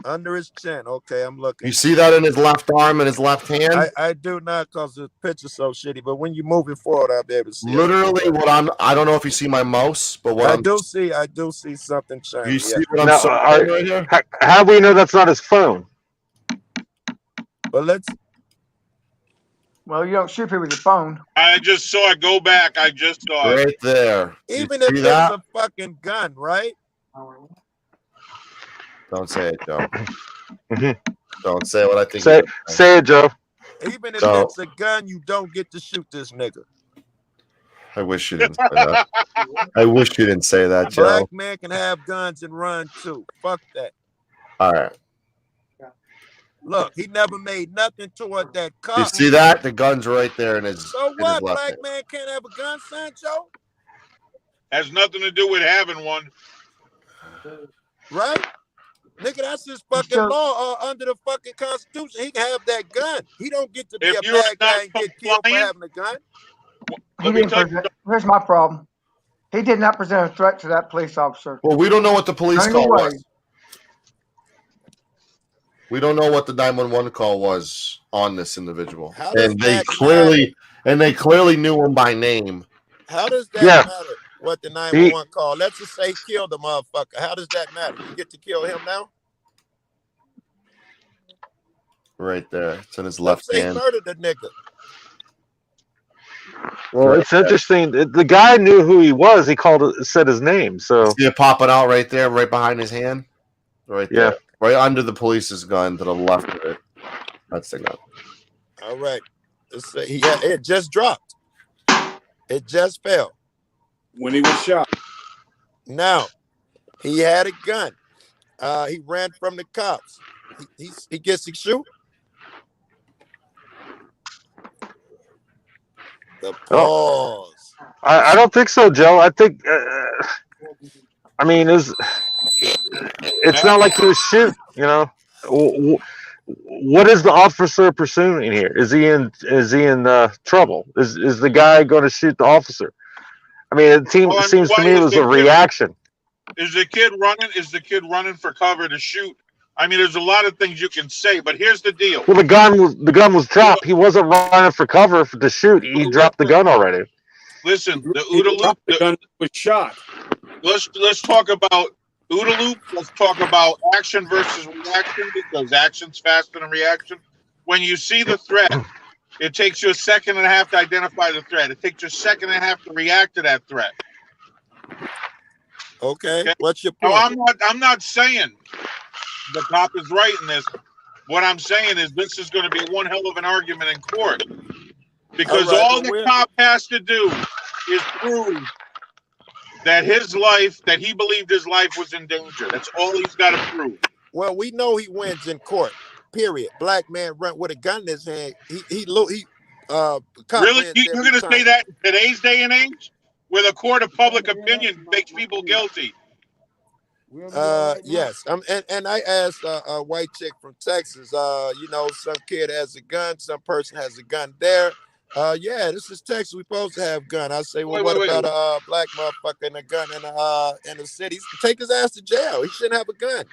Under his chin. Okay, I'm looking. You see that in his left arm and his left hand? I do not because the picture's so shitty, but when you move it forward, I'll be able to see Literally, it. I don't know if you see my mouse, but what I I'm do see something shiny. You see yeah. what I'm Now, saying right here? how do we know that's not his phone? But let's Well, you don't shoot people with your phone. I just saw it. Go back. I just saw it. Right there. Even You if see it's that? a fucking gun, right? Don't say it, Joe. Don't say what I think. Say it, Joe. Even if So- it's a gun, you don't get to shoot this nigga. I wish you didn't say that. I wish you didn't say that, Joe. Black man can have guns and run too. Fuck that. All right. Look, he never made nothing toward that cop. You see that? The gun's right there in his. So in his what? left Black hand. man can't have a gun, Sancho? Has nothing to do with having one. Right? Nigga, that's his fucking law under the fucking Constitution. He can have that gun. He don't get to be If a you're bad guy and get killed for having a gun. He didn't present, here's my problem. He did not present a threat to that police officer. Well, we don't know what the police Turn call away. was. We don't know what the 911 call was on this individual, How does and they that clearly knew him by name. How does that Yeah. matter? What the 911 call? Let's just say kill the motherfucker. How does that matter? You get to kill him now? Right there, it's in his Let's left say hand. murder the nigga. Well, it's interesting. The guy knew who he was. He said his name. So See it popping out right there, right behind his hand, right Yeah. there, right under the police's gun to the left of it. That's the gun. All right. Let's say it just dropped. It just fell. When he was shot. Now, he had a gun. He ran from the cops. He gets to shoot. The pause. I don't think so, Joe. I think. I mean, it's not like he was shooting. You know, what is the officer pursuing here? Is he in trouble? Is the guy going to shoot the officer? I mean, it seems to me it was a reaction. Is the kid running? Is the kid running for cover to shoot? I mean, there's a lot of things you can say, but here's the deal. Well, the gun was dropped. He wasn't running for cover to shoot. He dropped the gun already. Listen, the OODA loop, The gun was shot. Let's talk about OODA loop. Let's talk about action versus reaction, because action's faster than reaction. When you see the threat, it takes you a second and a half to identify the threat. It takes you a second and a half to react to that threat. Okay. What's your point? No, I'm not saying the cop is right in this. What I'm saying is this is going to be one hell of an argument in court, because all the cop has to do is prove that that he believed his life was in danger. That's all he's got to prove. Well, we know he wins in court. Period. Black man run with a gun in his hand. Really? You're going to say that in today's day and age, where the court of public opinion makes people guilty? Yes. And I asked a white chick from Texas. Some kid has a gun, some person has a gun there. Yeah, this is Texas. We're supposed to have gun. I say, well, what about a black motherfucker and a gun in the city? Take his ass to jail. He shouldn't have a gun.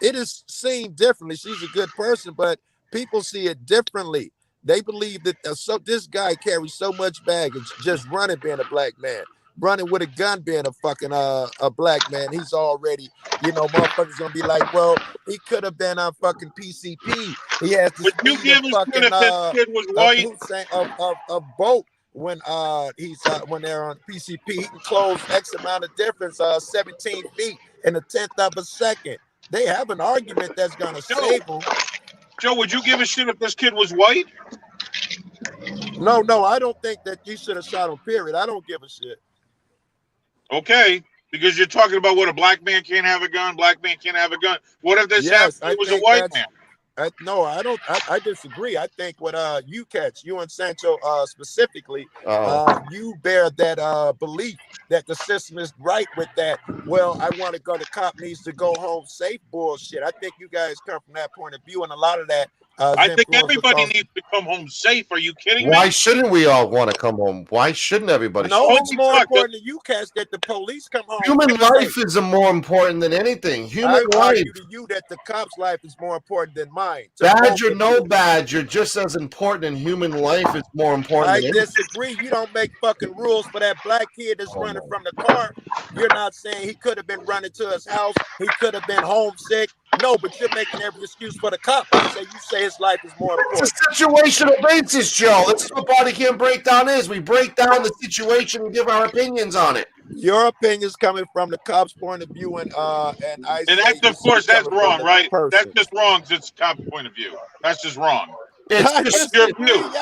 It is seen differently. She's a good person, but people see it differently. They believe that this guy carries so much baggage, just running being a black man. Running with a gun being a fucking a black man, he's already, motherfuckers gonna be like, well, he could have been on fucking PCP. He has to speed the fucking kid was white. A boat when they're on PCP. He can close X amount of difference, 17 feet in a tenth of a second. They have an argument that's gonna save him. Joe, would you give a shit if this kid was white? No, I don't think that you should have shot him, period. I don't give a shit. Okay, because you're talking about what a black man can't have a gun, black man can't have a gun. What if this happened? It was a white man. I disagree. I think what you and Sancho specifically, you bear that belief that the system is right with that. Well, I want to go. The cop needs to go home safe. Bullshit. I think you guys come from that point of view, and a lot of that. I think everybody needs to come home safe. Are you kidding me? Why shouldn't we all want to come home? Why shouldn't everybody? No, it's more important to you cats that the police come home. Human life is more important than anything. Human life. Argue to you that the cop's life is more important than mine. Badge or no badge, you're just as important, and human life is more important. I disagree. You don't make fucking rules for that black kid that's running from the car. You're not saying he could have been running to his house. He could have been homesick. No, but you're making every excuse for the cop. You say his life is more important. It's a situational basis, Joe. This is what body cam breakdown is. We break down the situation and give our opinions on it. Your opinion's coming from the cop's point of view, and I And say that's, of course, that's wrong, right? That's just wrong. It's a cop's point of view. That's just wrong. It's just your view.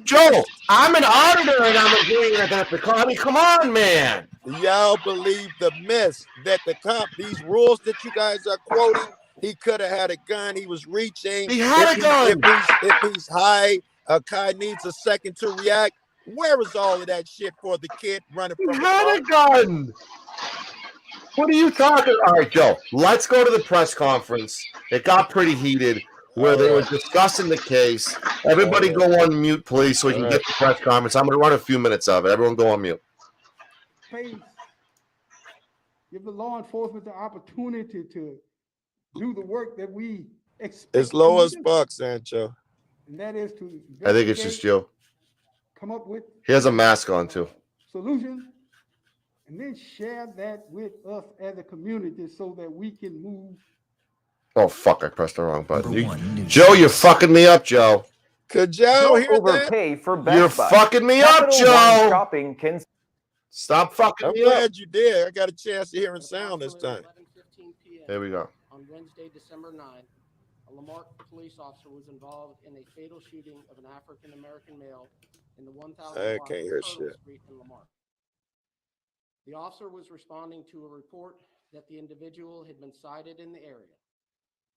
Joe, I'm an auditor and I'm agreeing with that. I mean, come on, man. Y'all believe the myth that the cop, these rules that you guys are quoting, he could have had a gun. He was reaching. He had a gun. If he's high, a guy needs a second to react. Where is all of that shit for the kid running from the car? He had a gun. What are you talking? All right, Joe, let's go to the press conference. It got pretty heated where they were discussing the case. Everybody go on mute, please, so we can get the press conference. I'm going to run a few minutes of it. Everyone go on mute. Give the law enforcement the opportunity to do the work that we expect. It's low as fuck, Sancho. And that is to I think it's just Joe. Come up with He has a mask on, too. solutions and then share that with us as a community so that we can move. Oh, fuck, I pressed the wrong button. Joe, you're fucking me up, Joe. Could Joe hear overpay that? for Best You're Buy. fucking me Capital up, One Joe. Shopping can Stop fucking I'm me up. glad you did. I got a chance to hear him sound this time. There we go. On Wednesday, December 9, a Lamarck police officer was involved in a fatal shooting of an African-American male in the 1000 I block can't of hear Turtle shit. Street in Lamarck. The officer was responding to a report that the individual had been sighted in the area.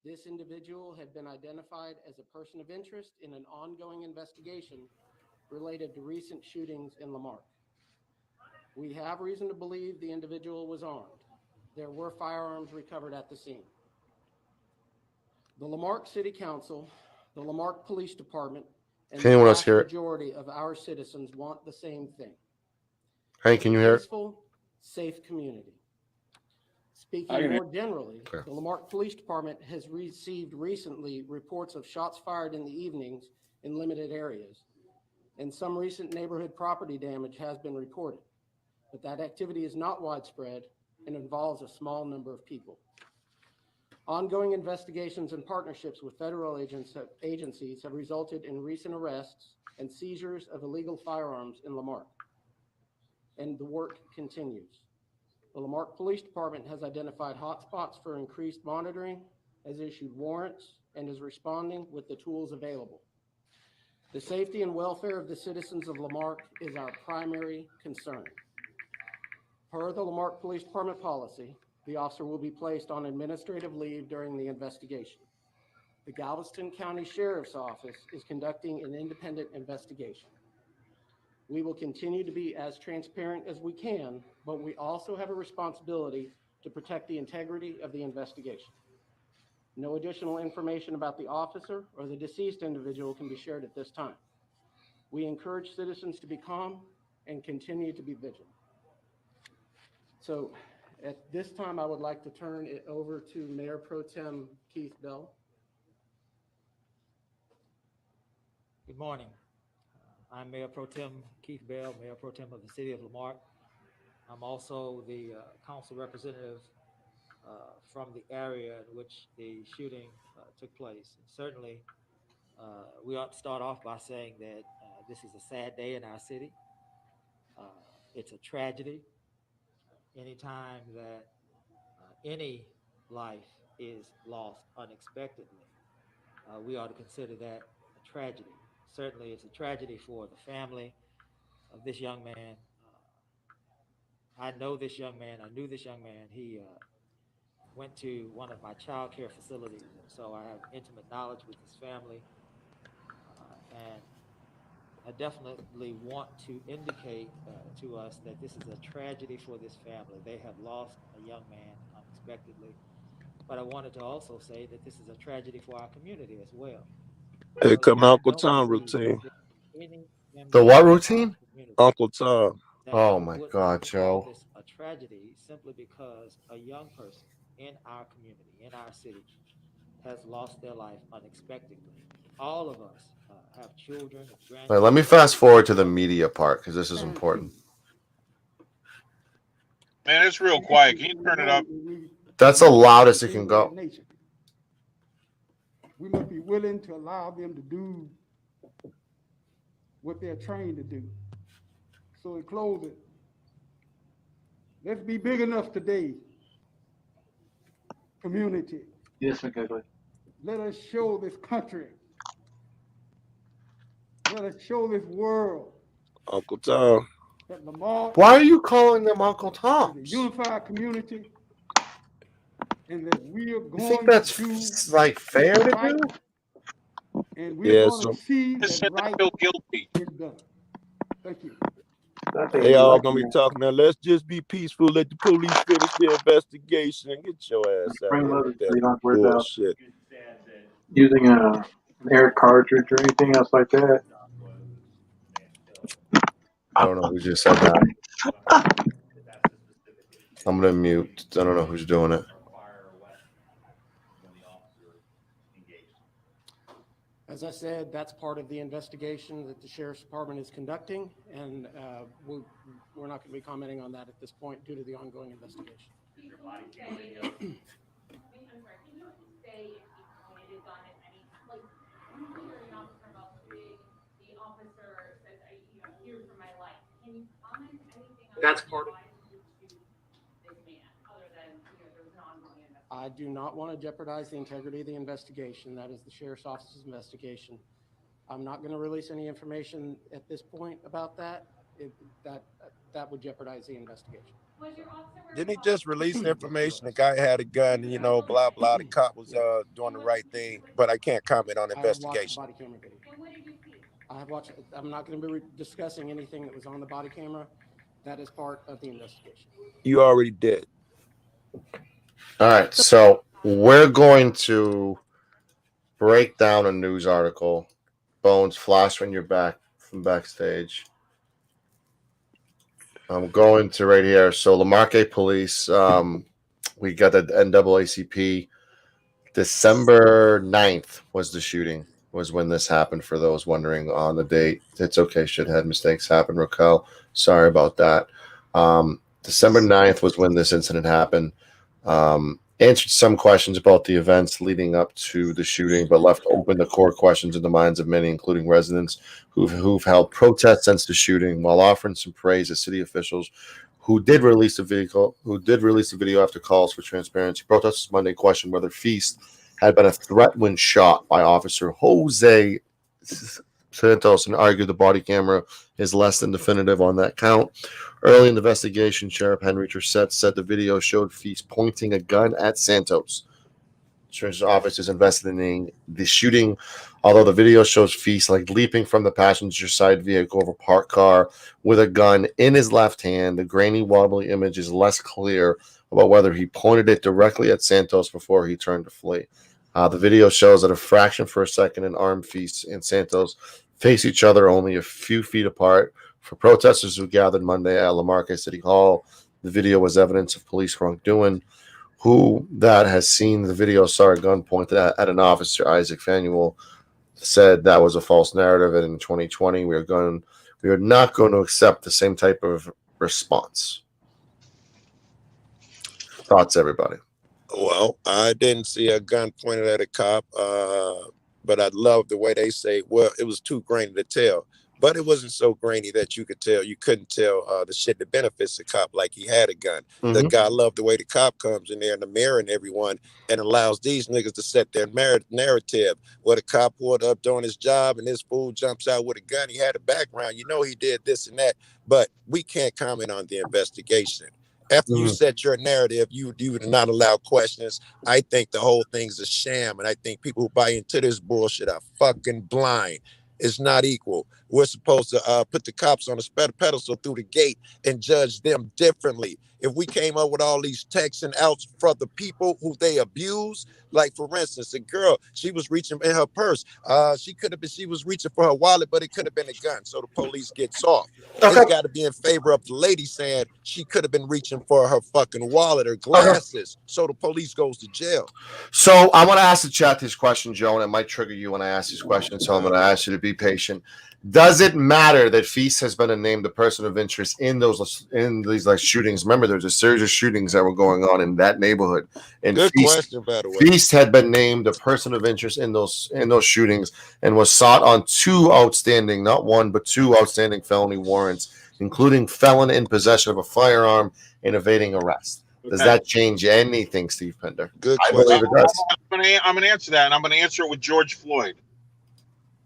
This individual had been identified as a person of interest in an ongoing investigation related to recent shootings in Lamarck. We have reason to believe the individual was armed. There were firearms recovered at the scene. The Lamarck City Council, the Lamarck Police Department, and Can the anyone else vast hear it? majority of our citizens want the same thing. Hey, can you hear it? Peaceful, safe community. I Speaking can more hear- generally, Okay. the Lamarck Police Department has received recently reports of shots fired in the evenings in limited areas, and some recent neighborhood property damage has been reported. But that activity is not widespread and involves a small number of people. Ongoing investigations and partnerships with federal agencies have resulted in recent arrests and seizures of illegal firearms in Lamarck. And the work continues. The Lamarck Police Department has identified hotspots for increased monitoring, has issued warrants, and is responding with the tools available. The safety and welfare of the citizens of Lamarck is our primary concern. Per the Lamarck Police Department policy, the officer will be placed on administrative leave during the investigation. The Galveston County Sheriff's Office is conducting an independent investigation. We will continue to be as transparent as we can, but we also have a responsibility to protect the integrity of the investigation. No additional information about the officer or the deceased individual can be shared at this time. We encourage citizens to be calm and continue to be vigilant. So at this time, I would like to turn it over to Mayor Pro Tem Keith Bell. Good morning. I'm Mayor Pro Tem Keith Bell, Mayor Pro Tem of the City of Lamarck. I'm also the council representative from the area in which the shooting took place. And certainly, we ought to start off by saying that this is a sad day in our city. It's a tragedy. Anytime that any life is lost unexpectedly, we ought to consider that a tragedy. Certainly, it's a tragedy for the family of this young man. I know this young man. I knew this young man. He went to one of my child care facilities, and so I have intimate knowledge with his family. And I definitely want to indicate to us that this is a tragedy for this family. They have lost a young man unexpectedly. But I wanted to also say that this is a tragedy for our community as well. Here come Uncle Tom routine. The what routine? Uncle Tom. Oh my God, Joe. This a tragedy simply because a young person in our community, in our city, has lost their life unexpectedly. All of us have children, All right, let me grandchildren. fast forward to the media part because this is important. Man, it's real quiet. Can you turn it up? That's the loudest it can go. we must be willing to allow them to do what they're trained to do. So in closing, let's be big enough today, community. Yes, McGuffey. Let us show this country. Let us show this world Uncle Tom. that Lamar Why are you calling them Uncle is a Toms? unified community, and that we are You going think that's to do like fair to right, do? and we're Yeah, going so to see Just that said right feel guilty. is done. Thank you. I think they you all like gonna be him. talking now. Let's just be peaceful. Let the police finish their investigation and get your ass out of Bring here letters with so that you don't have to worry about bullshit. using an air cartridge or anything else like that. I don't know who just said that. I'm gonna mute. I don't know who's doing it. As I said, that's part of the investigation that the Sheriff's Department is conducting, and we're not going to be commenting on that at this point due to the ongoing investigation. That's part of I do not want to jeopardize the integrity of the investigation. That is the Sheriff's Office's investigation. I'm not going to release any information at this point about that. That would jeopardize the investigation. Didn't he just release information? The guy had a gun, you know, blah blah. The cop was doing the right thing, but I can't comment on I have watched the investigation. body camera video. I have watched. I'm not going to be discussing anything that was on the body camera. That is part of the investigation. You already did. All right, so we're going to break down a news article. Bones, flash when you're back from backstage. I'm going to right here. So Lamarque Police, we got the NAACP. December 9th was the shooting, was when this happened, for those wondering on the date. It's okay, shithead, mistakes happen, Raquel. Sorry about that. December 9th was when this incident happened. Answered some questions about the events leading up to the shooting, but left open the core questions in the minds of many, including residents who've held protests since the shooting, while offering some praise to city officials who did release the video after calls for transparency. Protesters Monday questioned whether Feast had been a threat when shot by Officer Jose Santos and argued the body camera is less than definitive on that count. Early in the investigation, Sheriff Henry Tressett said the video showed Feast pointing a gun at Santos. Sheriff's office is investigating the shooting, although the video shows Feast like leaping from the passenger side vehicle of a parked car with a gun in his left hand. The grainy, wobbly image is less clear about whether he pointed it directly at Santos before he turned to flee. The video shows that a fraction for a second, an armed Feast and Santos face each other only a few feet apart. For protesters who gathered Monday at Lamarque City Hall, the video was evidence of police wrongdoing. Who that has seen the video saw a gun pointed at an officer, Isaac Fanuel, said that was a false narrative, and in 2020 we are not going to accept the same type of response. Thoughts, everybody? Well, I didn't see a gun pointed at a cop, but I love the way they say, well, it was too grainy to tell. But it wasn't so grainy that you couldn't tell the shit that benefits the cop, like he had a gun. Mm-hmm. The guy loved the way the cop comes in there in the mirror and everyone and allows these niggas to set their narrative. Where the cop pulled up doing his job and this fool jumps out with a gun. He had a background. You know he did this and that. But we can't comment on the investigation. After you set your narrative, you would not allow questions. I think the whole thing's a sham, and I think people who buy into this bullshit are fucking blind. It's not equal. We're supposed to put the cops on a pedestal through the gate and judge them differently. If we came up with all these texts and outs for the people who they abuse, like for instance, the girl, she was reaching in her purse. She was reaching for her wallet, but it could have been a gun. So the police gets off. Okay. It's got to be in favor of the lady saying she could have been reaching for her fucking wallet or glasses. So the police goes to jail. So I want to ask the chat this question, Joe, and it might trigger you when I ask these questions. So I'm going to ask you to be patient. Does it matter that Feast has been named a person of interest in these like shootings? Remember, there's a series of shootings that were going on in that neighborhood, and Good question, by the way. Feast had been named a person of interest in those shootings and was sought on 2 outstanding, not one, but 2 outstanding felony warrants, including felon in possession of a firearm and evading arrest. Does that change anything, Steve Pender? Good I believe it does. I'm going to answer that, and I'm going to answer it with George Floyd.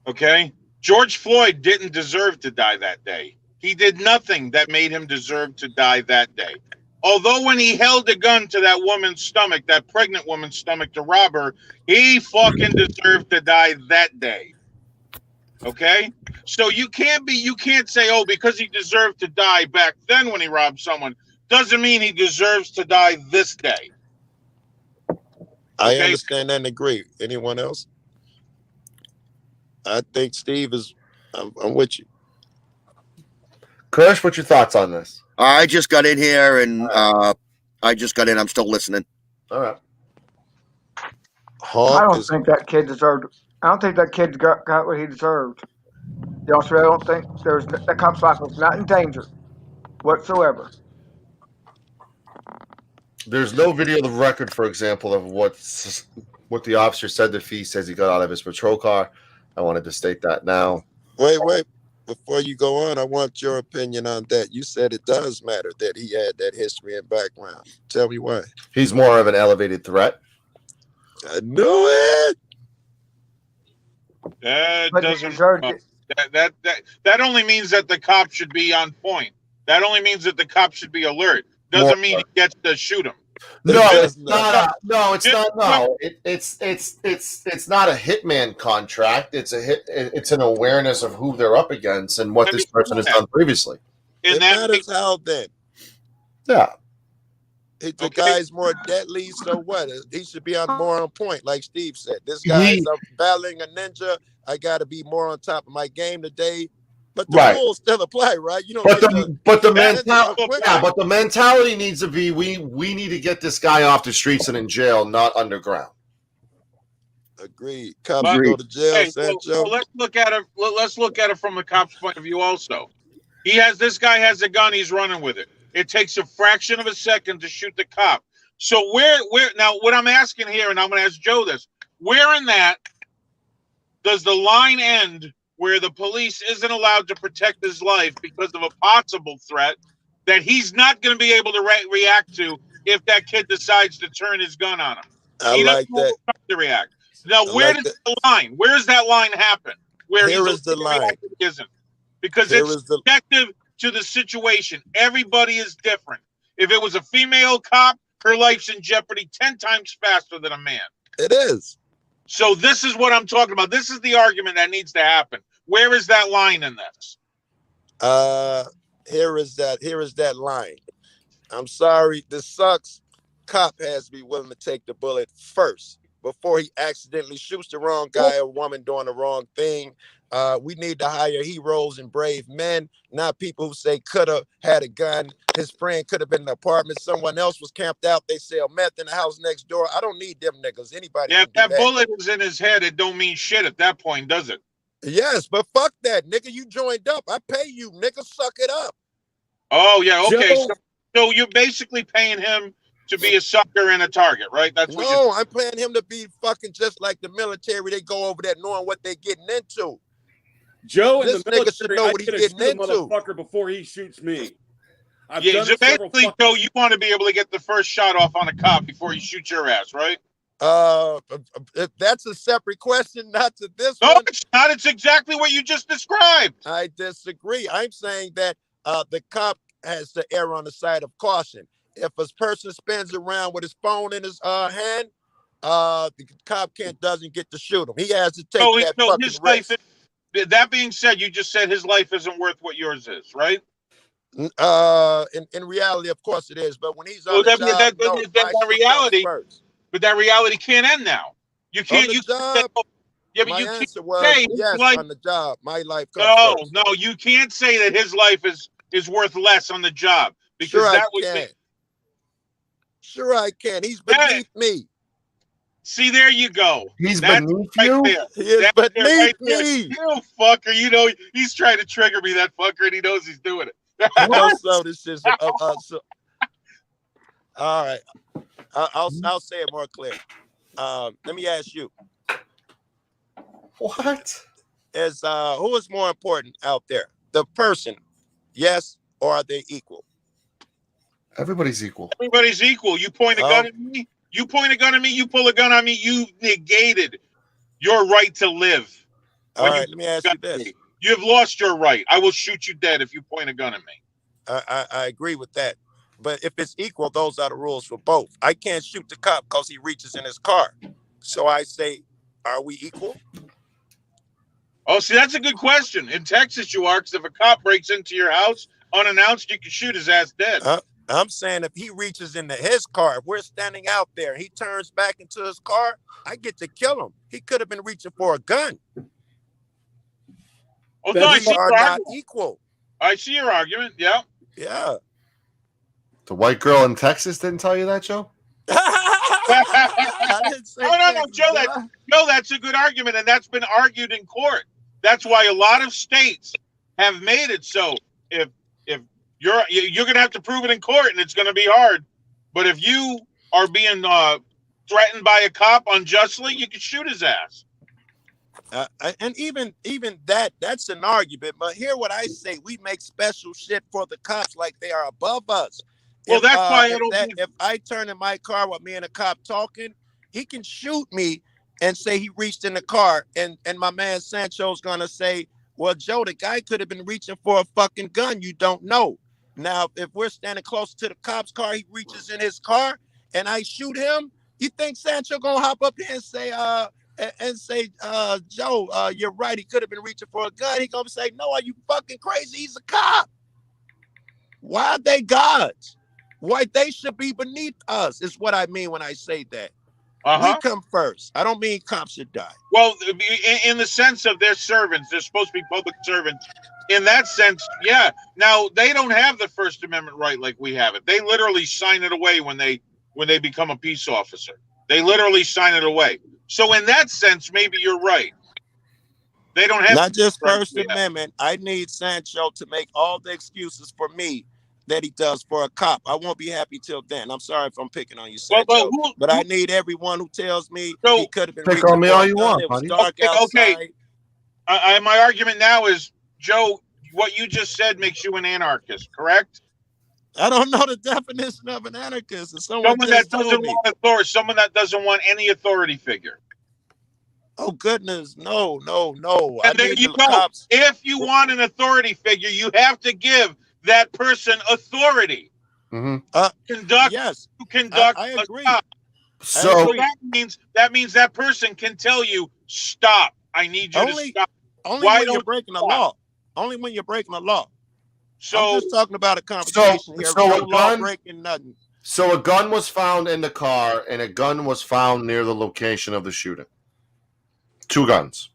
Okay? George Floyd didn't deserve to die that day. He did nothing that made him deserve to die that day. Although when he held a gun to that woman's stomach, that pregnant woman's stomach, to rob her, he fucking deserved to die that day. Okay? So you can't say, oh, because he deserved to die back then when he robbed someone, doesn't mean he deserves to die this day. I understand and agree. Anyone else? I think Steve is. I'm with you. Kirsch, what's your thoughts on this? I just got in here, and I'm still listening. All right. I don't think that kid deserved. I don't think that kid got what he deserved. I don't think that cop's life was not in danger whatsoever. There's no video of the record, for example, of what the officer said to Feast as he got out of his patrol car. I wanted to state that now. Wait. Before you go on, I want your opinion on that. You said it does matter that he had that history and background. Tell me why. He's more of an elevated threat. I knew it. That doesn't. That only means that the cop should be on point. That only means that the cop should be alert. Doesn't mean he gets to shoot him. No, it's not. No, it's not. No, it's not a hitman contract. It's an awareness of who they're up against and what this person has done previously. It matters how then. Yeah. If the guy's more deadly, so what? He should be more on point, like Steve said. This guy's battling a ninja. I got to be more on top of my game today. But the rules still apply, right? You know. But the mentality needs to be we need to get this guy off the streets and in jail, not underground. Agreed. Cops go to jail. Sancho. So let's look at it. Let's look at it from the cop's point of view. Also, this guy has a gun. He's running with it. It takes a fraction of a second to shoot the cop. So where now? What I'm asking here, and I'm going to ask Joe this: where in that does the line end? Where the police isn't allowed to protect his life because of a possible threat that he's not going to be able to react to if that kid decides to turn his gun on him. He doesn't know to react. Now, where does the line? Where does that line happen? Where here is the line. Isn't because it's subjective to the situation. Everybody is different. If it was a female cop, her life's in jeopardy 10 times faster than a man. It is. So this is what I'm talking about. This is the argument that needs to happen. Where is that line in this? Here is that line. I'm sorry, this sucks. Cop has to be willing to take the bullet first before he accidentally shoots the wrong guy or woman doing the wrong thing. We need to hire heroes and brave men, not people who say coulda had a gun. His friend could have been in the apartment. Someone else was camped out. They sell meth in the house next door. I don't need them niggas. Anybody. Yeah, if that bullet is in his head, it don't mean shit at that point, does it? Yes, but fuck that, nigga. You joined up. I pay you, nigga. Suck it up. Oh yeah, okay. So you're basically paying him to be a sucker and a target, right? That's what no, I'm paying him to be fucking just like the military. They go over there knowing what they're getting into. Joe in this the nigga should military, know I what he's get to getting shoot a into. motherfucker before he shoots me. Yeah, so basically, Joe, you want to be able to get the first shot off on a cop before he shoots your ass, right? That's a separate question, not to this one. No, it's not. It's exactly what you just described. I disagree. I'm saying that the cop has to err on the side of caution. If a person spins around with his phone in his hand, the cop doesn't get to shoot him. He has to take that fucking his risk. That being said, you just said his life isn't worth what yours is, right? In reality, of course it is. But when he's on the job, that reality, but that reality can't end now. You can't. You job, yeah, but my you can't answer was say yes life, on the job. My life comes first. No, you can't say that his life is worth less on the job because sure that would be. Sure, I can. He's beneath me. See, there you go. He's That's beneath right you? there. He is That's it beneath right there. me. You fucker. You know, he's trying to trigger me, that fucker, and he knows he's doing it. He knows some of this shit. All right. I'll say it more clear. Let me ask you. What? Who is more important out there? The person, yes, or are they equal? Everybody's equal. Everybody's equal. You point a gun at me. You point a gun at me. You pull a gun on me. You negated your right to live. All right, let me ask you this. You've lost your right. I will shoot you dead if you point a gun at me. I agree with that. But if it's equal, those are the rules for both. I can't shoot the cop because he reaches in his car. So I say, are we equal? Oh, see, that's a good question. In Texas, you are, because if a cop breaks into your house unannounced, you can shoot his ass dead. I'm saying if he reaches into his car, if we're standing out there, he turns back into his car, I get to kill him. He could have been reaching for a gun. Oh, no, I see are your not argument. equal. I see your argument. Yeah. Yeah. The white girl in Texas didn't tell you that, Joe? I didn't say No, Joe, that's a good argument, and that's been argued in court. That's why a lot of states have made it so if you're going to have to prove it in court, and it's going to be hard. But if you are being threatened by a cop unjustly, you can shoot his ass. And even that's an argument. But hear what I say: we make special shit for the cops like they are above us. Well, that's why if I turn in my car with me and a cop talking, he can shoot me and say he reached in the car, and my man Sancho's gonna say, "Well, Joe, the guy could have been reaching for a fucking gun. You don't know." Now, if we're standing close to the cop's car, he reaches in his car, and I shoot him. You think Sancho gonna hop up there and say, Joe, you're right. He could have been reaching for a gun. He gonna say, no, are you fucking crazy? He's a cop. Why are they gods? Why they should be beneath us is what I mean when I say that. We come first. I don't mean cops should die. Well, in the sense of they're servants, they're supposed to be public servants. In that sense, yeah. Now, they don't have the First Amendment right like we have it. They literally sign it away when they become a peace officer. They literally sign it away. So in that sense, maybe you're right. They don't have not just First Amendment. I need Sancho to make all the excuses for me that he does for a cop. I won't be happy till then. I'm sorry if I'm picking on you, Sancho, but I need everyone who tells me he could have been pick on me all you want, it was buddy. dark outside. Okay. My argument now is, Joe, what you just said makes you an anarchist, correct? I don't know the definition of an anarchist. It's someone that doesn't want authority, someone that doesn't want any authority figure. Oh goodness, no. And there you go. If you want an authority figure, you have to give that person authority. Mm-hmm. Yes. To conduct. I agree. So that means that person can tell you, stop. I need you to stop. Only when you're breaking the law. Only when you're breaking the law. So I'm just talking about a conversation here. No law breaking nothing. So a gun was found in the car, and a gun was found near the location of the shooting. 2 guns.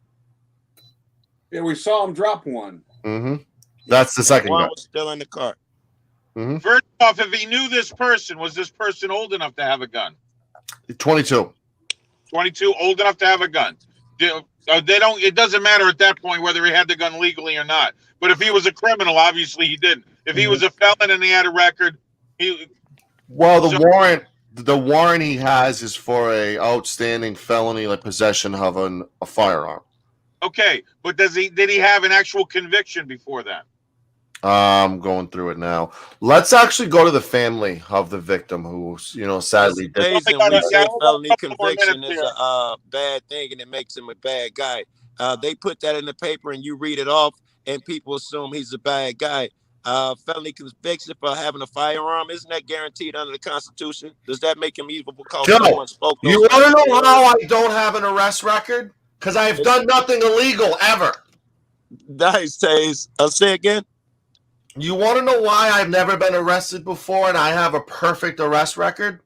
Yeah, we saw him drop one. Mm-hmm. That's the second gun. Was still in the car. Mm-hmm. First off, if he knew this person, was this person old enough to have a gun? 22. 22, old enough to have a gun. They don't. It doesn't matter at that point whether he had the gun legally or not. But if he was a criminal, obviously he didn't. If he was a felon and he had a record, the warrant he has is for a outstanding felony, like possession of a firearm. Okay, but did he have an actual conviction before that? I'm going through it now. Let's actually go to the family of the victim who, sadly did. It's amazing we say felony conviction is a bad thing and it makes him a bad guy. They put that in the paper and you read it off and people assume he's a bad guy. Felony conviction for having a firearm, isn't that guaranteed under the Constitution? Does that make him evil because someone spoke? You want to know how I don't have an arrest record? Because I've done nothing illegal ever. Nice, Taze. Say again. You want to know why I've never been arrested before and I have a perfect arrest record?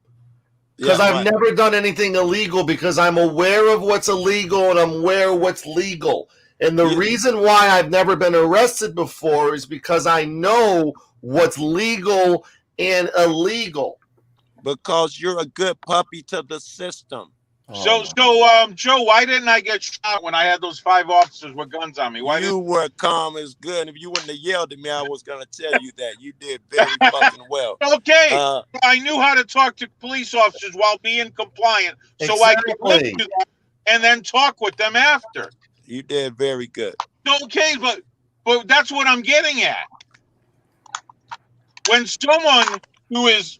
Because I've never done anything illegal, because I'm aware of what's illegal and I'm aware of what's legal. And the reason why I've never been arrested before is because I know what's legal and illegal. Because you're a good puppy to the system. So, Joe, why didn't I get shot when I had those 5 officers with guns on me? Why You were calm as good. If you wouldn't have yelled at me, I was gonna tell you that. You did very fucking well. Okay, I knew how to talk to police officers while being compliant, so I could listen to them and then talk with them after. You did very good. Okay, but that's what I'm getting at. When someone who is,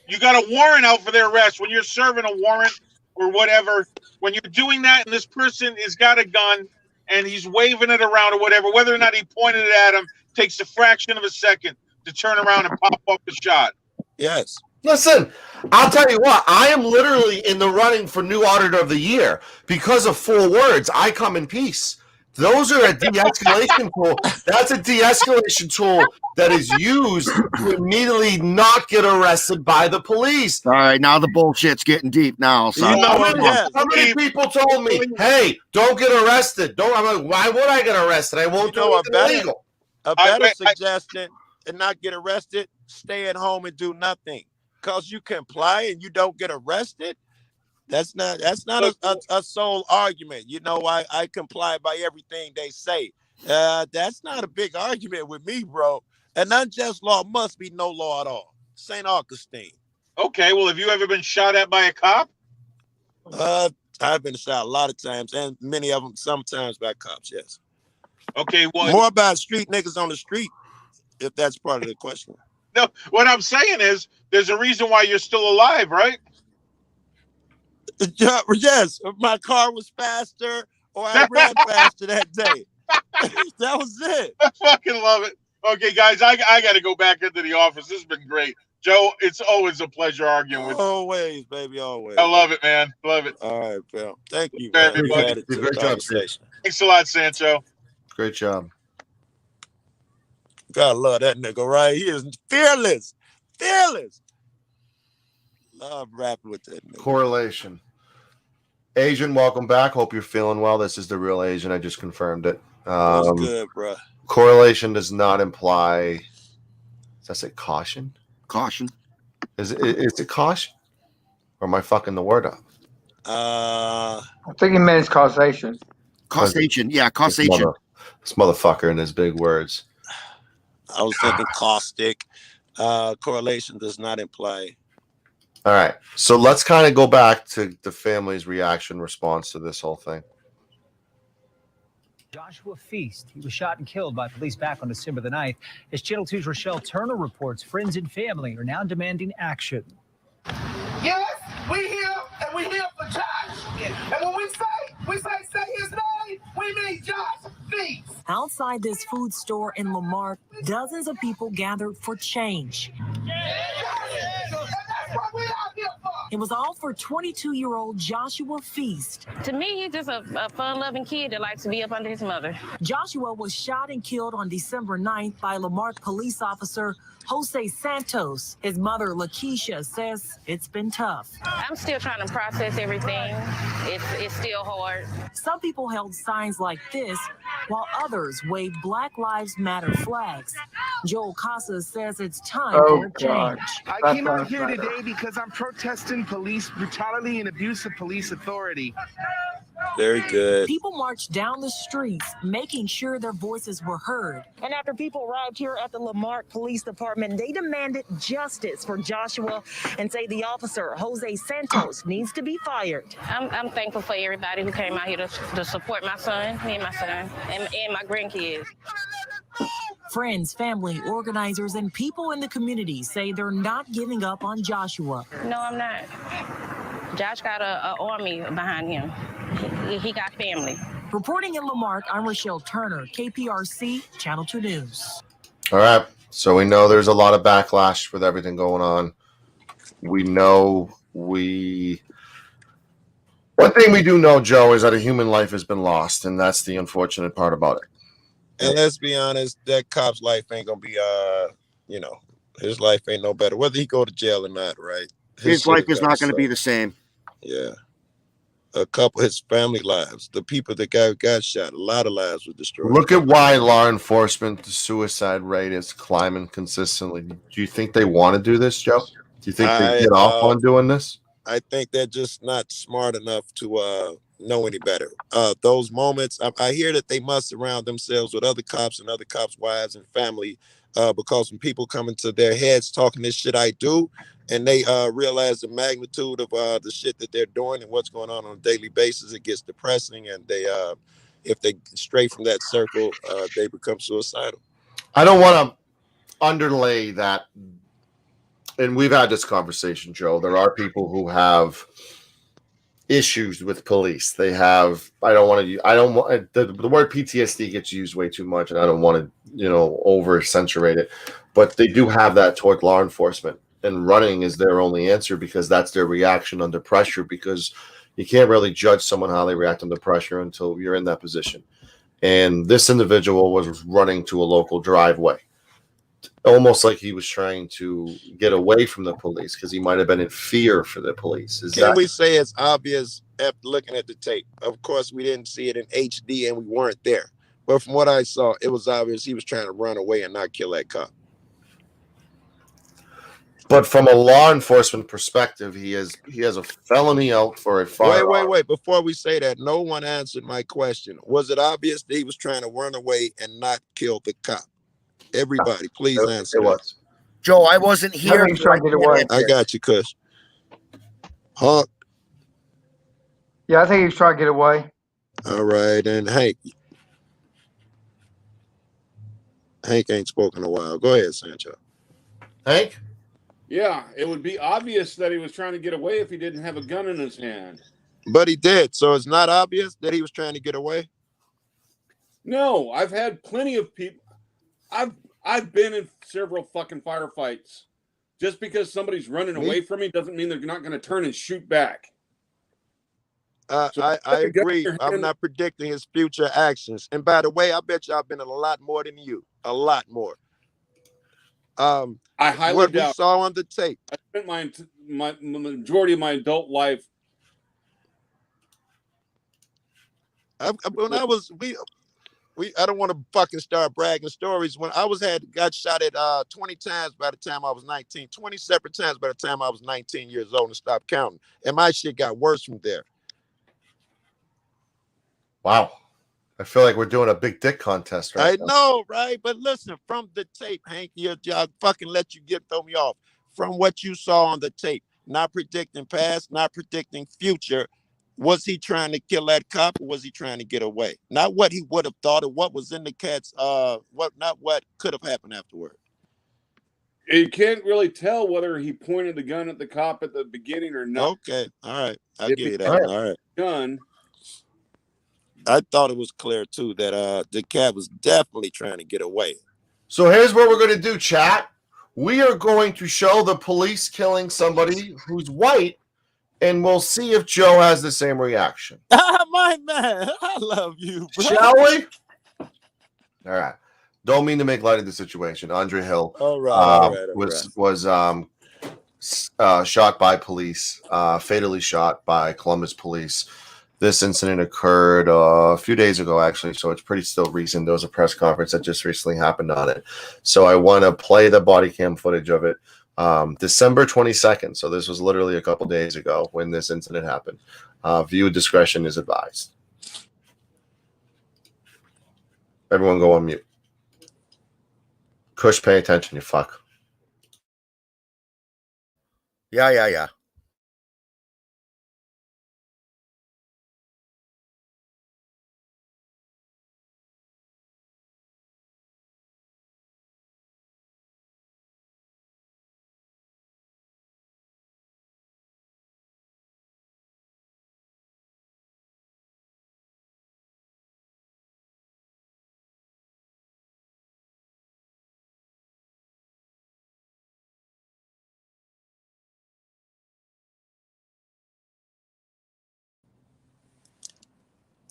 you got a warrant out for their arrest, when you're serving a warrant or whatever, when you're doing that and this person has got a gun and he's waving it around or whatever, whether or not he pointed it at him, takes a fraction of a second to turn around and pop up the shot. Yes. Listen, I'll tell you what, I am literally in the running for new auditor of the year because of 4 words. I come in peace. Those are a de-escalation tool. That's a de-escalation tool that is used to immediately not get arrested by the police. All right, now the bullshit's getting deep now. So. How many people told me, hey, don't get arrested? I'm like, why would I get arrested? I won't do anything illegal. A better suggestion and not get arrested, stay at home and do nothing. Because you comply and you don't get arrested, that's not a sole argument. You know, I comply by everything they say. That's not a big argument with me, bro. An unjust law must be no law at all. St. Augustine. Okay, well, have you ever been shot at by a cop? I've been shot a lot of times, and many of them sometimes by cops, yes. Okay, well, more about street niggas on the street, if that's part of the question. No, what I'm saying is there's a reason why you're still alive, right? Yes, my car was faster or I ran faster that day. That was it. I fucking love it. Okay, guys, I got to go back into the office. This has been great. Joe, it's always a pleasure arguing with you. Always, baby, always. I love it, man. Love it. All right, pal. Thank you. Everybody. Great job, Thanks a lot, Sancho. Great job. Gotta love that nigga, right? He is fearless. Fearless. Love rapping with that nigga. Correlation. Asian, welcome back. Hope you're feeling well. This is the real Asian. I just confirmed it. That's good, bro. Correlation does not imply. Does that say caution? Caution. Is it caution? Or am I fucking the word up? I think he meant causation. Causation, yeah, causation. This motherfucker and his big words. I was thinking caustic. Correlation does not imply. All right. So let's kind of go back to the family's reaction response to this whole thing. Joshua Feast. He was shot and killed by police back on December the 9th. As Channel 2's Rochelle Turner reports, friends and family are now demanding action. Yes, we here, and we here for Josh. And when we say his name, we mean Josh Feast. Outside this food store in Lamar, dozens of people gathered for change. It was all for 22-year-old Joshua Feast. To me, he's just a fun-loving kid that likes to be up under his mother. Joshua was shot and killed on December 9th by Lamarck police officer Jose Santos. His mother, Lakeisha, says it's been tough. I'm still trying to process everything. It's still hard. Some people held signs like this, while others waved Black Lives Matter flags. Joel Casas says it's time for a change. I came out here today because I'm protesting police brutality and abuse of police authority. Very good. People marched down the streets, making sure their voices were heard. And after people arrived here at the Lamarck Police Department, they demanded justice for Joshua and say the officer, Jose Santos, needs to be fired. I'm thankful for everybody who came out here to support my son, me and my son, and my grandkids. Friends, family, organizers, and people in the community say they're not giving up on Joshua. No, I'm not. Josh got an army behind him. He got family. Reporting in Lamarck, I'm Rochelle Turner, KPRC, Channel 2 News. All right. So we know there's a lot of backlash with everything going on. We know one thing we do know, Joe, is that a human life has been lost, and that's the unfortunate part about it. And let's be honest, that cop's life ain't gonna be his life ain't no better, whether he go to jail or not, right? His life is not going to be the same. Yeah. His family lives, the people that got shot, a lot of lives were destroyed. Look at why law enforcement, the suicide rate is climbing consistently. Do you think they want to do this, Joe? Do you think they get off on doing this? I think they're just not smart enough to know any better. Those moments, I hear that they must surround themselves with other cops and other cops' wives and family, because when people come into their heads talking this shit I do, and they realize the magnitude of the shit that they're doing and what's going on a daily basis, it gets depressing, and they, if they stray from that circle, they become suicidal. I don't want to underlay that, and we've had this conversation, Joe. There are people who have issues with police. They have. I don't want the word PTSD gets used way too much, and I don't want to over censurate it. But they do have that toward law enforcement, and running is their only answer because that's their reaction under pressure. Because you can't really judge someone how they react under pressure until you're in that position. And this individual was running to a local driveway, almost like he was trying to get away from the police because he might have been in fear for the police. Can we say it's obvious after looking at the tape? Of course, we didn't see it in HD and we weren't there. But from what I saw, it was obvious he was trying to run away and not kill that cop. But from a law enforcement perspective, he has a felony out for a firearm. Wait. Before we say that, no one answered my question. Was it obvious that he was trying to run away and not kill the cop? Everybody, please answer. It was. Joe, I wasn't here. I think he's trying to get away. I got you, Kush. Hawk. Yeah, I think he was trying to get away. All right, and Hank. Hank ain't spoken in a while. Go ahead, Sancho. Hank? Yeah, it would be obvious that he was trying to get away if he didn't have a gun in his hand. But he did, so it's not obvious that he was trying to get away? No, I've had plenty of people. I've been in several fucking firefights. Just because somebody's running away from me doesn't mean they're not going to turn and shoot back. I agree. I'm not predicting his future actions. And by the way, I bet you I've been in a lot more than you. A lot more. I highly what doubt. We saw on the tape. I spent my majority of my adult life. I don't want to fucking start bragging stories. When I got shot at 20 times by the time I was 19, 20 separate times by the time I was 19 years old and stopped counting. And my shit got worse from there. Wow. I feel like we're doing a big dick contest right now. I know, right? But listen, from the tape, Hank, y'all fucking let you throw me off. From what you saw on the tape, not predicting past, not predicting future, was he trying to kill that cop or was he trying to get away? Not what he would have thought or what was in the cat's, not what could have happened afterward. You can't really tell whether he pointed the gun at the cop at the beginning or not. Okay, all right. I'll give you that. All right. Gun. I thought it was clear, too, that the cat was definitely trying to get away. So here's what we're going to do, chat. We are going to show the police killing somebody who's white, and we'll see if Joe has the same reaction. My man, I love you, bro. Shall we? All right. Don't mean to make light of the situation. Andre Hill was shot by police, fatally shot by Columbus police. This incident occurred a few days ago, actually, so it's pretty still recent. There was a press conference that just recently happened on it. So I want to play the body cam footage of it. December 22nd, so this was literally a couple days ago when this incident happened. Viewer discretion is advised. Everyone go on mute. Kush, pay attention, you fuck. Yeah.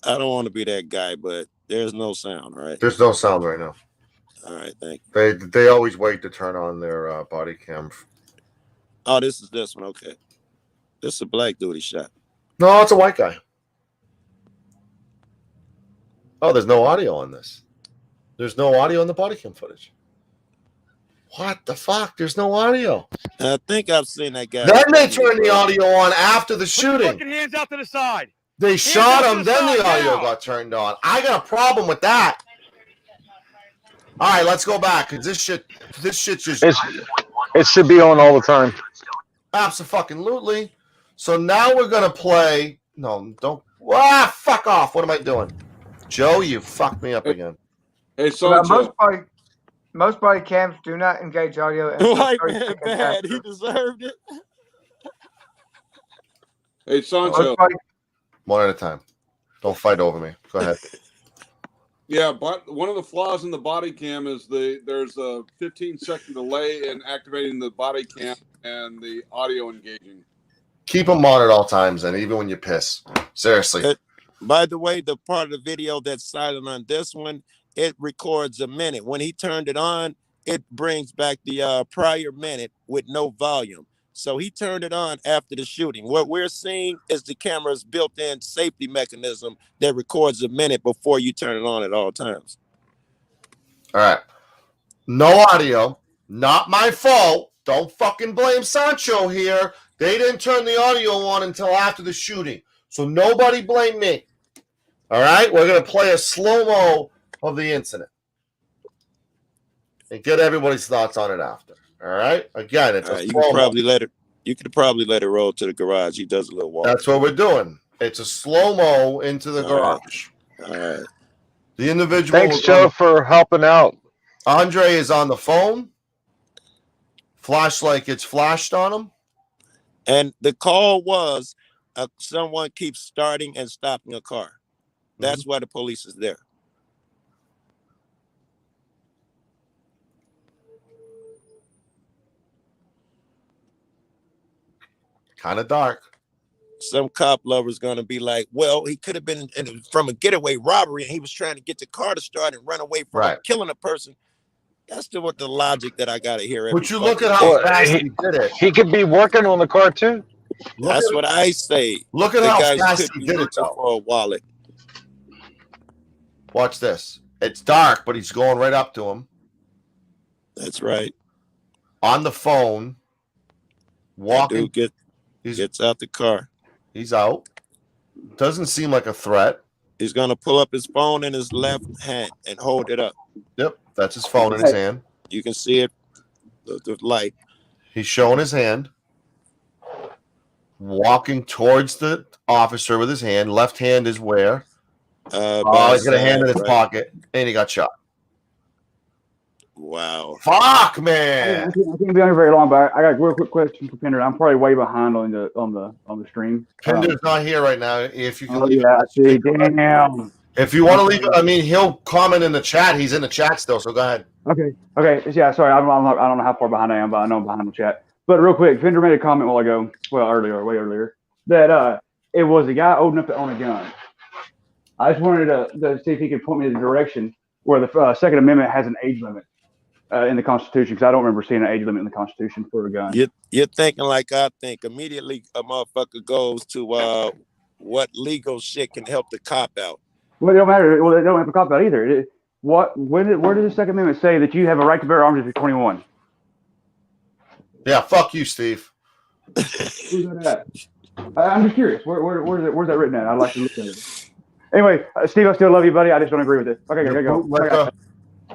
I don't want to be that guy, but there's no sound, right? There's no sound right now. All right, thank you. They always wait to turn on their body cam. Oh, this is this one. Okay. This is a black dude he shot. No, it's a white guy. Oh, there's no audio on this. There's no audio on the body cam footage. What the fuck? There's no audio. I think I've seen that guy. Then they turned the audio on after the shooting. Fucking hands out to the side. They shot out to him, the then the side audio now. got turned on. I got a problem with that. All right, let's go back because this shit just It should be on all the time. Abso-fucking-lutely. So now we're gonna play. No, don't. Fuck off! What am I doing, Joe? You fucked me up again. Hey, Well, Sancho. most body cams do not engage audio. until White 30 man seconds bad. after. He deserved it. Hey, Sancho. One at a time. Don't fight over me. Go ahead. Yeah, but one of the flaws in the body cam is there's a 15-second delay in activating the body cam and the audio engaging. Keep them on at all times, and even when you piss. Seriously. By the way, the part of the video that's silent on this one, it records a minute. When he turned it on, it brings back the prior minute with no volume. So he turned it on after the shooting. What we're seeing is the camera's built-in safety mechanism that records a minute before you turn it on at all times. All right. No audio. Not my fault. Don't fucking blame Sancho here. They didn't turn the audio on until after the shooting. So nobody blame me. All right? We're going to play a slow-mo of the incident and get everybody's thoughts on it after. All right? Again, it's a You slow-mo. could probably let it roll to the garage. He does a little walk. That's what we're doing. It's a slow-mo into the garage. All right. The individual. Thanks, Joe, for helping out. Andre is on the phone. Flashlight gets flashed on him. And the call was someone keeps starting and stopping a car. That's why the police is there. Kind of dark. Some cop lover's gonna be like, well, he could have been from a getaway robbery and he was trying to get the car to start and run away from killing a person. That's the logic that I gotta hear. But you look at how fast he did it. He could be working on the car too. That's what I say. Look at The how guys fast could he be did it, looking though. for a wallet. Watch this. It's dark, but he's going right up to him. That's right. On the phone. Walking. Dude gets out the car. He's out. Doesn't seem like a threat. He's gonna pull up his phone in his left hand and hold it up. Yep, that's his phone in his hand. You can see it, the light. He's showing his hand. Walking towards the officer with his hand. Left hand is where? He's got a hand in his pocket, and he got shot. Wow. Fuck, man. I can't be on here very long, but I got a real quick question for Pender. I'm probably way behind on the stream. Pender's not here right now. If you can leave see, damn. If you want to leave, I mean, he'll comment in the chat. He's in the chat still, so go ahead. Okay. Yeah, sorry. I don't know how far behind I am, but I know I'm behind the chat. But real quick, Fender made a comment a while ago, way earlier, that it was a guy old enough to own a gun. I just wanted to see if he could point me in the direction where the Second Amendment has an age limit in the Constitution, because I don't remember seeing an age limit in the Constitution for a gun. You're thinking like I think. Immediately, a motherfucker goes to what legal shit can help the cop out. Well, it don't matter. Well, they don't have a cop out either. Where does the Second Amendment say that you have a right to bear arms if you're 21? Yeah, fuck you, Steve. Who's that at? I'm just curious. Where's that written at? I'd like to look at it. Anyway, Steve, I still love you, buddy. I just don't agree with it. Okay, go.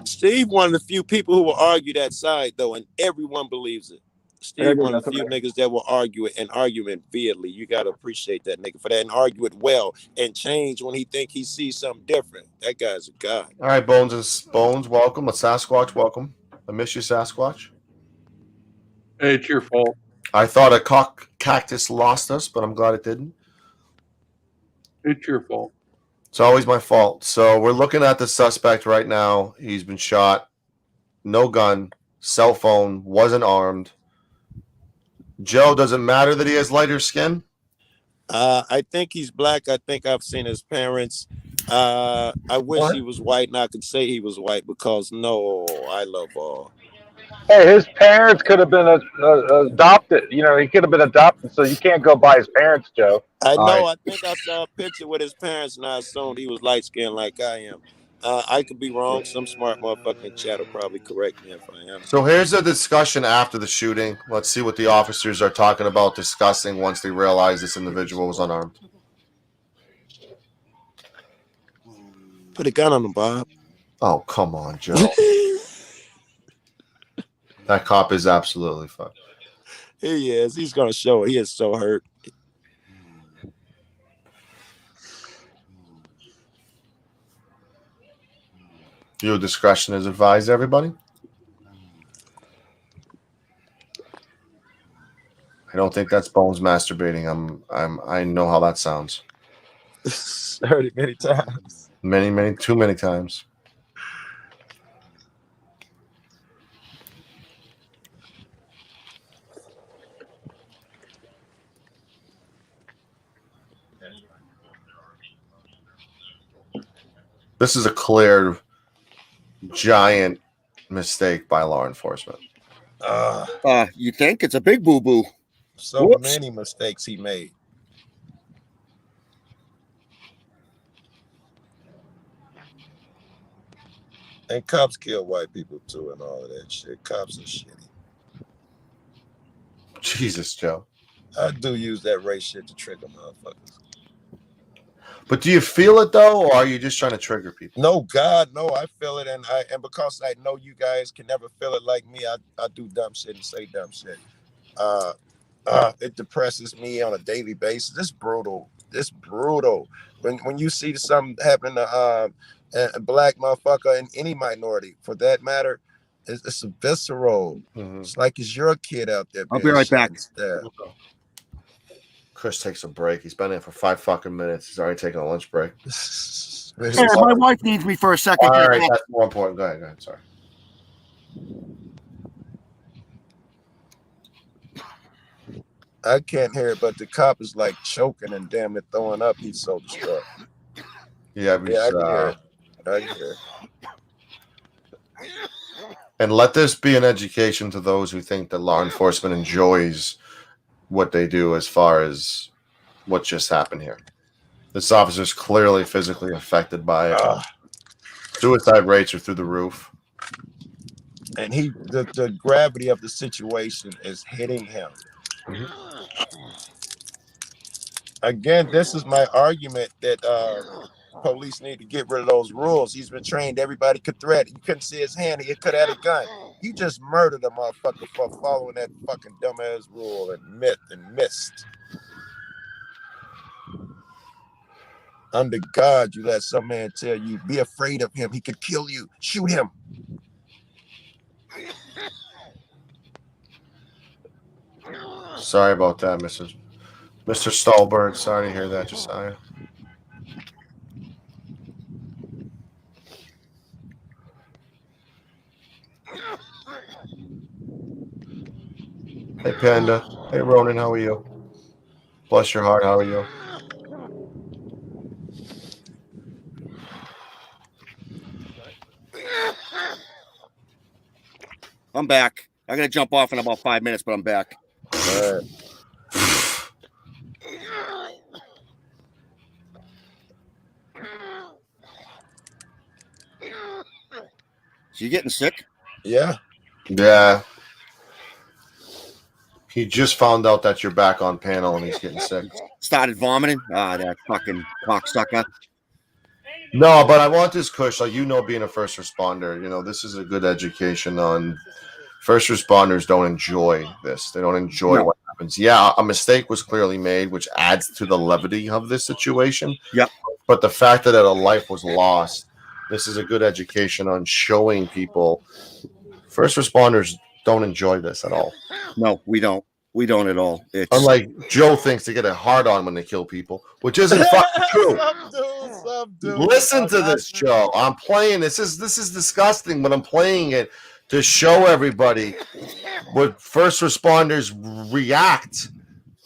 Steve, one of the few people who will argue that side, though, and everyone believes it. Steve, one of the few niggas that will argue it and argue it vehemently. You got to appreciate that nigga for that and argue it well and change when he think he sees something different. That guy's a god. All right, Bones, welcome. A Sasquatch, welcome. I miss you, Sasquatch. Hey, it's your fault. I thought a cactus lost us, but I'm glad it didn't. It's your fault. It's always my fault. So we're looking at the suspect right now. He's been shot. No gun. Cell phone. Wasn't armed. Joe, does it matter that he has lighter skin? I think he's black. I think I've seen his parents. I wish he was white and I could say he was white because I love all. Hey, his parents could have been adopted. You know, he could have been adopted, so you can't go by his parents, Joe. I know. I think I saw a picture with his parents and I assumed he was light skinned like I am. I could be wrong. Some smart motherfucker in the chat will probably correct me if I am. So here's a discussion after the shooting. Let's see what the officers are talking about discussing once they realize this individual was unarmed. Put a gun on him, Bob. Oh, come on, Joe. That cop is absolutely fucked. He is. He's gonna show it. He is so hurt. Your discretion is advised, everybody. I don't think that's Bones masturbating. I know how that sounds. Heard it many times. Too many times. This is a clear, giant mistake by law enforcement. You think it's a big boo boo? So Whoops. many mistakes he made. And cops kill white people too, and all of that shit. Cops are shitty. Jesus, Joe. I do use that race shit to trigger motherfuckers. But do you feel it though, or are you just trying to trigger people? No, God, no, I feel it, and because I know you guys can never feel it like me, I do dumb shit and say dumb shit. It depresses me on a daily basis. It's brutal. It's brutal. When you see something happen to a black motherfucker and any minority, for that matter, it's a visceral. Mm-hmm. It's like it's your kid out there. I'll be right back. Chris takes a break. He's been in for 5 fucking minutes. He's already taking a lunch break. Hey, my wife needs me for a second. All right, that's more important. Go ahead. Sorry. I can't hear it, but the cop is like choking and damn it throwing up. He's so distraught. Yeah, I can hear it. I can hear it. And let this be an education to those who think that law enforcement enjoys what they do as far as what just happened here. This officer is clearly physically affected by it. Suicide rates are through the roof. And the gravity of the situation is hitting him. Again, this is my argument that police need to get rid of those rules. He's been trained. Everybody could threat. You couldn't see his hand. He could have had a gun. You just murdered a motherfucker for following that fucking dumbass rule and missed. Under God, you let some man tell you, be afraid of him. He could kill you. Shoot him. Sorry about that, Mr. Stolberg. Sorry to hear that, Josiah. Hey, Panda. Hey, Ronan, how are you? Bless your heart, how are you? I'm back. I gotta jump off in about 5 minutes, but I'm back. All right. So you getting sick? Yeah. Yeah. He just found out that you're back on panel and he's getting sick. Started vomiting? That fucking cocksucker. No, but I want this, Kush, like, being a first responder, this is a good education on first responders don't enjoy this. They don't enjoy what happens. Yeah, a mistake was clearly made, which adds to the levity of this situation. Yeah. But the fact that a life was lost, this is a good education on showing people first responders don't enjoy this at all. No, we don't. We don't at all. Unlike Joe thinks they get a hard on when they kill people, which isn't fucking true. Some do. Listen to this, Joe. I'm playing this is disgusting, but I'm playing it to show everybody what first responders react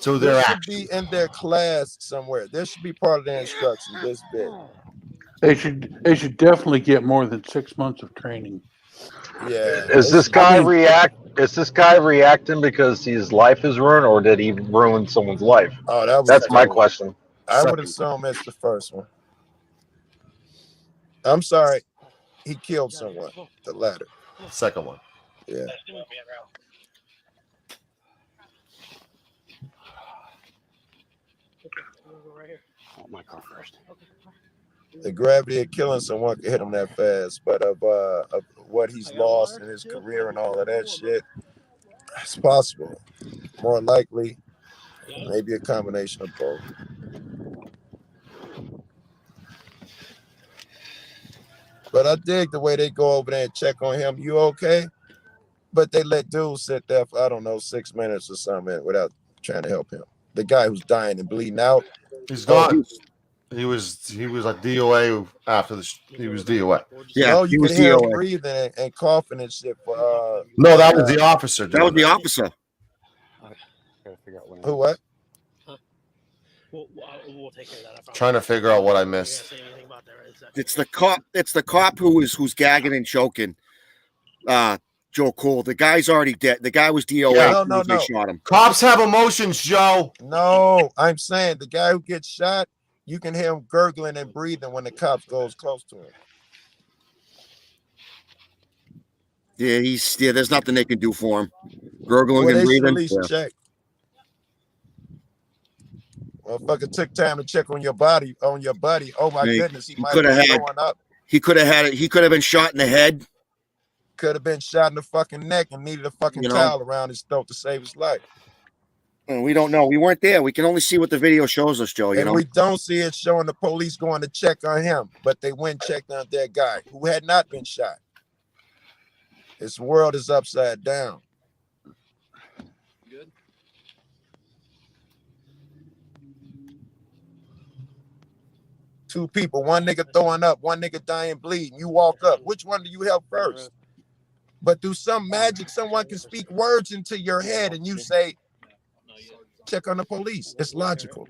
to their This should actions. be in their class somewhere. This should be part of their instruction. This bit. They should definitely get more than 6 months of training. Yeah. Is this guy reacting because his life is ruined, or did he ruin someone's life? Oh, that's my question. I would assume it's the first one. I'm sorry. He killed someone. The latter. Second one. Yeah. Oh, my car first. The gravity of killing someone could hit him that fast, but of what he's lost in his career and all of that shit, it's possible. More likely, maybe a combination of both. But I dig the way they go over there and check on him. You okay? But they let dude sit there for, I don't know, 6 minutes or something without trying to help him. The guy who's dying and bleeding out. He's gone. He was a DOA after he was DOA. Yeah, No, he you was can hear him DOA. breathing and coughing and shit. For, No, that was the officer. That was the officer. Gotta figure out when. Who, what? We'll take care of that. Trying to figure out what I missed. It's the cop. It's the cop who's gagging and choking. Joe Cole. The guy's already dead. The guy was DOA. Yeah, no. They shot him. Cops have emotions, Joe. No, I'm saying the guy who gets shot, you can hear him gurgling and breathing when the cops goes close to him. Yeah, there's nothing they can do for him. Gurgling Well, and they should at breathing. least check. Motherfucker took time to check on your body, on your buddy. Oh my goodness, he might have been throwing up. He could have had it. He could have been shot in the head. Could have been shot in the fucking neck and needed a fucking towel around his throat to save his life. And we don't know. We weren't there. We can only see what the video shows us, Joe. And we don't see it showing the police going to check on him, but they went and checked on that guy who had not been shot. This world is upside down. Good. Two people, one nigga throwing up, one nigga dying bleeding. You walk up. Which one do you help first? But through some magic, someone can speak words into your head and you say, check on the police. It's logical.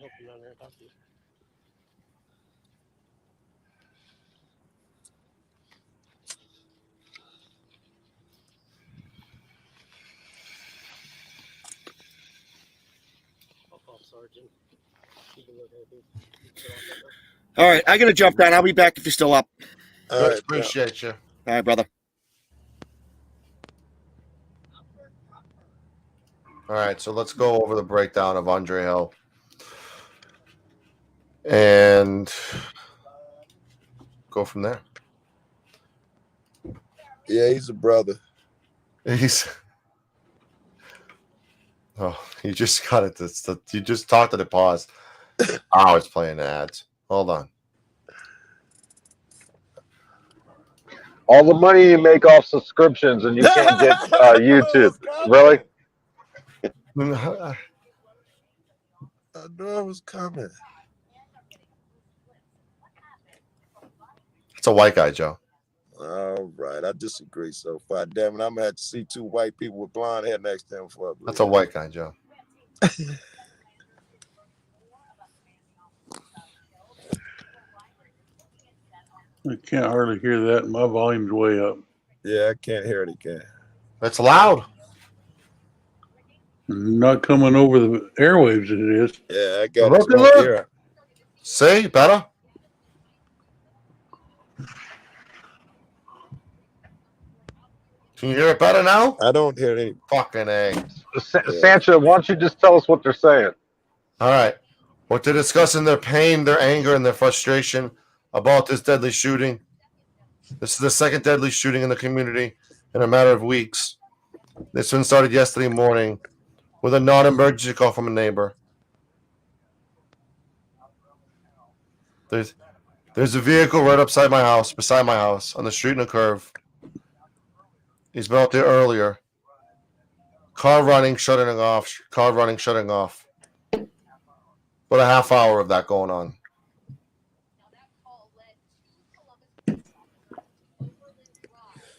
All right, I gotta jump down. I'll be back if you're still up. All right, appreciate you. All right, brother. All right, so let's go over the breakdown of Andre Hill. And go from there. Yeah, he's a brother. Oh, you just got it. You just talked to the pause. Oh, it's playing ads. Hold on. All the money you make off subscriptions and you can't get YouTube. Really? I knew it was coming. It's a white guy, Joe. All right, I disagree so far. Damn it, I'm gonna have to see two white people with blonde hair next to him for a That's a white guy, Joe. I can't hardly hear that. My volume's way up. Yeah, I can't hear it again. That's loud. Not coming over the airwaves, it is. Yeah, I got Look, it. look. Hear it. See? Better? Can you hear it better now? I don't hear any. Fucking A. Sancho, why don't you just tell us what they're saying? All right. What they're discussing their pain, their anger, and their frustration about this deadly shooting. This is the second deadly shooting in the community in a matter of weeks. This one started yesterday morning with a non-emergency call from a neighbor. There's a vehicle right beside my house, on the street in a curve. He's been out there earlier. Car running, shutting off. Car running, shutting off. About a half hour of that going on.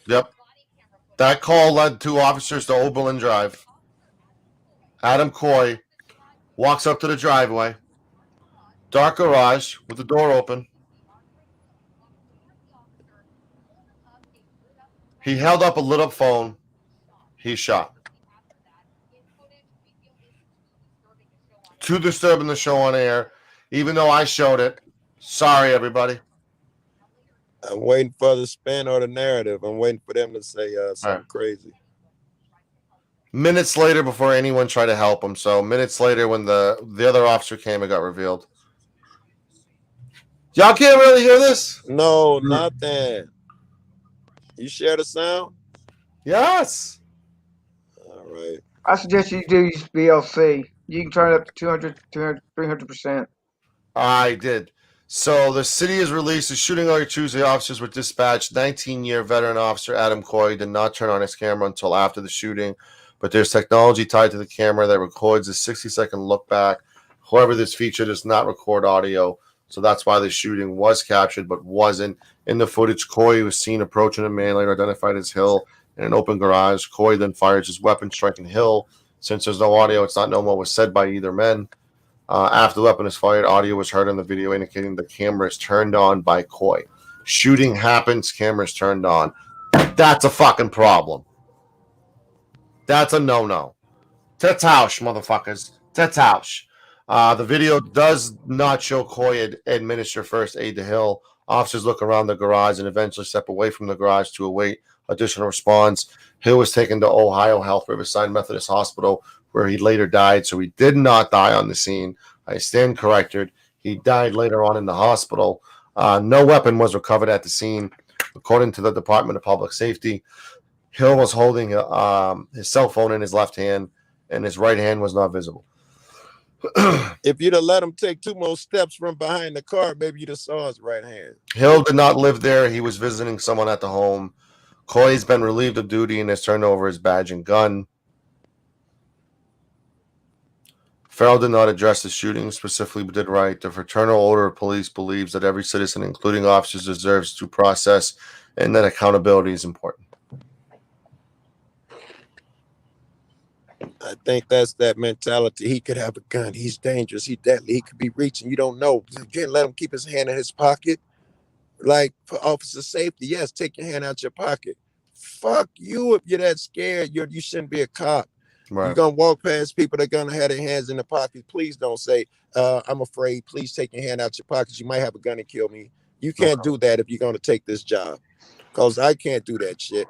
Yep. That call led two officers to Oberlin Drive. Adam Coy walks up to the driveway. Dark garage with the door open. He held up a lit up phone. He shot. Too disturbing to show on air, even though I showed it. Sorry, everybody. I'm waiting for the spin or the narrative. I'm waiting for them to say something crazy. Minutes later, before anyone tried to help him. So minutes later, when the other officer came, it got revealed. Y'all can't really hear this? No, nothing. You share the sound? Yes. All right. I suggest you do use VLC. You can turn it up to 200, 200, 300%. I did. So the city has released a shooting alert Tuesday. Officers were dispatched. 19-year veteran officer Adam Coy did not turn on his camera until after the shooting, but there's technology tied to the camera that records a 60-second look back. However, this feature does not record audio, so that's why the shooting was captured but wasn't. In the footage, Coy was seen approaching a man later identified as Hill in an open garage. Coy then fires his weapon, striking Hill. Since there's no audio, it's not known what was said by either men. After the weapon is fired, audio was heard on the video indicating the camera is turned on by Coy. Shooting happens, camera is turned on. That's a fucking problem. That's a no-no. Tetausch, motherfuckers. Tetausch. The video does not show Coy administer first aid to Hill. Officers look around the garage and eventually step away from the garage to await additional response. Hill was taken to Ohio Health Riverside Methodist Hospital, where he later died. So he did not die on the scene. I stand corrected. He died later on in the hospital. No weapon was recovered at the scene. According to the Department of Public Safety, Hill was holding his cell phone in his left hand, and his right hand was not visible. If you'd have let him take 2 more steps from behind the car, maybe you'd have saw his right hand. Hill did not live there. He was visiting someone at the home. Coy's been relieved of duty and has turned over his badge and gun. Farrell did not address the shooting specifically, but did write, the Fraternal Order of Police believes that every citizen, including officers, deserves due process and that accountability is important. I think that's that mentality. He could have a gun. He's dangerous. He's deadly. He could be reaching. You don't know. You can't let him keep his hand in his pocket. Like, for officer safety, yes, take your hand out your pocket. Fuck you if you're that scared. You shouldn't be a cop. Right. You're going to walk past people that are going to have their hands in their pockets. Please don't say, I'm afraid. Please take your hand out your pockets. You might have a gun and kill me. You can't do that if you're going to take this job. Because I can't do that shit.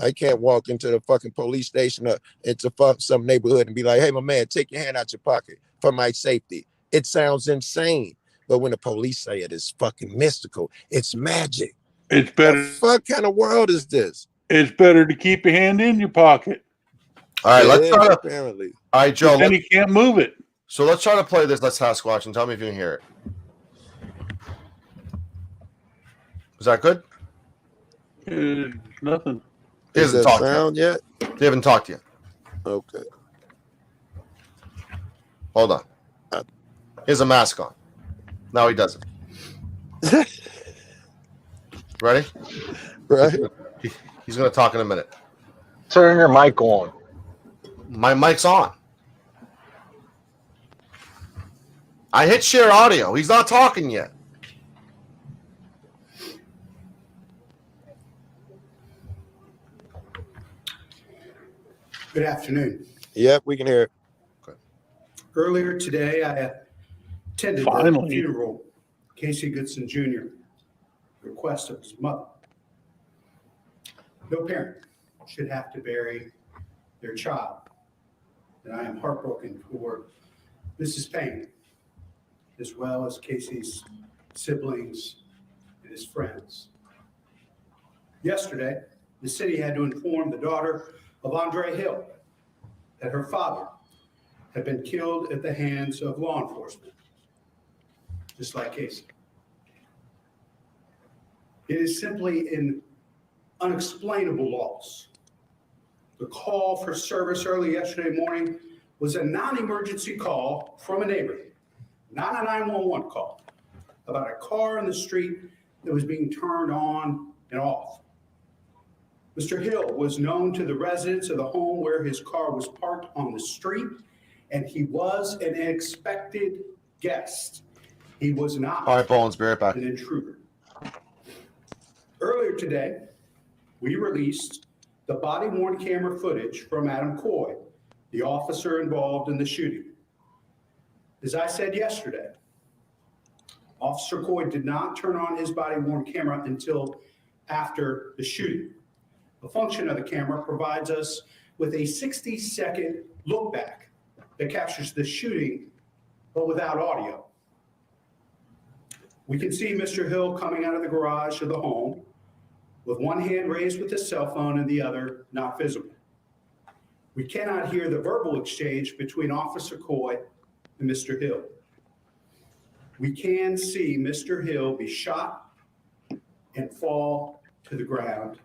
I can't walk into the fucking police station or into some neighborhood and be like, hey, my man, take your hand out your pocket for my safety. It sounds insane. But when the police say it, it's fucking mystical. It's magic. It's better. What fuck kind of world is this? It's better to keep your hand in your pocket. All right, let's try to. Apparently. All right, Joe. Then you can't move it. So let's try to play this. Let's Sasquatch and tell me if you can hear it. Is that good? Nothing. He hasn't talked yet. They haven't talked yet. Okay. Hold on. He has a mask on. Now he doesn't. Ready? Right. He's going to talk in a minute. Turn your mic on. My mic's on. I hit share audio. He's not talking yet. Good afternoon. Yep, we can hear it. Earlier today, I attended the funeral of Casey Goodson Jr., request of his mother. No parent should have to bury their child, and I am heartbroken for Mrs. Payne, as well as Casey's siblings and his friends. Yesterday, the city had to inform the daughter of Andre Hill that her father had been killed at the hands of law enforcement, just like Casey. It is simply an unexplainable loss. The call for service early yesterday morning was a non-emergency call from a neighbor, not a 911 call, about a car in the street that was being turned on and off. Mr. Hill was known to the residents of the home where his car was parked on the street, and he was an expected guest. He was not an intruder. Earlier today, we released the body-worn camera footage from Adam Coy, the officer involved in the shooting. As I said yesterday, Officer Coy did not turn on his body-worn camera until after the shooting. The function of the camera provides us with a 60-second look back that captures the shooting, but without audio. We can see Mr. Hill coming out of the garage of the home with one hand raised with his cell phone and the other not visible. We cannot hear the verbal exchange between Officer Coy and Mr. Hill. We can see Mr. Hill be shot and fall to the ground.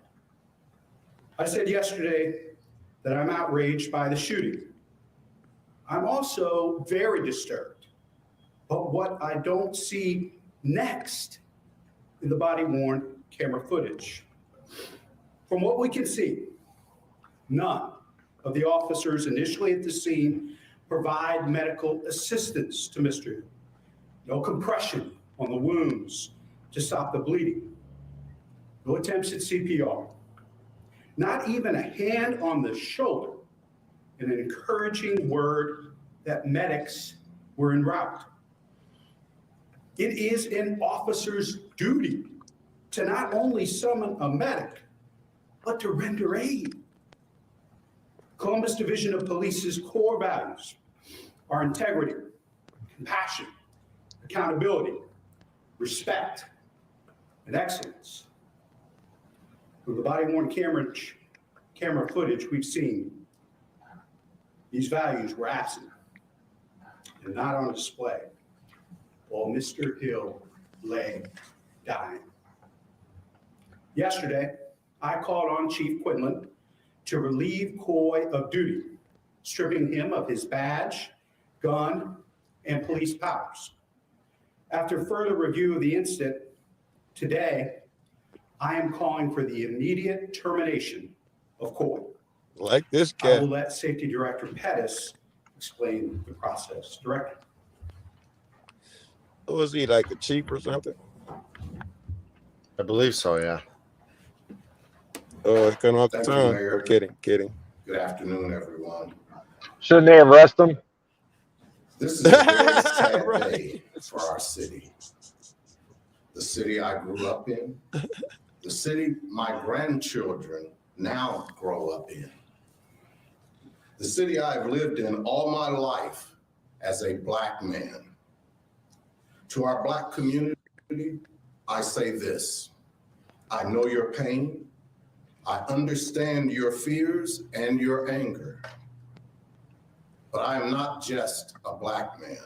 I said yesterday that I'm outraged by the shooting. I'm also very disturbed, but what I don't see next in the body-worn camera footage. From what we can see, none of the officers initially at the scene provide medical assistance to Mr. Hill. No compression on the wounds to stop the bleeding. No attempts at CPR. Not even a hand on the shoulder and an encouraging word that medics were en route. It is an officer's duty to not only summon a medic, but to render aid. Columbus Division of Police's core values are integrity, compassion, accountability, respect, and excellence. With the body-worn camera footage we've seen, these values were absent and not on display while Mr. Hill lay dying. Yesterday, I called on Chief Quinlan to relieve Coy of duty, stripping him of his badge, gun, and police powers. After further review of the incident, today, I am calling for the immediate termination of Coy. Like this I guy. will let Safety Director Pettis explain the process. Director. Was he like a chief or something? I believe so, yeah. Oh, it's kind of off the Thank you, tongue. Mayor. I'm kidding, kidding. Good afternoon, everyone. Shouldn't they arrest him? This is a very sad day for our city. The city I grew up in, the city my grandchildren now grow up in. The city I've lived in all my life as a Black man. To our Black community, I say this: I know your pain. I understand your fears and your anger. But I am not just a Black man.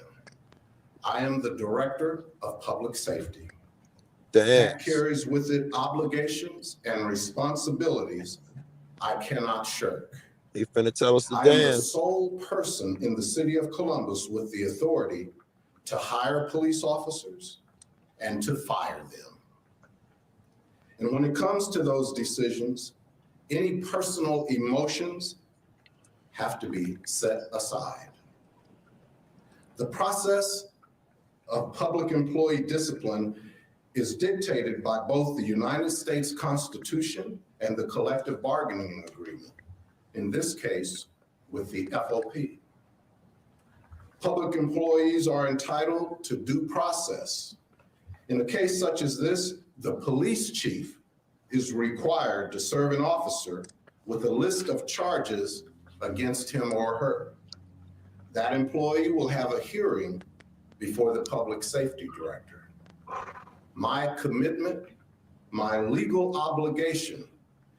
I am the Director of Public Safety. That carries with it obligations and responsibilities I cannot shirk. He finna tell us to I am the dance. sole person in the city of Columbus with the authority to hire police officers and to fire them. And when it comes to those decisions, any personal emotions have to be set aside. The process of public employee discipline is dictated by both the United States Constitution and the collective bargaining agreement, in this case, with the FOP. Public employees are entitled to due process. In a case such as this, the police chief is required to serve an officer with a list of charges against him or her. That employee will have a hearing before the public safety director. My commitment, my legal obligation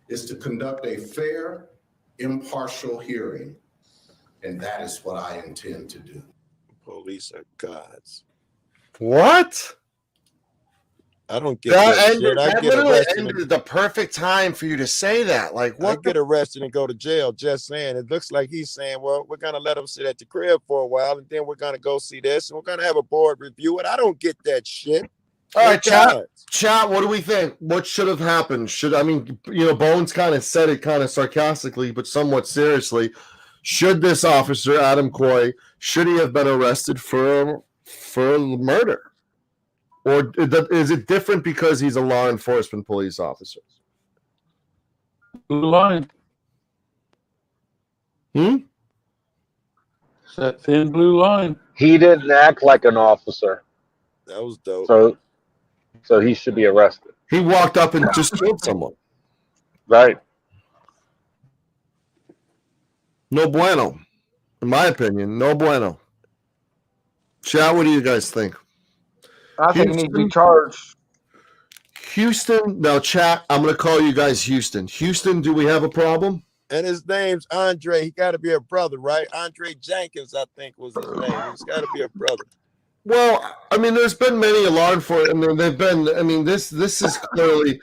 is to conduct a fair, impartial hearing, and that is what I intend to do. Police are gods. What? I don't get that shit. I That get literally arrested. ended the perfect time for you to say that. Like, I what? get arrested and go to jail. Just saying. It looks like he's saying, well, we're going to let him sit at the crib for a while, and then we're going to go see this, and we're going to have a board review it. I don't get that shit. All right, chat, what do we think? What should have happened? Bones kind of said it kind of sarcastically, but somewhat seriously. Should this officer, Adam Coy, should he have been arrested for murder? Or is it different because he's a law enforcement police officer? Blue line. It's that thin blue line. He didn't act like an officer. That was dope. So he should be arrested. He walked up and just killed someone. Right. No bueno. In my opinion, no bueno. Chat, what do you guys think? I think he needs to be charged. Houston, now chat, I'm going to call you guys Houston. Houston, do we have a problem? And his name's Andre. He got to be a brother, right? Andre Jenkins, I think, was his name. He's got to be a brother. Well, I mean, there's been many law enforcement. I mean, they've been. I mean, this is clearly.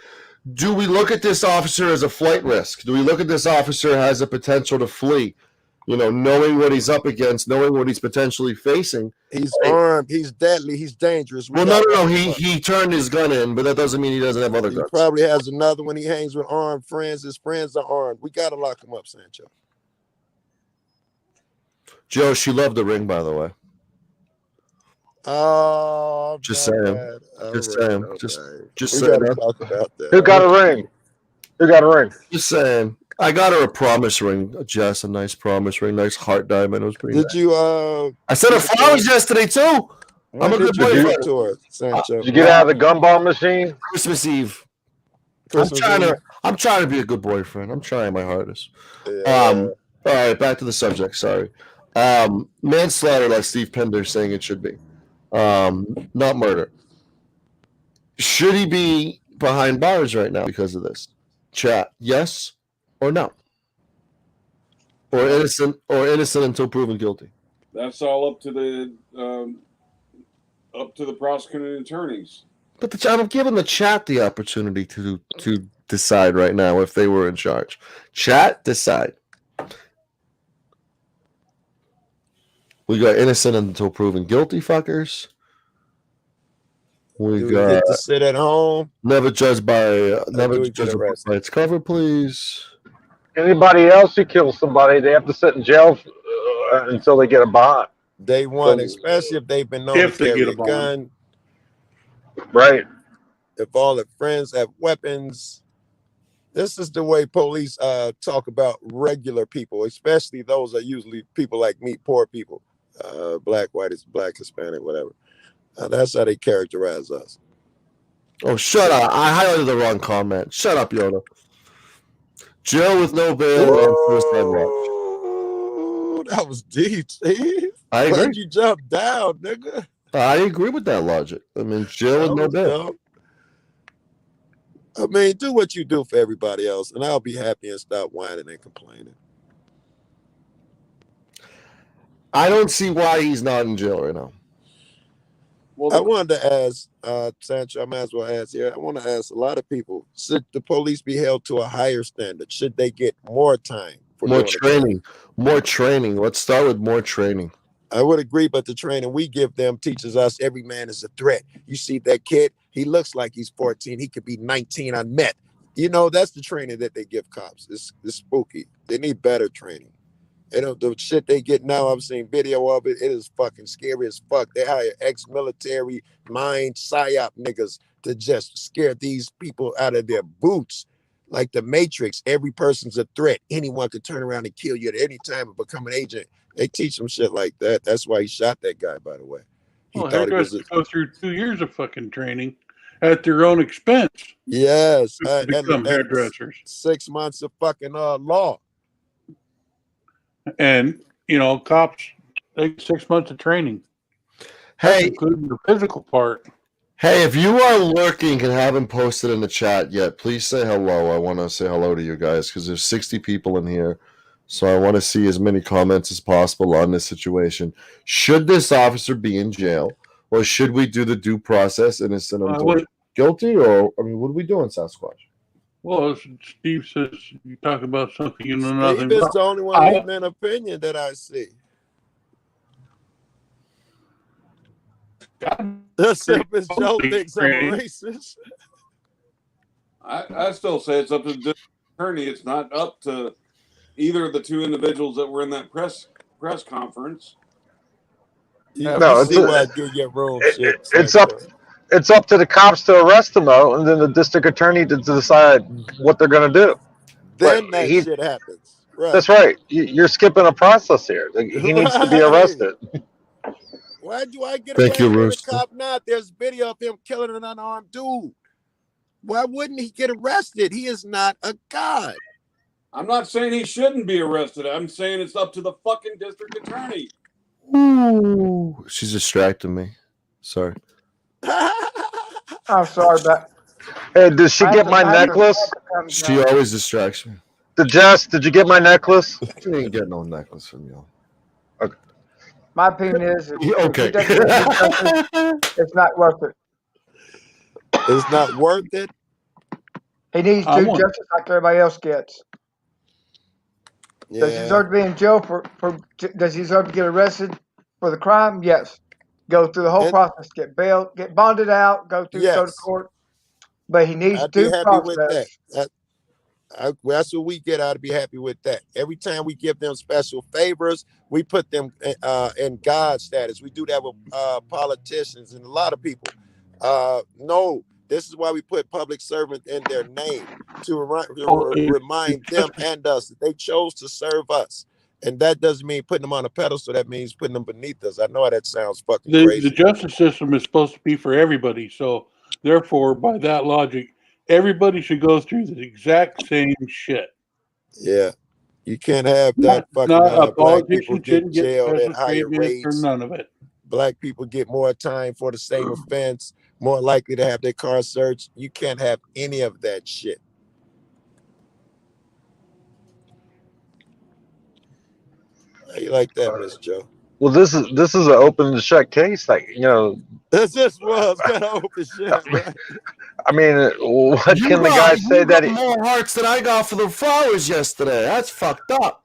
Do we look at this officer as a flight risk? Do we look at this officer as a potential to flee? You know, knowing what he's up against, knowing what he's potentially facing. He's armed. He's deadly. He's dangerous. Well, no. He turned his gun in, but that doesn't mean he doesn't have other guns. He probably has another one. He hangs with armed friends. His friends are armed. We got to lock him up, Sancho. Joe, she loved the ring, by the way. Oh, just saying. Just saying. Just saying. Talk about that. Who got a ring? Who got a ring? Just saying. I got her a promise ring, Jess. A nice promise ring, nice heart diamond. It was pretty. Did you? I sent her flowers yesterday too. I'm a good boyfriend to her, Sancho. Did you get out of the gumball machine? Christmas Eve. Christmas I'm trying to be a good boyfriend. I'm trying my hardest. Yeah. All right, back to the subject. Sorry. Manslaughter, like Steve Pender's saying it should be. Not murder. Should he be behind bars right now because of this? Chat, yes or no? Or innocent until proven guilty? That's all up to the prosecuting attorneys. But I'm giving the chat the opportunity to decide right now if they were in charge. Chat, decide. We got innocent until proven guilty fuckers. We got get to sit at home. Never judged by its cover, please. Anybody else who kills somebody, they have to sit in jail until they get a bond. Day one, especially if they've been known to carry a gun. Right. If all their friends have weapons. This is the way police talk about regular people, especially those are usually people like me, poor people. Black, white, black, Hispanic, whatever. That's how they characterize us. Oh, shut up. I highlighted the wrong comment. Shut up, Yoda. Jail with no bail and suicide watch. That was deep, Steve. I agree. Why'd you jump down, nigga? I agree with that logic. I mean, jail with no bail. I mean, do what you do for everybody else, and I'll be happy and stop whining and complaining. I don't see why he's not in jail right now. Well, I wanted to ask, Sancho, I might as well ask here. I want to ask a lot of people, should the police be held to a higher standard? Should they get more time? For more training. More training. Let's start with more training. I would agree, but the training we give them teaches us every man is a threat. You see that kid? He looks like he's 14. He could be 19 on meth. You know, that's the training that they give cops. It's spooky. They need better training. They don't, the shit they get now, I've seen video of it. It is fucking scary as fuck. They hire ex-military mind psyop niggas to just scare these people out of their boots. Like the Matrix, every person's a threat. Anyone could turn around and kill you at any time and become an agent. They teach them shit like that. That's why he shot that guy, by the way. Well, hairdressers go through 2 years of fucking training at their own expense. Yes. To become hairdressers. 6 months of fucking law. And, you know, cops take 6 months of training. Hey, including the physical part. Hey, if you are lurking and haven't posted in the chat yet, please say hello. I want to say hello to you guys because there's 60 people in here. So I want to see as many comments as possible on this situation. Should this officer be in jail, or should we do the due process, innocent until guilty, or I mean, what are we doing, Sasquatch? Well, Steve says you talk about something you know nothing Steve is about. the only one with an opinion that I see. That's if Joe thinks I'm racist. I still say it's up to the attorney. It's not up to either of the two individuals that were in that press conference. It's up to the cops to arrest them, though, and then the district attorney to decide what they're going to do. Then that shit happens. Right. That's right. You're skipping a process here. He needs to be arrested. Why do I get Thank you, arrested and a Rooster. cop not? There's video of him killing an unarmed dude. Why wouldn't he get arrested? He is not a god. I'm not saying he shouldn't be arrested. I'm saying it's up to the fucking district attorney. Ooh, she's distracting me. Sorry. I'm sorry, but Hey, did she get my necklace? She always distracts me. Did you get my necklace? She ain't getting no necklace from you. my opinion is, if, Yeah, if okay. he doesn't get justice, it's not worth it. It's not worth it. He needs I due want- justice like everybody else gets. Does he Yeah. deserve to be in jail does he deserve to get arrested for the crime? Yes. Go through the whole And- process, get bailed, get bonded out, go to Yes. court. But he needs I'd be due happy with process. that. That's what we get. I'd be happy with that. Every time we give them special favors, we put them in God status. We do that with politicians and a lot of people. No, this is why we put public servant in their name to remind them and us that they chose to serve us. And that doesn't mean putting them on a pedestal. That means putting them beneath us. I know how that sounds fucking The crazy. justice system is supposed to be for everybody. So therefore, by that logic, everybody should go through the exact same shit. Yeah. You can't have that fucking Not a black people politician get shouldn't get jailed special at higher treatment or rates. none of it. Black people get more time for the same offense, more likely to have their car searched. You can't have any of that shit. How you like that, Miss Joe? Well, this is an open and shut case. Like, This was kind of open shit, right? I mean, what You can the got- guy you say got that? more hearts than I got for the flowers yesterday. That's fucked up.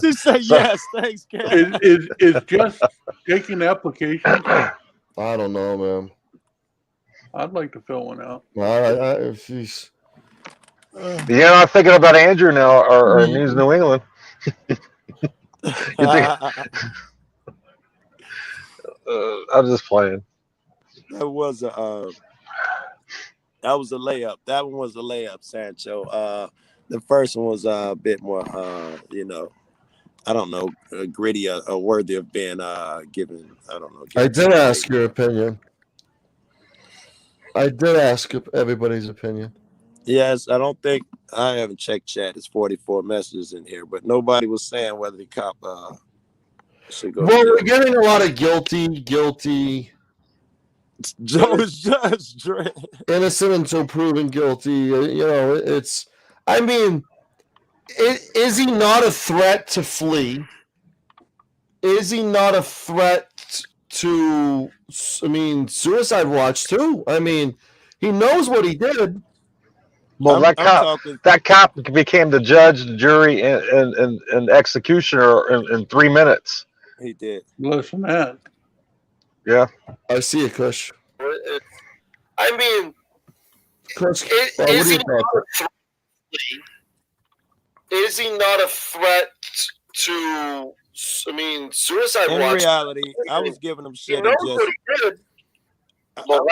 She said yes. Thanks, Ken. Is just taking applications. I don't know, man. I'd like to fill one out. If he's I'm thinking about Andrew now, or News New England. You think? I'm just playing. That was a layup. That one was a layup, Sancho. The first one was a bit more, I don't know, gritty or worthy of being given. I don't know. I did ask your opinion. I did ask everybody's opinion. Yes, I don't think I haven't checked chat. It's 44 messages in here, but nobody was saying whether the cop should go. Well, we're getting a lot of guilty. Joe is just innocent until proven guilty. It's. I mean, is he not a threat to flee? Is he not a threat to? I mean, suicide watch too. I mean, he knows what he did. Well, that cop became the judge, the jury, and executioner in 3 minutes. He did. Less than that. Yeah. I see it, Kush. I mean, Kush, is he not a threat to? I mean, suicide In watch. reality, I was giving him shit. He knows and what he did. Well,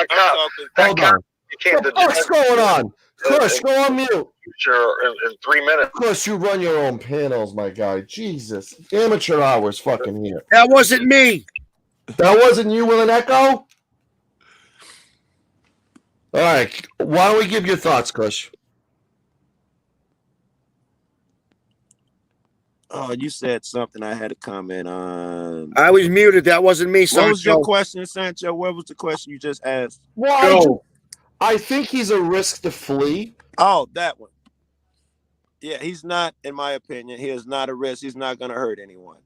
Hold on. became the What's going on? Kush, go on mute. Sure, in 3 minutes. Kush, you run your own panels, my guy. Jesus. Amateur hours fucking here. That wasn't me. That wasn't you with an echo? All right. Why don't we give your thoughts, Kush? Oh, you said something I had to comment on. I was muted. That wasn't me, Sancho. What was your question, Sancho? What was the question you just asked? Well, I think he's a risk to flee. Oh, that one. Yeah, he's not, in my opinion, he is not a risk. He's not going to hurt anyone.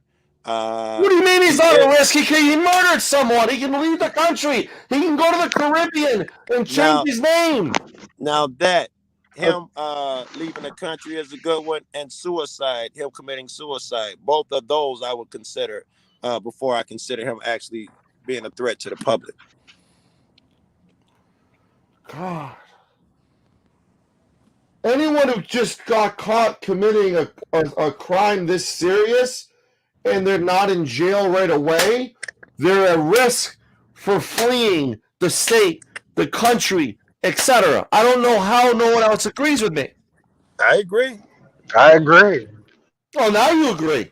What do you mean he's not a risk? He murdered someone. He can leave the country. He can go to the Caribbean and change his name. Now that him leaving the country is a good one, and suicide, him committing suicide, both of those I would consider before I consider him actually being a threat to the public. God. Anyone who just got caught committing a crime this serious and they're not in jail right away, they're at risk for fleeing the state, the country, etc. I don't know how no one else agrees with me. I agree. I agree. Well, now you agree.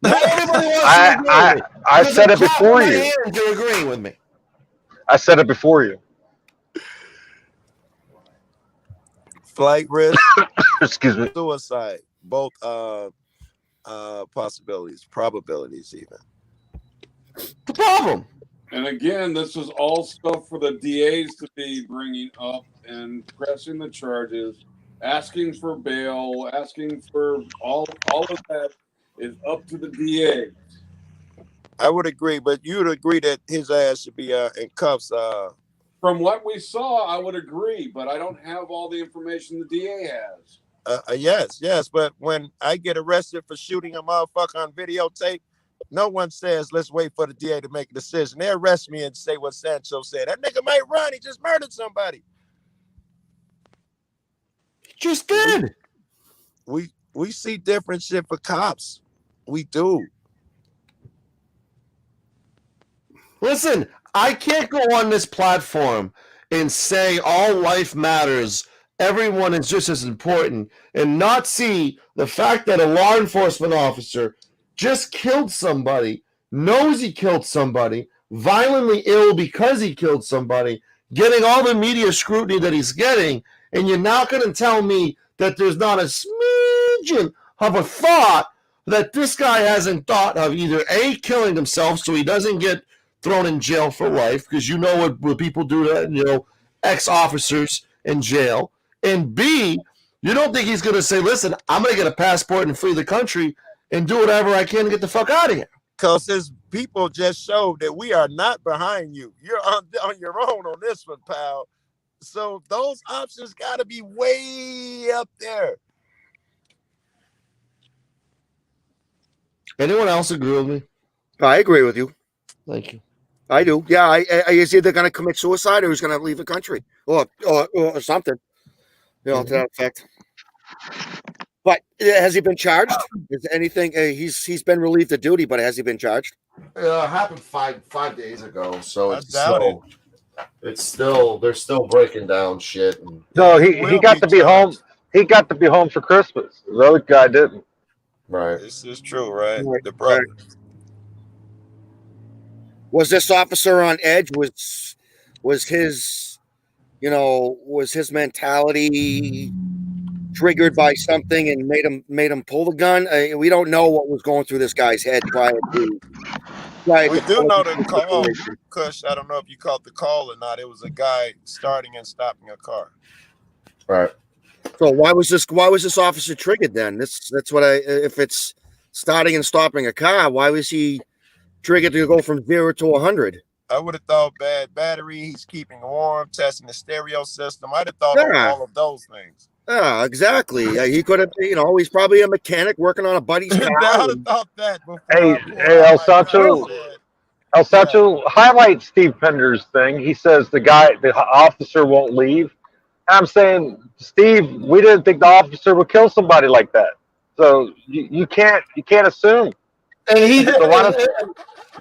Now everybody Nobody wants to agree with me. I There's said a it clap before of my you. hand to agree with me. I said it before you. Flight risk, Excuse me. suicide, both possibilities, probabilities even. The problem. And again, this is all stuff for the DAs to be bringing up and pressing the charges, asking for bail, asking for all of that is up to the DA. I would agree, but you would agree that his ass should be in cuffs. From what we saw, I would agree, but I don't have all the information the DA has. Yes, but when I get arrested for shooting a motherfucker on videotape, no one says, let's wait for the DA to make a decision. They arrest me and say what Sancho said. That nigga might run. He just murdered somebody. Just did. We see different shit for cops. We do. Listen, I can't go on this platform and say all life matters, everyone is just as important, and not see the fact that a law enforcement officer just killed somebody, knows he killed somebody, violently ill because he killed somebody, getting all the media scrutiny that he's getting, and you're not going to tell me that there's not a smidgen of a thought that this guy hasn't thought of either A, killing himself so he doesn't get thrown in jail for life, because you know what people do to, ex-officers in jail, and B, you don't think he's going to say, listen, I'm going to get a passport and flee the country and do whatever I can to get the fuck out of here. Because his people just showed that we are not behind you. You're on your own on this one, pal. So those options got to be way up there. Anyone else agree with me? I agree with you. Thank you. I do. Yeah, he's either going to commit suicide or he's going to leave the country or something, to that effect. But has he been charged? Is anything? He's been relieved of duty, but has he been charged? Happened five days ago, so it's still they're still breaking down shit. And, No, he got to be home. He got to be home for Christmas. The other guy didn't. Right. This is true, right? The brother. Was this officer on edge? Was his mentality triggered by something and made him pull the gun? We don't know what was going through this guy's head prior to. We do know the call, Kush. I don't know if you caught the call or not. It was a guy starting and stopping a car. Right. So why was this officer triggered then? That's what if it's starting and stopping a car, why was he triggered to go from 0 to 100? I would have thought bad battery. He's keeping warm, testing the stereo system. I'd have thought all of those things. Yeah, exactly. He could have, he's probably a mechanic working on a buddy's car. I would have thought that before. Hey, El Sancho, highlight Steve Pender's thing. He says the officer won't leave. I'm saying, Steve, we didn't think the officer would kill somebody like that. So you can't assume. And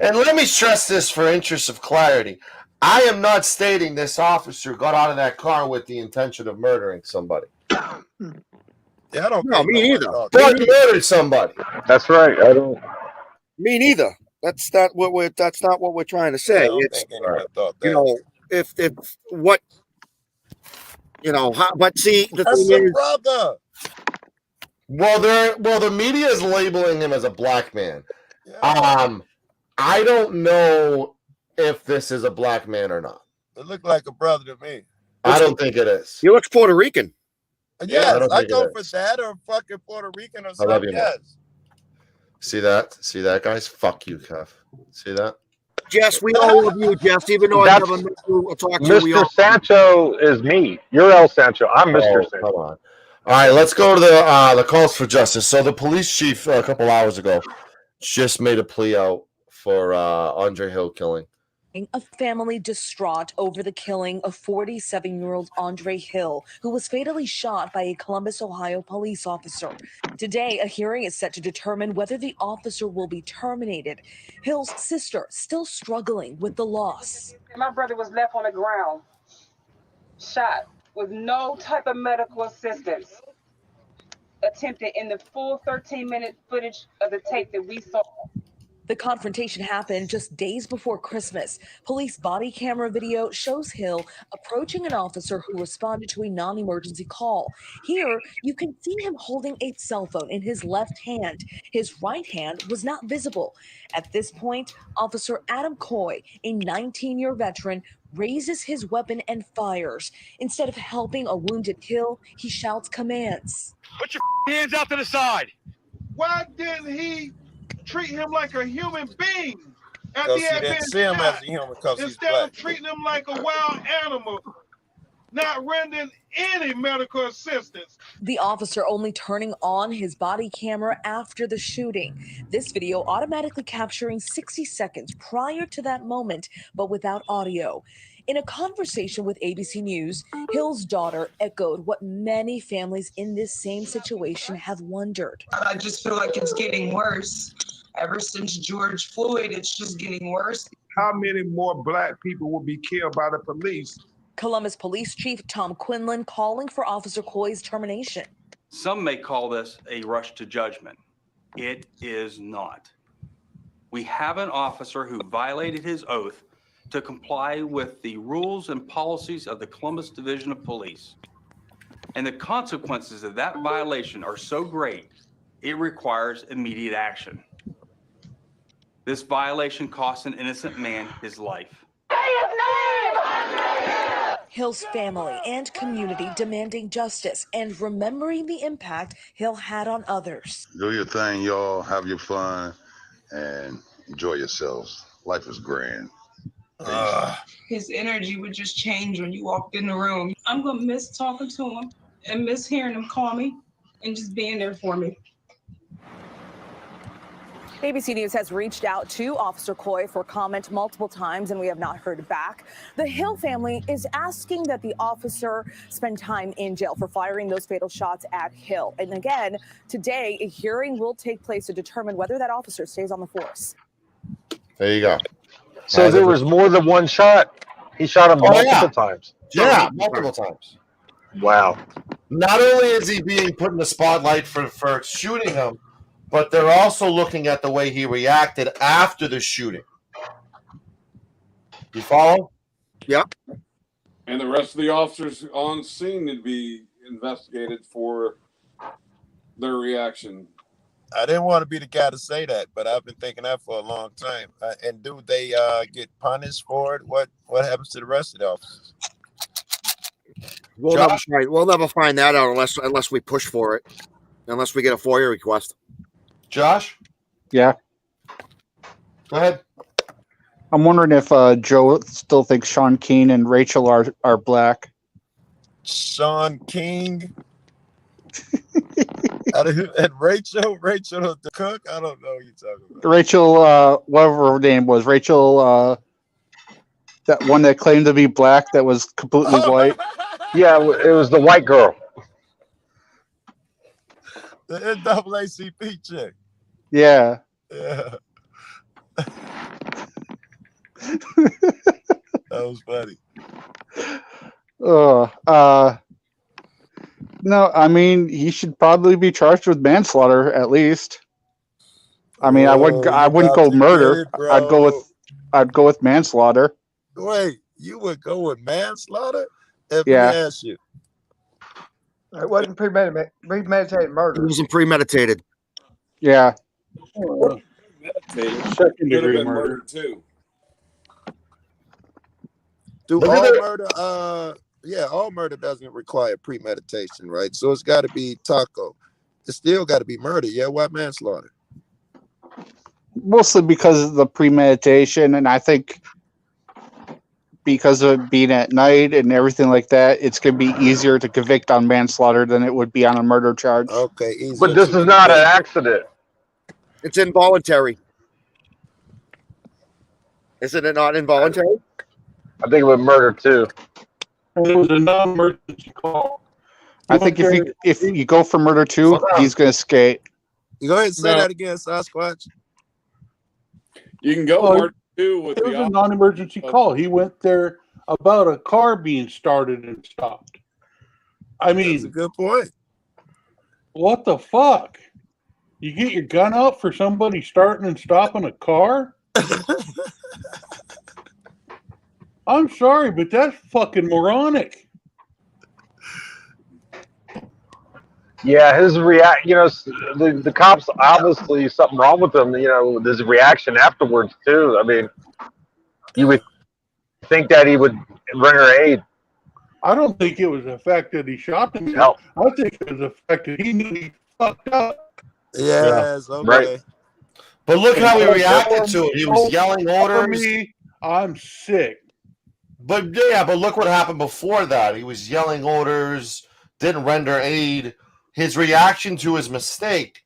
and let me stress this for interest of clarity. I am not stating this officer got out of that car with the intention of murdering somebody. Yeah, I don't. No, me neither. But he murdered somebody. That's right. I don't. Me neither. That's not what we're trying to say. It's but see, the thing is, brother. Well, the media is labeling him as a black man. Yeah. I don't know if this is a black man or not. It looked like a brother to me. I don't think it is. He looks Puerto Rican. Yes, I go for that or fucking Puerto Rican or something. I love you, yes. Man. See that, guys? Fuck you, Kev. See that? Jess, we all love you, Jess, even though I never met you or talked to you. Mr. Sancho is me. You're El Sancho. I'm Mr. Sancho. Come on. All right, let's go to the calls for justice. So the police chief a couple hours ago just made a plea out for Andre Hill killing. A family distraught over the killing of 47-year-old Andre Hill, who was fatally shot by a Columbus, Ohio police officer. Today, a hearing is set to determine whether the officer will be terminated. Hill's sister still struggling with the loss. My brother was left on the ground, shot with no type of medical assistance, attempted in the full 13-minute footage of the tape that we saw. The confrontation happened just days before Christmas. Police body camera video shows Hill approaching an officer who responded to a non-emergency call. Here, you can see him holding a cell phone in his left hand. His right hand was not visible. At this point, Officer Adam Coy, a 19-year veteran, raises his weapon and fires. Instead of helping a wounded Hill, he shouts commands. Put your hands out to the side. Why didn't he treat him like a human being Because after he he had didn't been see him shot, as a human because he's instead black. of treating him like a wild animal, not rendering any medical assistance? The officer only turning on his body camera after the shooting. This video automatically capturing 60 seconds prior to that moment, but without audio. In a conversation with ABC News, Hill's daughter echoed what many families in this same situation have wondered. I just feel like it's getting worse. Ever since George Floyd, it's just getting worse. How many more black people will be killed by the police? Columbus Police Chief Tom Quinlan calling for Officer Coy's termination. Some may call this a rush to judgment. It is not. We have an officer who violated his oath to comply with the rules and policies of the Columbus Division of Police. And the consequences of that violation are so great, it requires immediate action. This violation cost an innocent man his life. Hill's family and community demanding justice and remembering the impact Hill had on others. Do your thing, y'all. Have your fun and enjoy yourselves. Life is grand. His energy would just change when you walked in the room. I'm gonna miss talking to him and miss hearing him call me and just being there for me. ABC News has reached out to Officer Coy for comment multiple times, and we have not heard back. The Hill family is asking that the officer spend time in jail for firing those fatal shots at Hill. And again, today, a hearing will take place to determine whether that officer stays on the force. There you go. So there was more than one shot. He shot him multiple times. Yeah, multiple times. Wow. Not only is he being put in the spotlight for shooting him, but they're also looking at the way he reacted after the shooting. You follow? Yeah. And the rest of the officers on scene need to be investigated for their reaction. I didn't want to be the guy to say that, but I've been thinking that for a long time. And do they get punished for it? What happens to the rest of the officers? We'll never find that out unless we push for it, unless we get a FOIA request. Josh? Yeah. Go ahead. I'm wondering if Joe still thinks Sean Keane and Rachel are black. Sean King? And Rachel the cook? I don't know who you're talking about. Rachel, whatever her name was, Rachel, that one that claimed to be black that was completely white. Yeah, it was the white girl. The NAACP chick. Yeah. Yeah. That was funny. No, I mean he should probably be charged with manslaughter at least. I mean, I wouldn't go murder. I'd go with manslaughter. Wait, you would go with manslaughter? Let me Yeah. ask you. It wasn't premeditated murder. It wasn't premeditated. Yeah. Meditated. Second Could have degree been murder. murder too. Do Look all at it. murder all murder doesn't require premeditation, right? So it's got to be taco. It's still got to be murder. Yeah, why manslaughter? Mostly because of the premeditation, and I think because of it being at night and everything like that, it's going to be easier to convict on manslaughter than it would be on a murder charge. Okay, easy. But this is not an accident. It's involuntary. Isn't it not involuntary? I think it was murder too. It was a non-emergency call. I think if you go for murder too, he's going to skate. You go ahead and say No. that again, Sasquatch. You can go Oh, murder too with It was the a non-emergency call. He went there about a car being started and stopped. I That's a mean, good point. what the fuck? You get your gun out for somebody starting and stopping a car? I'm sorry, but that's fucking moronic. Yeah, his react. The cops obviously something wrong with him. With his reaction afterwards too. I mean, you would think that he would render aid. I don't think it was the fact that he shot the man. No. I think it was the fact that he knew he fucked up. Yes, okay. Right. But look how he And reacted to it. He was don't yelling cover orders. me, I'm sick. But look what happened before that. He was yelling orders, didn't render aid. His reaction to his mistake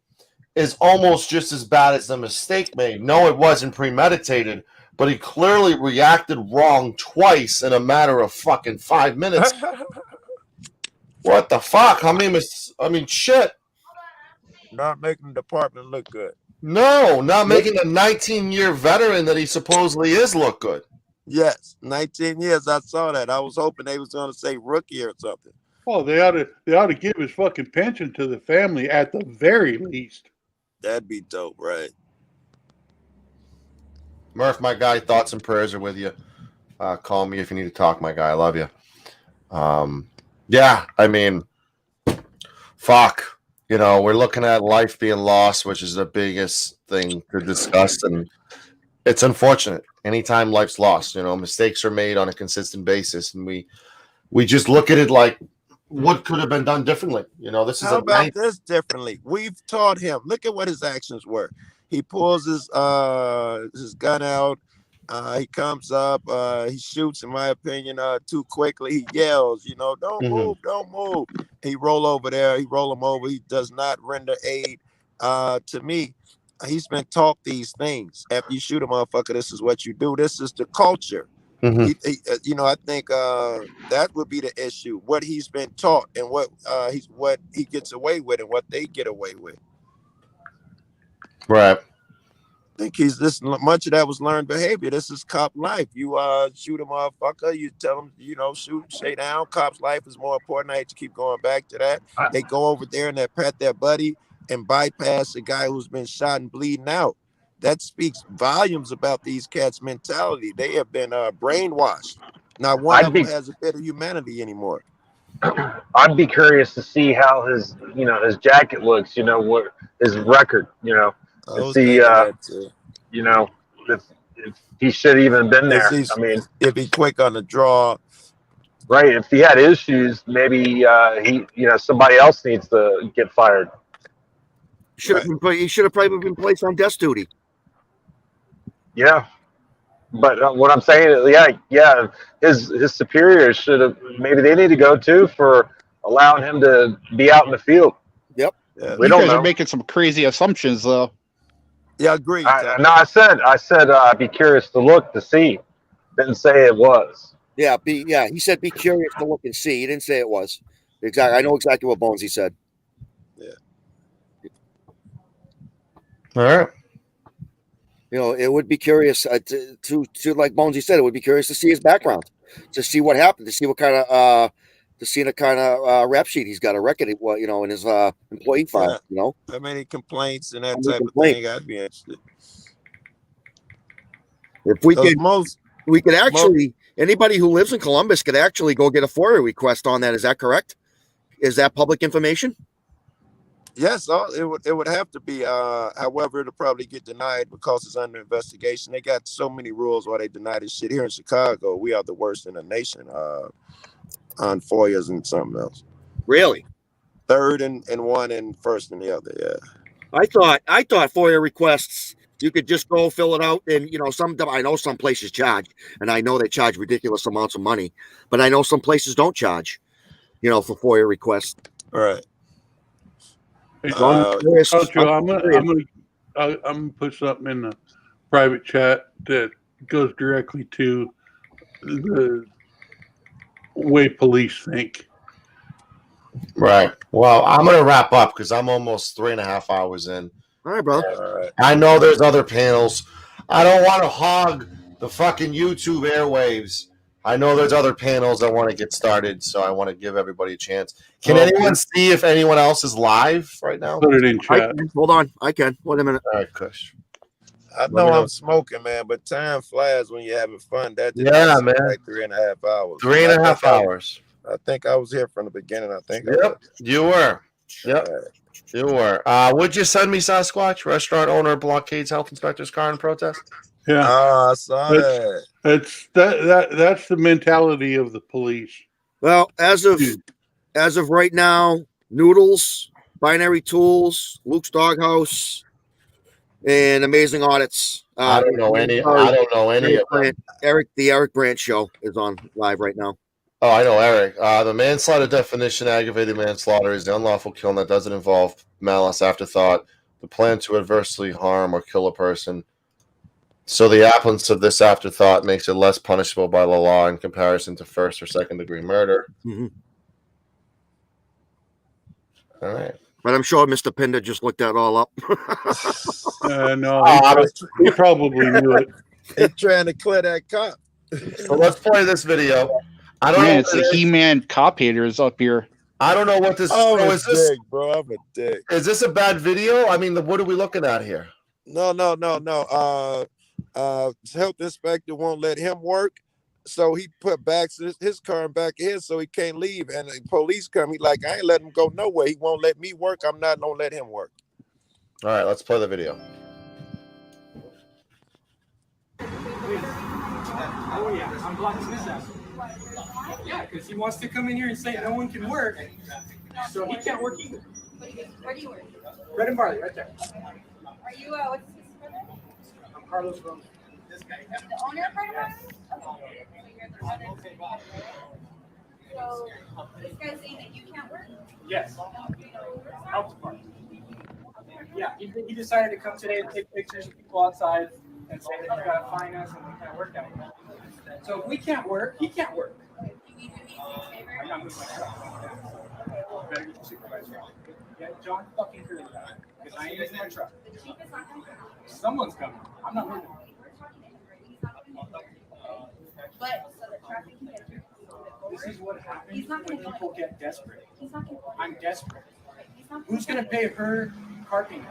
is almost just as bad as the mistake made. No, it wasn't premeditated, but he clearly reacted wrong twice in a matter of fucking 5 minutes. What the fuck? I mean, shit. Not making the department look good. No, not making a 19-year veteran that he supposedly is look good. Yes, 19 years. I saw that. I was hoping they was going to say rookie or something. Oh, they ought to give his fucking pension to the family at the very least. That'd be dope, right? Murph, my guy, thoughts and prayers are with you. Call me if you need to talk, my guy. I love you. Yeah, I mean, fuck. We're looking at life being lost, which is the biggest thing to discuss, and it's unfortunate. Anytime life's lost, mistakes are made on a consistent basis, and we just look at it like, what could have been done differently? This is How about this differently? We've taught him. Look at what his actions were. He pulls his gun out. He comes up. He shoots, in my opinion, too quickly. He yells, don't move, don't move. He roll over there. He roll him over. He does not render aid. To me, he's been taught these things. After you shoot a motherfucker, this is what you do. This is the culture. I think that would be the issue. What he's been taught and what he gets away with and what they get away with. Right. I think much of that was learned behavior. This is cop life. You shoot a motherfucker, you tell them, shoot, stay down. Cop's life is more important. I hate to keep going back to that. They go over there and they pat their buddy and bypass a guy who's been shot and bleeding out. That speaks volumes about these cats' mentality. They have been brainwashed. Not one of them has a bit of humanity anymore. I'd be curious to see how his jacket looks. What his record. If he should have even been there. I mean, if he quick on the draw. Right. If he had issues, maybe somebody else needs to get fired. He should have probably been placed on desk duty. Yeah, but what I'm saying is, his superiors should have. Maybe they need to go too for allowing him to be out in the field. Yep. Yeah, you guys are making some crazy assumptions, though. Yeah, agreed. I said I'd be curious to look to see. Didn't say it was. Yeah, he said be curious to look and see. He didn't say it was. Exactly. I know exactly what Bonesy said. Yeah. All right. It would be curious to like Bonesy said, it would be curious to see his background, to see what happened, to see what kind of rap sheet he's got, a record, in his employee file. How many complaints and that type of thing? I'd be interested. If we could actually, anybody who lives in Columbus could actually go get a FOIA request on that. Is that correct? Is that public information? Yes, it would have to be. However, it'll probably get denied because it's under investigation. They got so many rules why they deny this shit. Here in Chicago, we are the worst in the nation on FOIAs and something else. Really? Third and one and first and the other. Yeah. I thought FOIA requests, you could just go fill it out, and I know some places charge, and I know they charge ridiculous amounts of money, but I know some places don't charge, for FOIA requests. All right. I'm gonna put something in the private chat that goes directly to the way police think. Right. Well, I'm gonna wrap up because I'm almost 3.5 hours in. All right, bro. All right. I know there's other panels. I don't want to hog the fucking YouTube airwaves I know there's other panels that want to get started, so I want to give everybody a chance. Can anyone see if anyone else is live right now? Put it in chat. Hold on. I can. Wait a minute. All right, Kush. I know I'm smoking, man, but time flies when you're having fun. That just Yeah, seemed man. like 3.5 hours. 3.5 hours. I think I was here from the beginning. I think. Yep, you were. Yep, you were. Would you send me Sasquatch? Restaurant owner blockades health inspector's car in protest. Yeah. I saw that. That's the mentality of the police. Well, as of right now, Noodles, Binary Tools, Luke's Doghouse, and Amazing Audits. I don't know any of them. The Eric Brandt show is on live right now. Oh, I know, Eric. The manslaughter definition, aggravated manslaughter, is the unlawful killing that doesn't involve malice, afterthought, the plan to adversely harm or kill a person. So the absence of this afterthought makes it less punishable by the law in comparison to first or second degree murder. Mm-hmm. All right. But I'm sure Mr. Pinder just looked that all up. No, he probably knew it. He's trying to clear that cop. So let's play this video. I don't know. It's the He-Man cop haters up here. I don't know what this is. Is Dick, bro. I'm a dick. Is this a bad video? I mean, what are we looking at here? No. Health inspector won't let him work, so he put back his car back in so he can't leave. And the police come. He like, I ain't letting him go nowhere. He won't let me work. I'm not gonna let him work. All right, let's play the video. Oh yeah, I'm blocking this out. Yeah, because he wants to come in here and say no one can work, so he can't work either. Where do you work? Bread and barley, right there. Are you, what's his brother? I'm Carlos Rome. The owner of Bread and Barley? Okay. So you're the owner. So this guy's saying that you can't work? Yes. Health department. Yeah, he decided to come today and take pictures of people outside and say that you gotta fine us and we can't work out here. So if we can't work, he can't work. I gotta move my truck. Better get the supervisor. Get John fucking Curry out. Because I ain't using my truck. The chief is not coming. Someone's coming. I'm not moving. But so the traffic can get through. This is what happens He's not when gonna people get desperate. He's not going to. I'm desperate. Who's going to pay her car payment?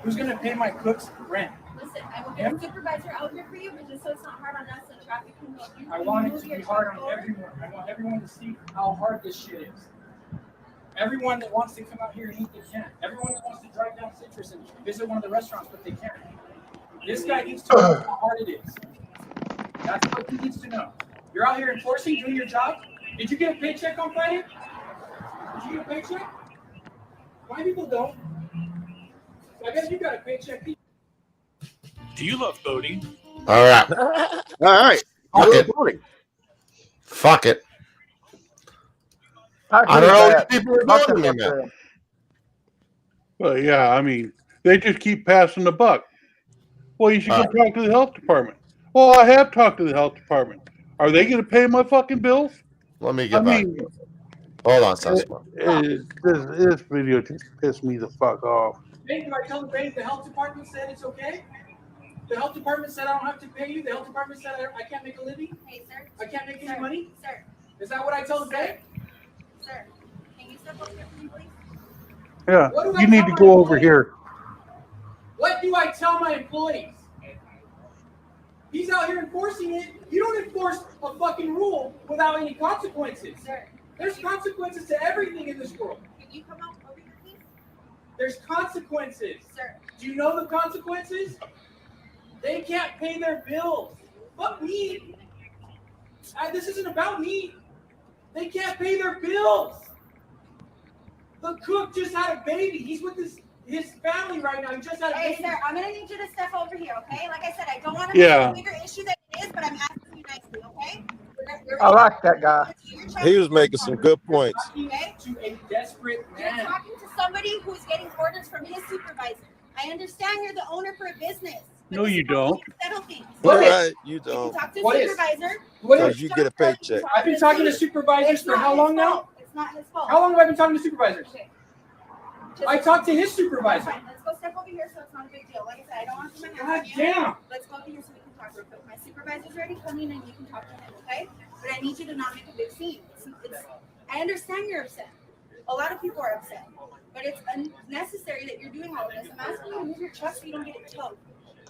Who's going to pay my cook's rent? Listen, I will get a supervisor out here for you, but just so it's not hard on us, the traffic can go through. I want it to be hard on everyone. I want everyone to see how hard this shit is. Everyone that wants to come out here and eat, they can. Everyone that wants to drive down Citrus and visit one of the restaurants, but they can't. This guy needs to know how hard it is. That's what he needs to know. You're out here enforcing, doing your job. Did you get a paycheck on Friday? Did you get a paycheck? My people don't. I guess you got a paycheck. Do you love boating? All right. All right. Fuck it. I don't know what people are doing in there. Well, yeah, I mean, they just keep passing the buck. Well, you should go talk to the health department. Well, I have talked to the health department. Are they going to pay my fucking bills? Let me get back. Hold on, Sasquatch. This video just pissed me the fuck off. Hey, do I tell the bank the health department said it's okay? The health department said I don't have to pay you. The health department said I can't make a living. Hey, sir. I can't make any money. Sir. Is that what I tell the bank? Sir, can you step over here for me, please? Yeah, What do I you need tell to my go over employees? here. What do I tell my employees? He's out here enforcing it. You don't enforce a fucking rule without any consequences. Sir. There's consequences to everything in this world. Can you come out over here, please? There's consequences. Sir. Do you know the consequences? They can't pay their bills. Fuck me. This isn't about me. They can't pay their bills. The cook just had a baby. He's with his family right now. He just had a baby. Hey, sir, I'm going to need you to step over here, okay? Like I said, I don't want to Yeah. make a bigger issue than it is, but I'm asking you nicely, okay? I like that guy. He was making some good points. Okay? To a desperate You're man. talking to somebody who's getting orders from his supervisor. I understand you're the owner for a business. No, you don't. Settle things. All right, you You don't. talk to What the is? supervisor. Because you get a paycheck. I've been talking to supervisors for how long now? It's not his fault. How long have I been talking to supervisors? Okay. I talked to his supervisor. Fine. Let's go step over here so it's not a big deal. Like I said, I don't want to put my God hands on you. damn. Let's go over here so we can talk real quick. My supervisor's ready. Come in and you can talk to him, okay? but I need you to not make a big scene. I understand you're upset. A lot of people are upset, but it's unnecessary that you're doing all of this. I'm asking you to move your truck so you don't get it towed.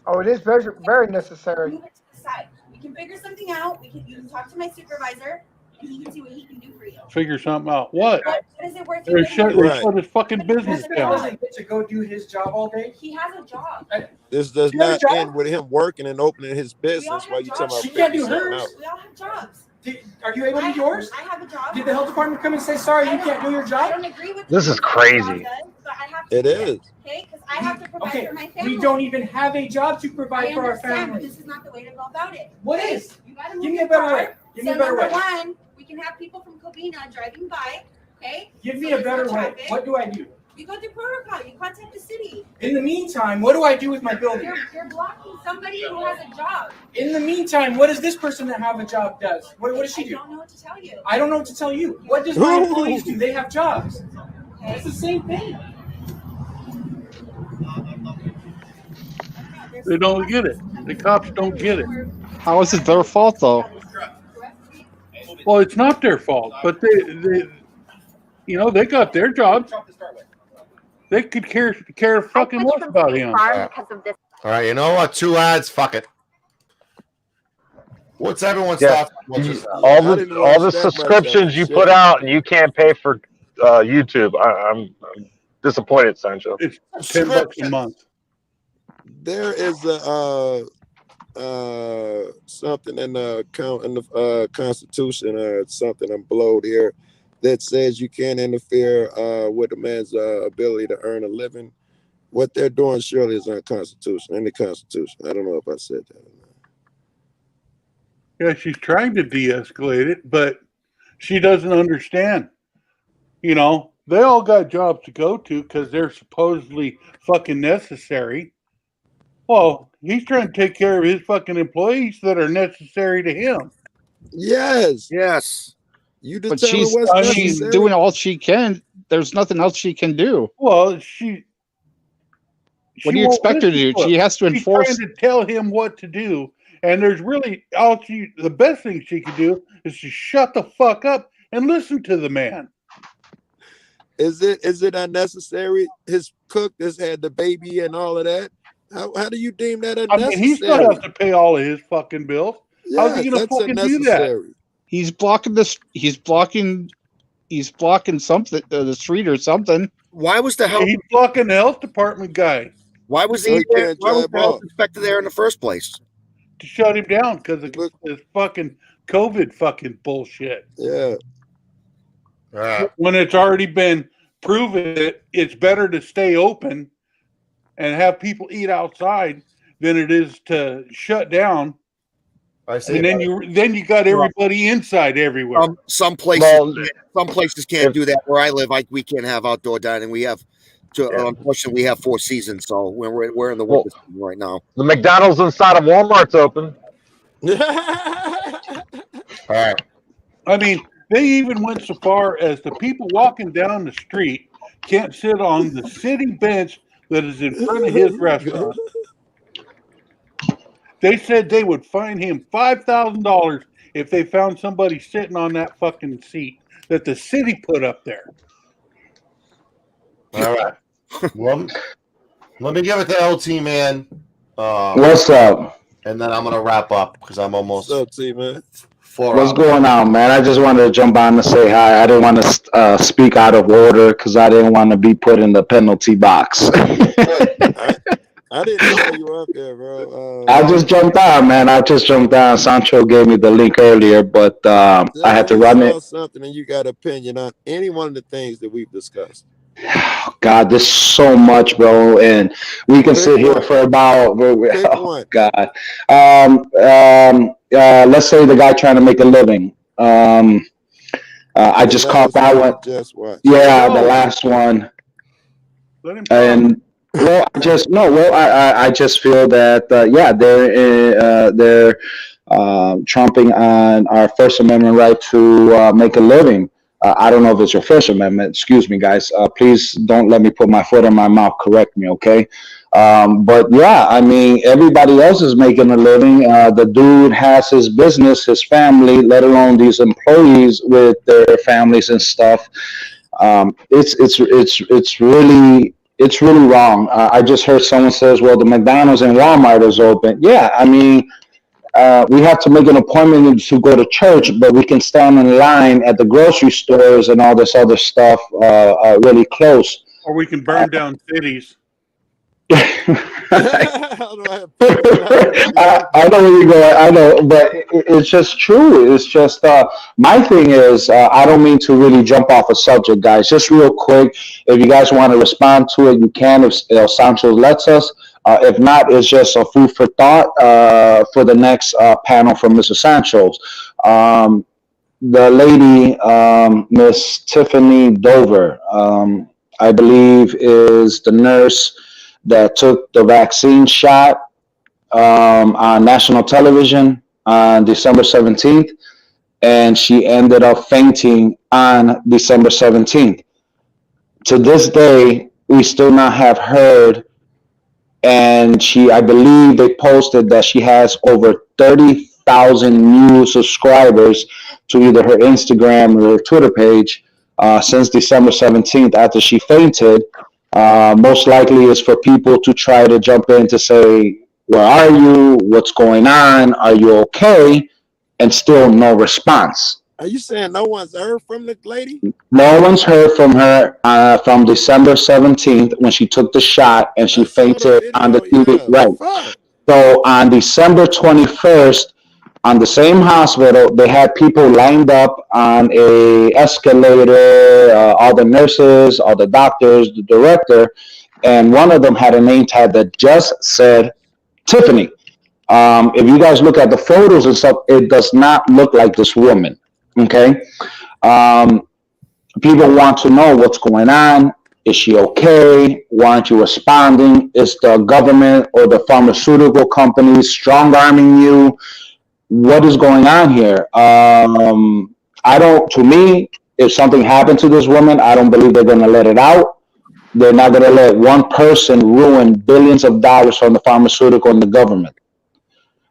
Oh, it is very, very necessary. Move it to the side. We can figure something out. You can talk to my supervisor, and he can see what he can do for you. Figure something out. What? What is it worth? They shut his fucking business He down. doesn't get to go do his job all day. He has a job. This does You have a not job? end with him working and opening his business while you talking about She can't do figuring something hers. out. We all have jobs. Are you able to do yours? I have a job. Did the health department come and say, sorry, you can't do your I job? don't agree with This is crazy. but I have to It do is. Okay, because I have to provide Okay, for my family. we don't even have a job to I provide for our understand, but family. this is not the way to go about it. What Okay? is? You gotta Give move me your a better car. way. Give me So a better number way. one, we can have people from Covina driving by. Okay. Give So me a there's better no way. traffic. What do I do? You go through protocol. You contact the city. In the meantime, what do I do with my building? You're blocking somebody who has a job. In the meantime, what does this person that have a job does? What does she I do? don't know what to tell you. I don't know what to tell you. What does my employees do? They have jobs. Okay. It's the same thing. They don't get it. The cops don't get it. How is it their fault though? Well, it's not their fault, but they they got their jobs. They could care fucking less about him. All right, you know what? 2 ads. Fuck it. What's everyone's Yeah. thoughts? on what just happened? All I the didn't all watch the that much of subscriptions it. you Shit. put out, and you can't pay for YouTube. I'm disappointed, Sancho. It's $10 a month. There is a something in the Constitution or something. I'm blowed here that says you can't interfere with a man's ability to earn a living. What they're doing surely is unconstitutional in the Constitution. I don't know if I said that or not. Yeah, she's trying to de-escalate it, but she doesn't understand. They all got jobs to go to because they're supposedly fucking necessary. Well, he's trying to take care of his fucking employees that are necessary to him. Yes. Yes. You But determine what's necessary. she's doing all she can. There's nothing else she can do. Well, What do you won't expect her to listen do? She has to She's enforce. trying to tell him what to do, and there's really the best thing she could do is to shut the fuck up and listen to the man. Is it unnecessary? His cook has had the baby and all of that. How do you deem that I unnecessary? mean, he still has to pay all of his fucking bills. How's he gonna that's fucking do that? unnecessary. He's blocking this. He's blocking something, the street or something. Why was the health? He's blocking the health department guy Why was So he the can't why was drive the health off. inspector there in the first place? to shut him down because of this fucking COVID fucking bullshit. Yeah. When it's already been proven that it's better to stay open and have people eat outside than it is to shut down. I see. And then you got everybody inside everywhere. Some places can't do that. Where I live, we can't have outdoor dining. We have unfortunately we have 4 seasons, so we're in the winter season right now. The McDonald's inside of Walmart's open. All right. I mean, they even went so far as the people walking down the street can't sit on the city bench that is in front of his restaurant. They said they would fine him $5,000 if they found somebody sitting on that fucking seat that the city put up there. All right. Let me give it to LT, man. What's up? And then I'm going to wrap up because I'm almost. What's up, T, man? What's going on, man? I just wanted to jump on to say hi. I didn't want to speak out of order because I didn't want to be put in the penalty box. I didn't know you were up there, bro. I just jumped on, man. Sancho gave me the link earlier, but I had to run it. Something, and you got an opinion on any one of the things that we've discussed. God, there's so much, bro, and we can sit here for about. God, let's say the guy trying to make a living. I just caught that one. Yeah, the last one. And well, I just feel that they're trumping on our First Amendment right to make a living. I don't know if it's your First Amendment. Excuse me, guys. Please don't let me put my foot in my mouth. Correct me, okay? But yeah, I mean, everybody else is making a living. The dude has his business, his family, let alone these employees with their families and stuff. It's really wrong. I just heard someone says, "Well, the McDonald's and Walmart is open." Yeah, I mean, we have to make an appointment to go to church, but we can stand in line at the grocery stores and all this other stuff really close. Or we can burn down cities. I know where you're going. I know, but it's just true. It's just my thing is I don't mean to really jump off a subject, guys. Just real quick, if you guys want to respond to it, you can. If Sancho lets us. If not, it's just a food for thought for the next panel from Mr. Sancho's. The lady, Miss Tiffany Dover, I believe, is the nurse that took the vaccine shot on national television on December 17th, and she ended up fainting on December 17th. To this day, we still not have heard, and I believe they posted that she has over 30,000 new subscribers to either her Instagram or her Twitter page since December 17th after she fainted. Most likely is for people to try to jump in to say, where are you? What's going on? Are you okay? And still no response. Are you saying no one's heard from the lady? No one's heard from her from December 17th when she took the shot and she fainted on the TV. Right. So on December 21st, on the same hospital, they had people lined up on a escalator, all the nurses, all the doctors, the director, and one of them had a name tag that just said Tiffany. If you guys look at the photos and stuff, it does not look like this woman. Okay. People want to know what's going on. Is she okay? Why aren't you responding? Is the government or the pharmaceutical companies strong-arming you? What is going on here? To me, if something happened to this woman, I don't believe they're going to let it out. They're not going to let one person ruin billions of dollars from the pharmaceutical and the government.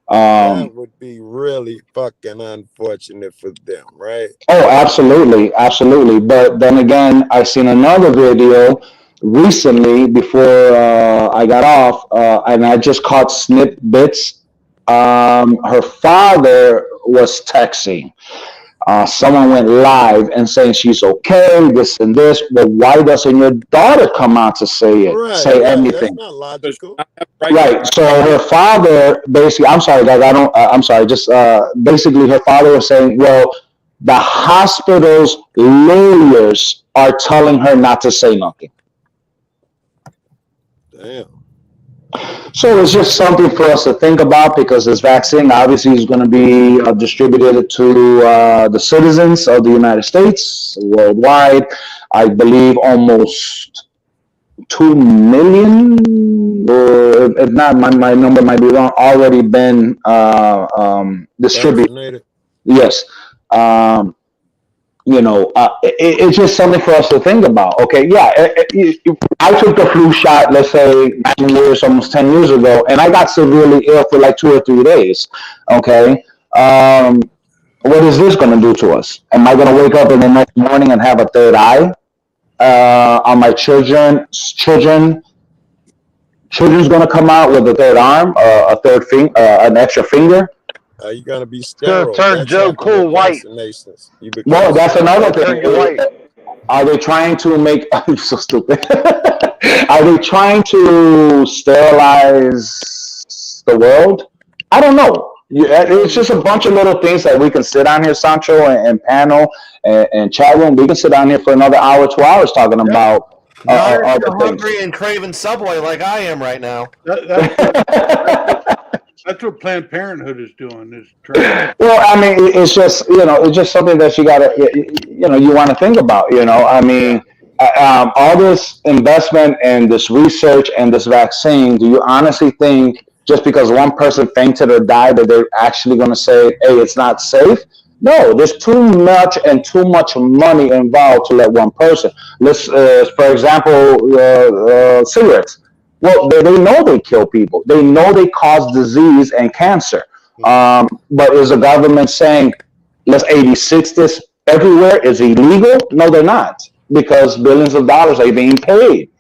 That would be really fucking unfortunate for them, right? Oh, absolutely, absolutely. But then again, I seen another video recently before I got off, and I just caught snippets. Her father was texting. Someone went live and saying she's okay, this and this. But why doesn't your daughter come out to say it? Say anything? That's not logical. Right. So her father basically, I'm sorry, guys. I'm sorry. Just basically, her father was saying, well, the hospital's lawyers are telling her not to say nothing. Damn. So it's just something for us to think about because this vaccine obviously is going to be distributed to the citizens of the United States worldwide. I believe almost 2 million, or if not, my number might be wrong, already been distributed. Vaccinated. Yes. It's just something for us to think about. Okay, yeah, I took the flu shot, let's say 9 years, almost 10 years ago, and I got severely ill for like 2 or 3 days. Okay, what is this going to do to us? Am I going to wake up in the next morning and have a third eye? Are my children's going to come out with a third arm, a third finger, an extra finger? Are you gonna be sterile? Turn Joe Cool white. Well, that's another thing. Are they trying to make? I'm so stupid. Are they trying to sterilize the world? I don't know. It's just a bunch of little things that we can sit on here, Sancho and panel and chat room. We can sit down here for another hour, 2 hours talking about You're other things. hungry and craving Subway like I am right now. That's what Planned Parenthood is doing. Is trying. Well, I mean, it's just it's just something that you gotta you want to think about. I mean, all this investment and this research and this vaccine. Do you honestly think just because one person fainted or died that they're actually going to say, "Hey, it's not safe"? No, there's too much and too much money involved to let one person. Let's, for example, cigarettes. Well, they know they kill people. They know they cause disease and cancer. But is the government saying, let's 86 this everywhere is illegal? No, they're not, because billions of dollars are being paid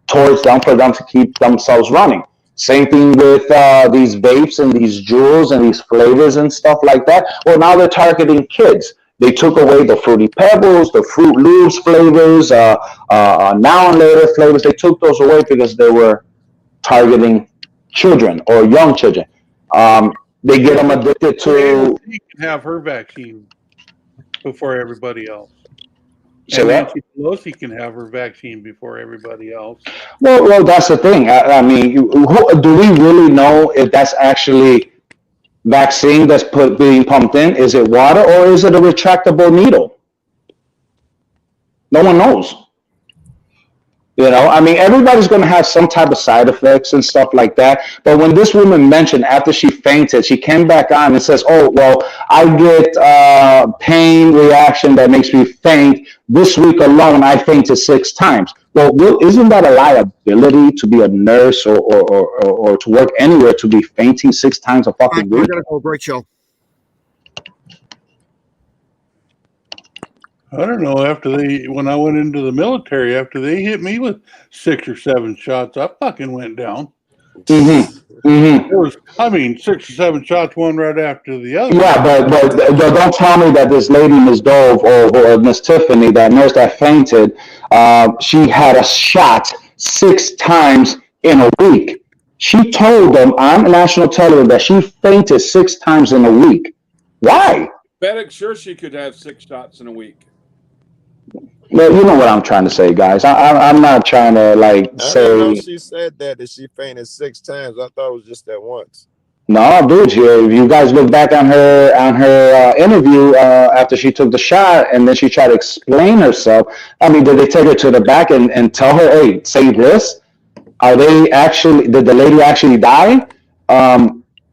towards them for them to keep themselves running. Same thing with these vapes and these jewels and these flavors and stuff like that. Well, now they're targeting kids. They took away the Fruity Pebbles, the Fruit Loops flavors, Now and Later flavors. They took those away because they were targeting children or young children. They get them addicted to. She can have her vaccine before everybody else. Say And what? Nancy Pelosi can have her vaccine before everybody else. Well, that's the thing. I mean, do we really know if that's actually vaccine that's being pumped in? Is it water or is it a retractable needle? No one knows. You know, I mean, everybody's going to have some type of side effects and stuff like that. But when this woman mentioned after she fainted, she came back on and says, oh, well, I get pain reaction that makes me faint. This week alone, I fainted 6 times. Well, isn't that a liability to be a nurse or to work anywhere to be fainting 6 times a fucking We're week? going to go break show. I don't know. When I went into the military, after they hit me with 6 or 7 shots, I fucking went down. Mm-hmm. Mm-hmm. It was, 6 or 7 shots, one right after the other. Yeah, but don't tell me that this lady, Miss Dove or Miss Tiffany, that nurse that fainted, she had a shot 6 times in a week. She told them on national television that she fainted 6 times in a week. Why? FedEx sure she could have 6 shots in a week. Well, you know what I'm trying to say, guys. I'm not trying to I didn't know say. she said that she fainted 6 times. I thought it was just that once. No, dude. If you guys look back on her interview after she took the shot, and then she tried to explain herself. I mean, did they take her to the back and tell her, "Hey, say this"? Are they actually? Did the lady actually die?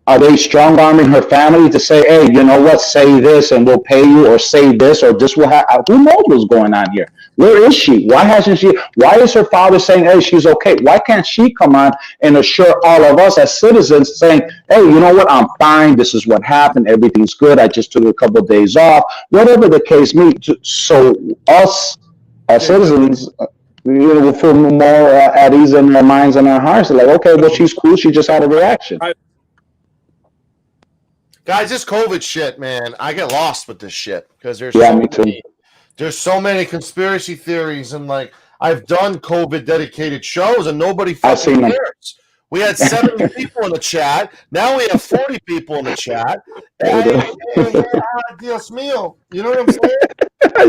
Are they strong arming her family to say, "Hey, you know what? Say this, and we'll pay you," or say this, or this will happen? Who knows what's going on here? Where is she? Why hasn't she? Why is her father saying, "Hey, she's okay"? Why can't she come on and assure all of us as citizens, saying, "Hey, you know what? I'm fine. This is what happened. Everything's good. I just took a couple of days off." Whatever the case may be, so us as citizens, will feel more at ease in our minds and our hearts. Like, okay, well, she's cool. She just had a reaction. Guys, this COVID shit, man, I get lost with this shit because there's so many conspiracy theories, and I've done COVID dedicated shows and nobody fucking cares. We had 70 people in the chat. Now we have 40 people in the chat. Dios mío. You know what I'm saying?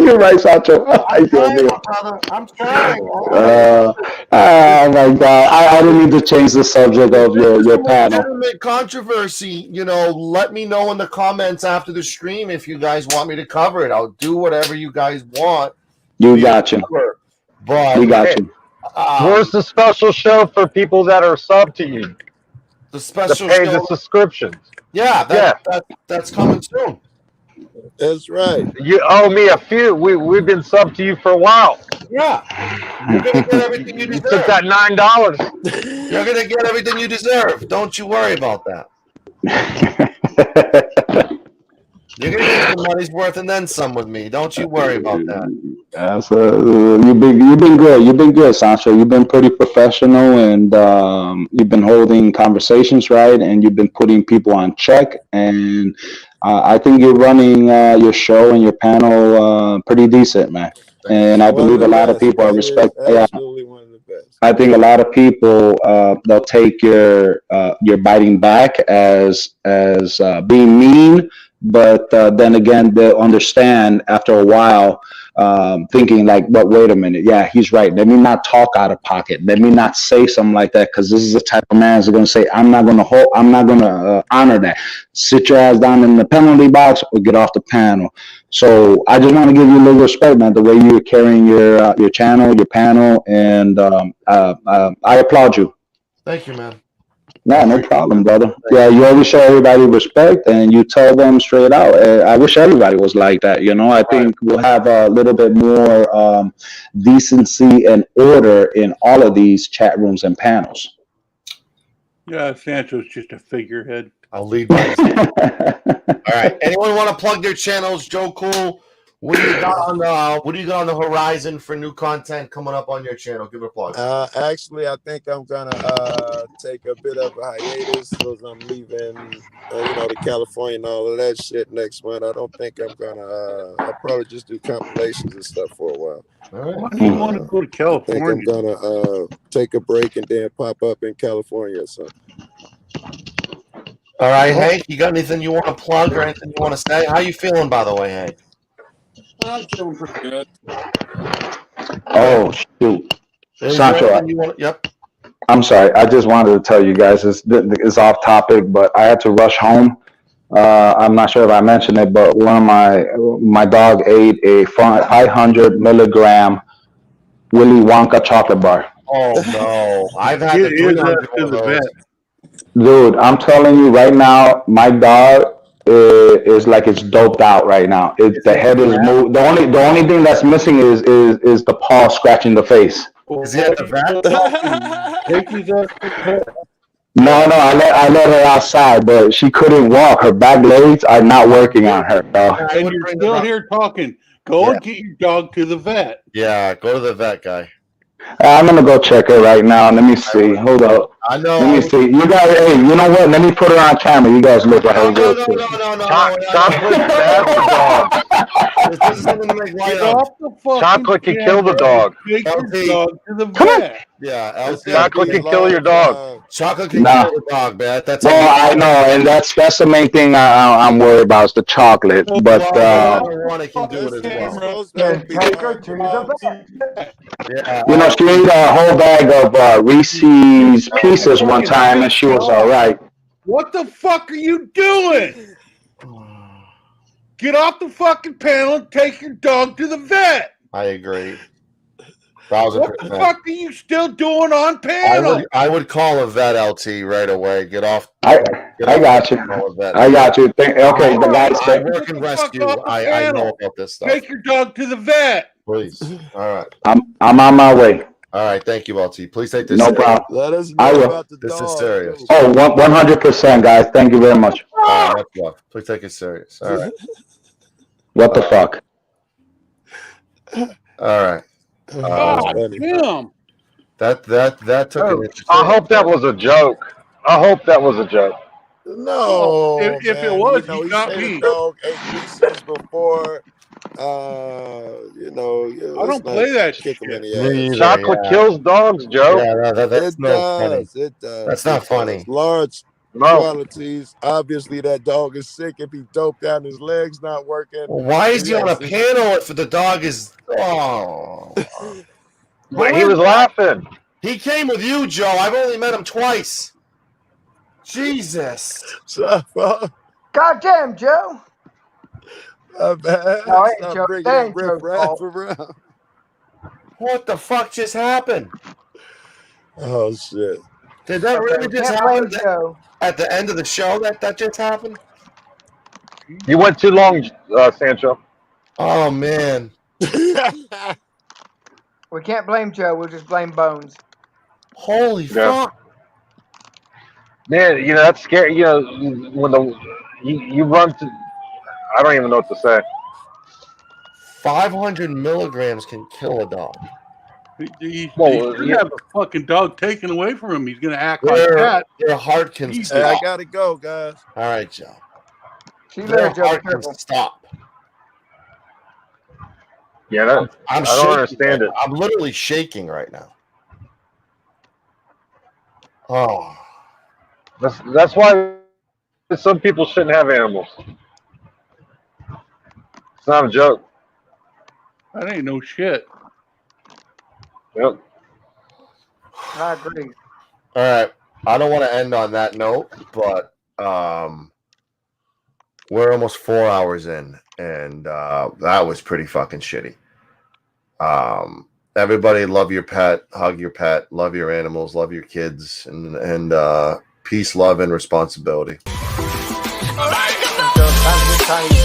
You're right, Sancho. I'm trying, brother. I'm trying. Oh my God! I don't need to change the subject of your panel. Legitimate controversy. Let me know in the comments after the stream if you guys want me to cover it. I'll do whatever you guys want. You got you. But we got you. Where's the special show for people that are sub to you? The special pay show. the subscriptions. Yeah, that's coming soon. That's right. You owe me a few. We've been sub to you for a while. Yeah. You're gonna get everything you deserve. Took that $9. You're gonna get everything you deserve. Don't you worry about that. You're gonna get your money's worth and then some with me. Don't you worry about that. You've been good. You've been good, Sancho. You've been pretty professional, and you've been holding conversations right, and you've been putting people on check. And I think you're running your show and your panel pretty decent, man. And I believe a lot of people are respect. Yeah, one of the best. I think a lot of people they'll take your biting back as being mean. But then again, they'll understand after a while, thinking like, "But wait a minute, yeah, he's right. Let me not talk out of pocket. Let me not say something like that, because this is the type of man who's going to say, I'm not going to honor that. Sit your ass down in the penalty box or get off the panel." So I just want to give you a little respect, man, the way you're carrying your channel, your panel, and I applaud you. Thank you, man. No problem, brother. Yeah, you always show everybody respect, and you tell them straight out. I wish everybody was like that. I think we'll have a little bit more decency and order in all of these chat rooms and panels. Yeah, Sancho's just a figurehead. I'll lead by example. All right. Anyone want to plug their channels? Joe Cool, what do you got on the horizon for new content coming up on your channel? Give it a plug. Actually, I think I'm gonna take a bit of a hiatus because I'm leaving, to California and all of that shit next month. I don't think I'm gonna. I'll probably just do compilations and stuff for a while. Why do you want to go to California? I think I'm gonna take a break and then pop up in California or something. All right, Hank, you got anything you want to plug or anything you want to say? How you feeling, by the way, Hank? I'm feeling pretty good. Oh, shoot. Is Sancho, there anything you want? Yep. I'm sorry. I just wanted to tell you guys, it's off topic, but I had to rush home. I'm not sure if I mentioned it, but my dog ate a 500 milligram Willy Wonka chocolate bar. Oh, no. I've had the 300 of those. Dude, I'm telling you right now, my dog is like it's doped out right now. The head is moved. The only thing that's missing is the paw scratching the face. Is he at the vet? No, I let her outside, but she couldn't walk. Her back legs are not working on her, bro. And you're still here talking. Go and get your dog to the vet. Yeah, go to the vet, guy. I'm gonna go check her right now. Let me see. Hold up. I know. Let me see. You guys, hey, you know what? Let me put her on camera. You guys look at her real quick. Chocolate can kill the dog. Take your dog to the vet. Yeah, Chocolate can kill your dog. Chocolate can Nah. kill the dog, man. That's Well, I know, and that's the main thing I'm worried about is the chocolate. But marijuana can do it as well. Take her to the vet. Yeah, you know, she ate a whole bag of Reese's Pieces one time, and she was all right. What the fuck are you doing? Get off the fucking panel and take your dog to the vet. I agree. What the fuck are you still doing on panel? I would call a vet, LT, right away. Get off. I got you. I got you. Okay, the guys. I work in rescue. I know about this stuff. Take your dog to the vet. Please. All right. I'm on my way. All right. Thank you, LT. Please take this. No serious. problem. Let us know I will. about the This dog. is serious. Oh, 100%, guys. Thank you very much. All right, much love. Please take it serious. All right. What the fuck? All right. Damn. That took an interesting. I hope that was a joke. No, If it man. was, he you got said me. the dog ate Reese's before. I don't play that shit. Chocolate kills dogs, Joe. Yeah, that's It not funny. does. It does. That's not funny. Large No. quantities. Obviously, that dog is sick. If he doped out and his legs not working. Well, why is he on a Yes, panel if the dog is? Oh, But he was laughing. he came with you, Joe. I've only met him twice. Jesus. Goddamn, Joe. Man. No, ain't Stop Joe. bringing That that ain't Joe's riff-raff fault. around. What the fuck just happened? Oh shit! Did that really just Can't blame happen Joe. at the end of the show? That just happened? You went too long, Sancho. Oh man. We can't blame Joe. We'll just blame Bones. Holy Yeah. fuck. Man, you know, that's scary. You know, when you run to, I don't even know what to say. 500 milligrams can kill a dog. He Well, should yeah. have a fucking dog taken away from him. He's gonna act like Their, that. their heart can Hey, I stop. gotta go, guys. All right, Joe. See you Their later, Joe. heart can Careful. stop. Yeah, that, I'm I shaking don't understand right it. now. I'm literally shaking right now. Oh. That's why some people shouldn't have animals. It's not a joke. That ain't no shit. Yep. I agree. All right. I don't want to end on that note, but we're almost 4 hours in, and that was pretty fucking shitty. Everybody love your pet, hug your pet, love your animals, love your kids, and peace, love, and responsibility. Time to